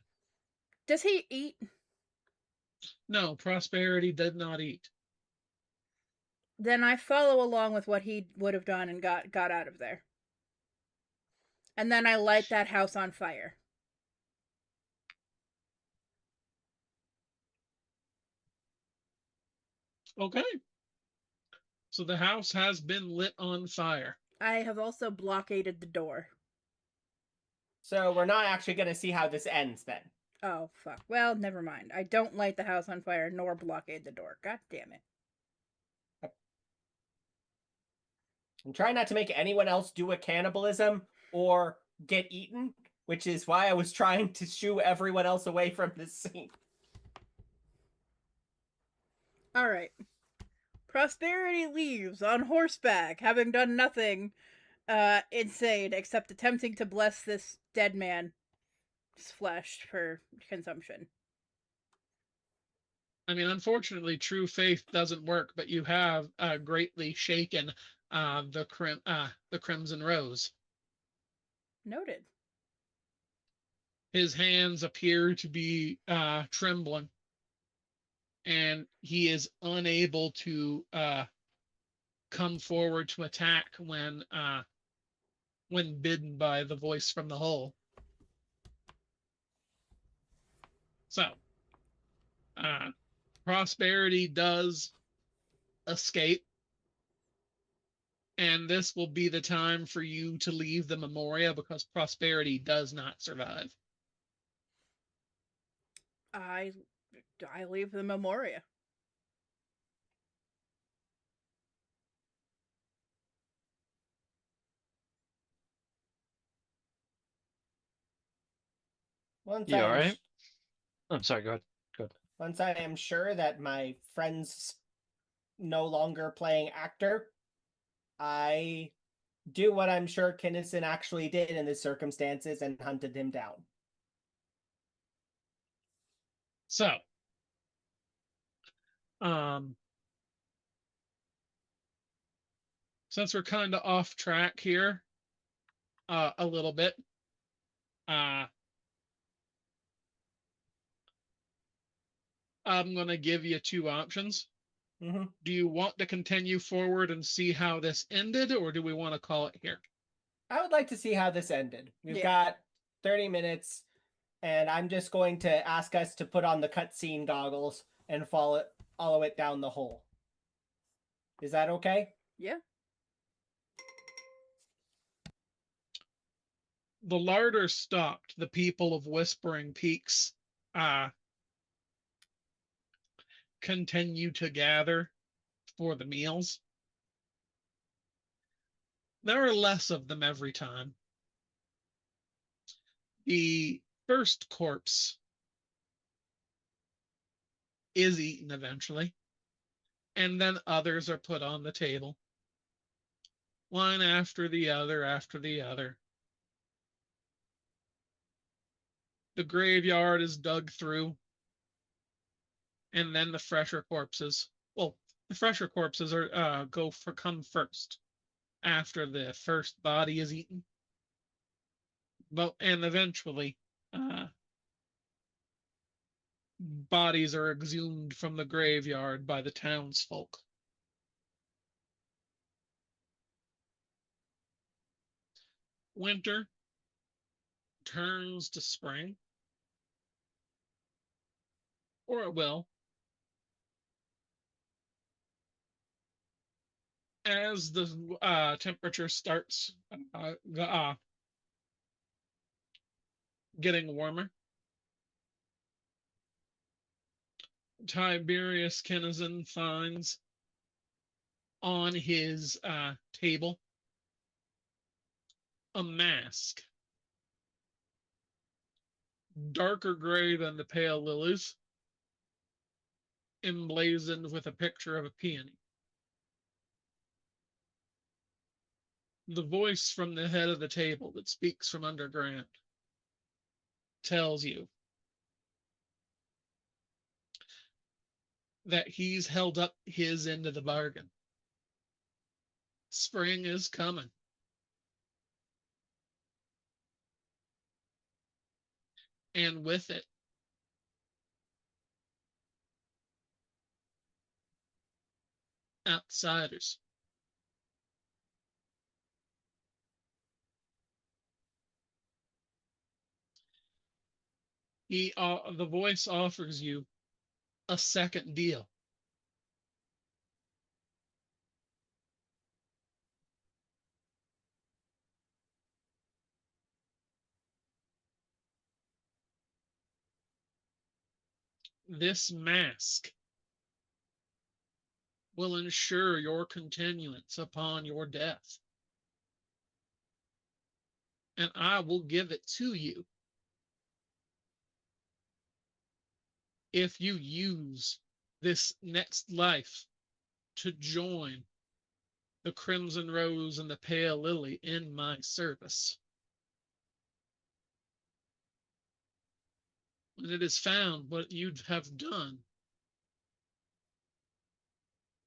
Does he eat? No, Prosperity did not eat. Then I follow along with what he would have done and got out of there. And then I light that house on fire. Okay. So the house has been lit on fire. I have also blockaded the door. So we're not actually going to see how this ends then. Oh, fuck. Well, never mind. I don't light the house on fire nor blockade the door. God damn it. I'm trying not to make anyone else do a cannibalism or get eaten, which is why I was trying to shoo everyone else away from this scene. Alright. Prosperity leaves on horseback, having done nothing insane except attempting to bless this dead man's flesh for consumption. I mean, unfortunately, true faith doesn't work, but you have greatly shaken the Crimson Rose. Noted. His hands appear to be trembling, and he is unable to come forward to attack when bidden by the voice from the hole. So, Prosperity does escape, and this will be the time for you to leave the Memoria because Prosperity does not survive. I leave the Memoria. Once You I am alright? I'm sorry, go ahead. once I am sure that my friend's no longer playing actor, I do what I'm sure Kinnison actually did in the circumstances and hunted him down. So, um, since we're kind of off track here a little bit, I'm going to give you two options. Mm-hmm. Do you want to continue forward and see how this ended, or do we want to call it here? I would like to see how this ended. We've Yeah. got 30 minutes, and I'm just going to ask us to put on the cutscene goggles and follow it down the hole. Is that okay? Yeah. The larder stopped. The people of Whispering Peaks continue to gather for the meals. There are less of them every time. The first corpse is eaten eventually, and then others are put on the table, one after the other after the other. The graveyard is dug through, and then the fresher corpses. Well, the fresher corpses are come first after the first body is eaten. But and eventually, bodies are exhumed from the graveyard by the townsfolk. Winter turns to spring, or it will, as the temperature starts getting warmer. Tiberius Kinnison finds on his table a mask, darker gray than the pale lilies, emblazoned with a picture of a peony. The voice from the head of the table that speaks from underground tells you that he's held up his end of the bargain. Spring is coming. And with it, outsiders. The voice offers you a second deal. This mask will ensure your continuance upon your death. And I will give it to you if you use this next life to join the Crimson Rose and the Pale Lily in my service. When it is found what you have done,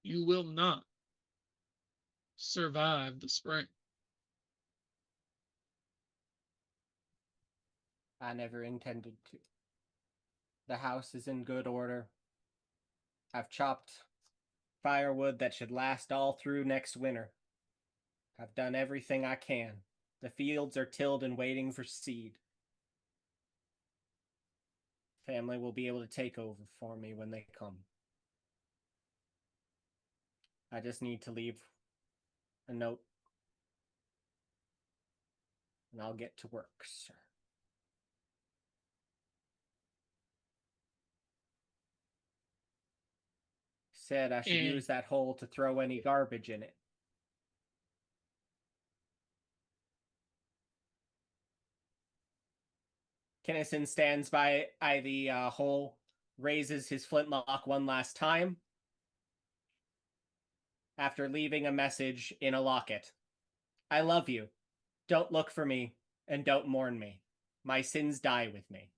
you will not survive the spring. I never intended to. The house is in good order. I've chopped firewood that should last all through next winter. I've done everything I can. The fields are tilled and waiting for seed. Family will be able to take over for me when they come. I just need to leave a note, and I'll get to work, sir. Said I should And use that hole to throw any garbage in it. Kinnison stands by the hole, raises his flintlock one last time, after leaving a message in a locket. I love you. Don't look for me, and don't mourn me. My sins die with me.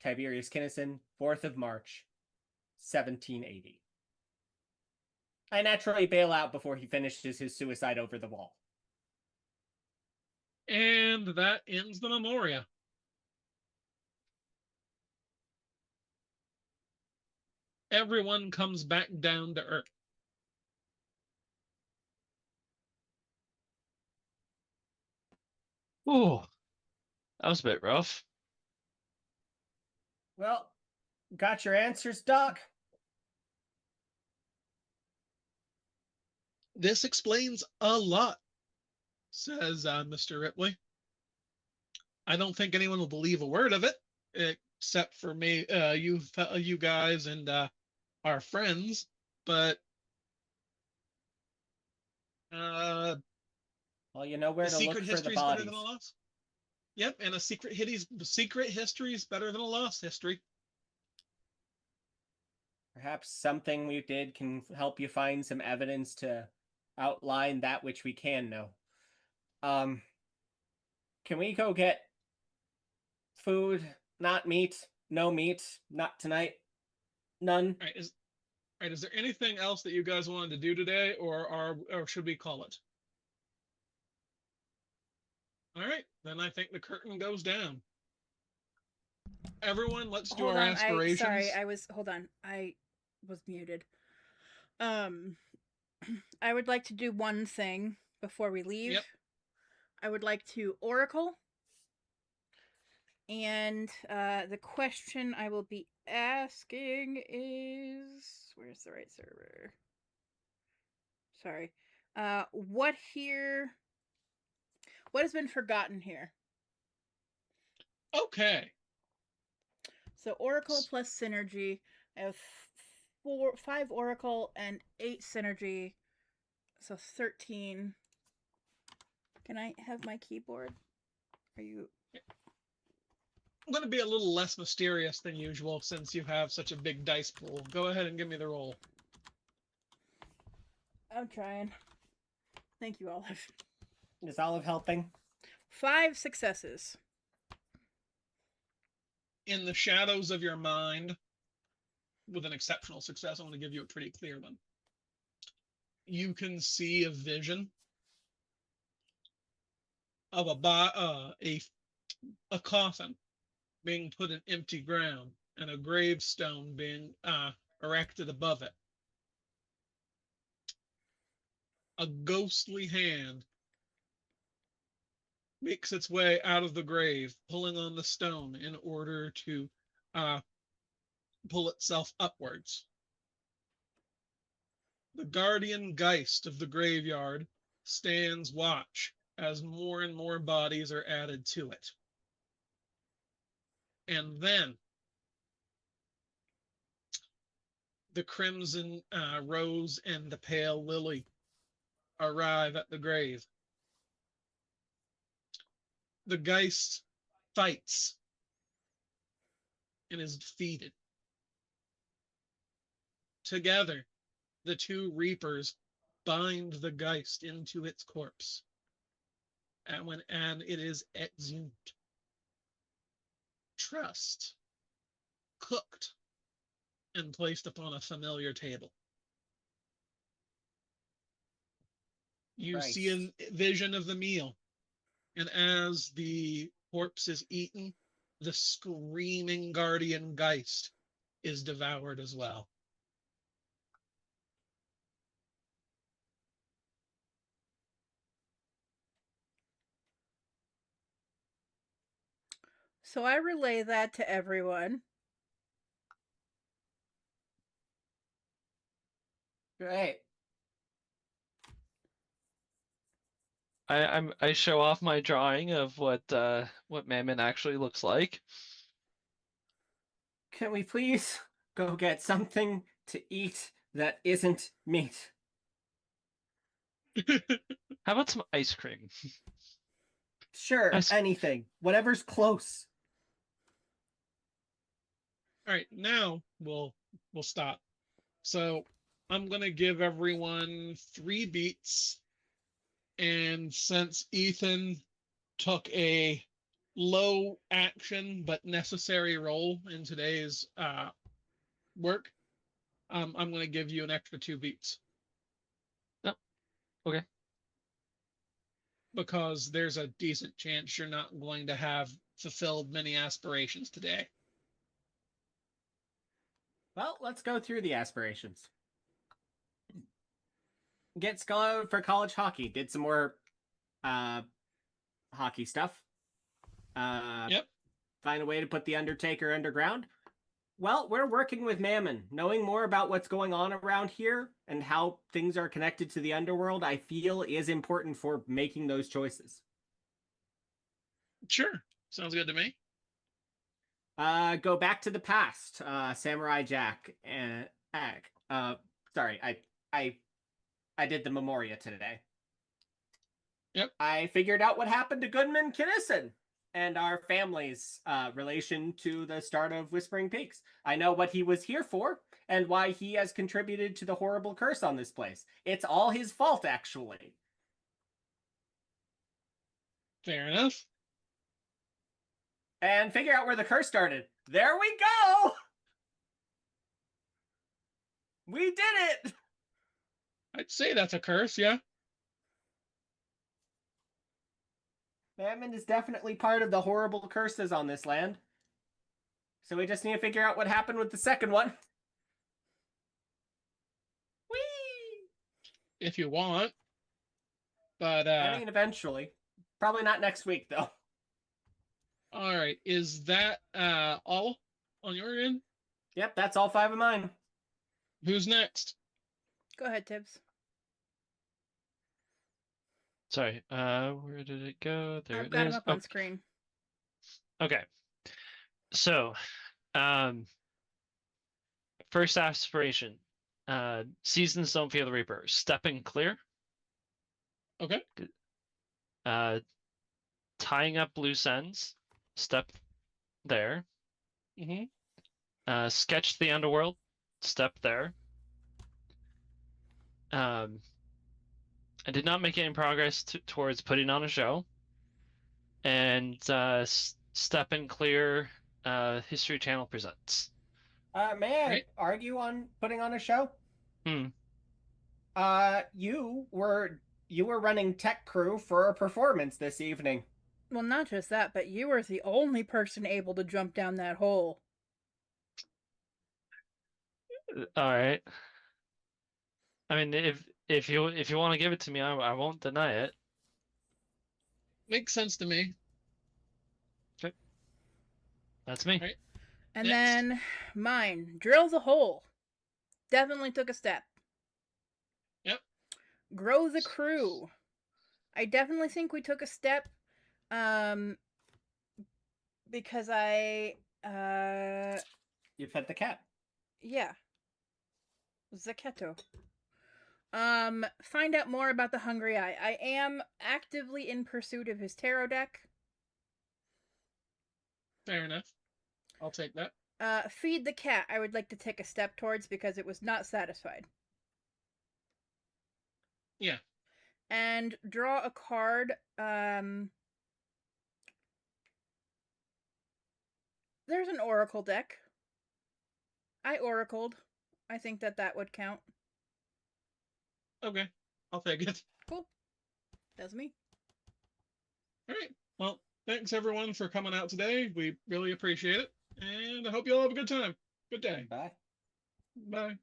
Tiberius Kinnison, 4th of March, 1780. I naturally bail out before he finishes his suicide over the wall. And that ends the Memoria. Everyone comes back down to earth. Ooh, that was a bit rough. Well, got your answers, Doc? This explains a lot, says Mr. Ripley. I don't think anyone will believe a word of it, except for me, you guys, and our friends. But well, you know where a to look secret for the history is better bodies. than a lost. Yep, and a secret history is better than a lost history. Perhaps something we did can help you find some evidence to outline that which we can know. Can we go get food? Not meat. No meat. Not tonight. None. All right, is there anything else that you guys wanted to do today, or should we call it? All right, then I think the curtain goes down. Everyone, let's do Hold our on, aspirations. hold on. I was muted. I would like to do one thing before we leave. Yep. I would like to oracle. And the question I will be asking is, where's the right server? Sorry. What has been forgotten here? Okay. So oracle plus synergy. I have 5 Oracle and 8 Synergy, so 13. Can I have my keyboard? Are you? I'm going to be a little less mysterious than usual since you have such a big dice pool. Go ahead and give me the roll. I'm trying. Thank you, Olive. Is Olive helping? 5 successes. In the shadows of your mind, with an exceptional success, I'm going to give you a pretty clear one. You can see a vision of a coffin being put in empty ground and a gravestone being erected above it. A ghostly hand makes its way out of the grave, pulling on the stone in order to pull itself upwards. The guardian Geist of the graveyard stands watch as more and more bodies are added to it. And then the crimson rose and the pale lily arrive at the grave. The Geist fights and is defeated. Together, the two reapers bind the Geist into its corpse. And it is exhumed. Trussed, cooked, and placed upon a familiar table. You see a vision of the meal, and as the corpse is eaten, the screaming guardian Geist is devoured as well. So I relay that to everyone. Great. I show off my drawing of what Mammon actually looks like. Can we please go get something to eat that isn't meat? How about some ice cream? Sure, anything. Whatever's close. All right, now we'll stop. So I'm gonna give everyone 3 beats, and since Ethan took a low action but necessary role in today's work, I'm going to give you an extra 2 beats. Oh, okay. Because there's a decent chance you're not going to have fulfilled many aspirations today. Well, let's go through the aspirations. Get scholar for college hockey. Did some more hockey stuff. Yep. Find a way to put the Undertaker underground. Well, we're working with Mammon. Knowing more about what's going on around here and how things are connected to the underworld, I feel is important for making those choices. Sure. Sounds good to me. Go back to the past. Samurai Jack and sorry, I did the Memoria today. Yep. I figured out what happened to Goodman Kinnison and our family's relation to the start of Whispering Peaks. I know what he was here for and why he has contributed to the horrible curse on this place. It's all his fault, actually. Fair enough. And figure out where the curse started. There we go! We did it! I'd say that's a curse, yeah. Mammon is definitely part of the horrible curses on this land. So we just need to figure out what happened with the second one. Whee! If you want. But I mean, eventually. Probably not next week, though. All right. Is that all on your end? Yep, that's all 5 of mine. Who's next? Go ahead, Tibbs. Sorry, where did it go? There I've it got is. him up on screen. Okay. So, first aspiration. Seasons don't fear the Reaper. Step and clear. Okay. Tying up loose ends. Step there. Mm-hmm. Sketch the underworld. Step there. I did not make any progress towards putting on a show. And step and clear. History Channel presents. May I Right. argue on putting on a show? Hmm. You were running tech crew for a performance this evening. Well, not just that, but you were the only person able to jump down that hole. All right. I mean, if you want to give it to me, I won't deny it. Makes sense to me. That's me. Right. And Next. then mine, drill the hole. Definitely took a step. Yep. Grow the crew. I definitely think we took a step. Because You fed the cat. yeah. Zaketo. Find out more about the Hungry Eye. I am actively in pursuit of his tarot deck. Fair enough. I'll take that. Feed the cat. I would like to take a step towards because it was not satisfied. Yeah. And draw a card. There's an oracle deck. I oracled. I think that would count. Okay. I'll take it. Cool. That's me. All right. Well, thanks everyone for coming out today. We really appreciate it. And I hope you all have a good time. Good day. Bye. Bye.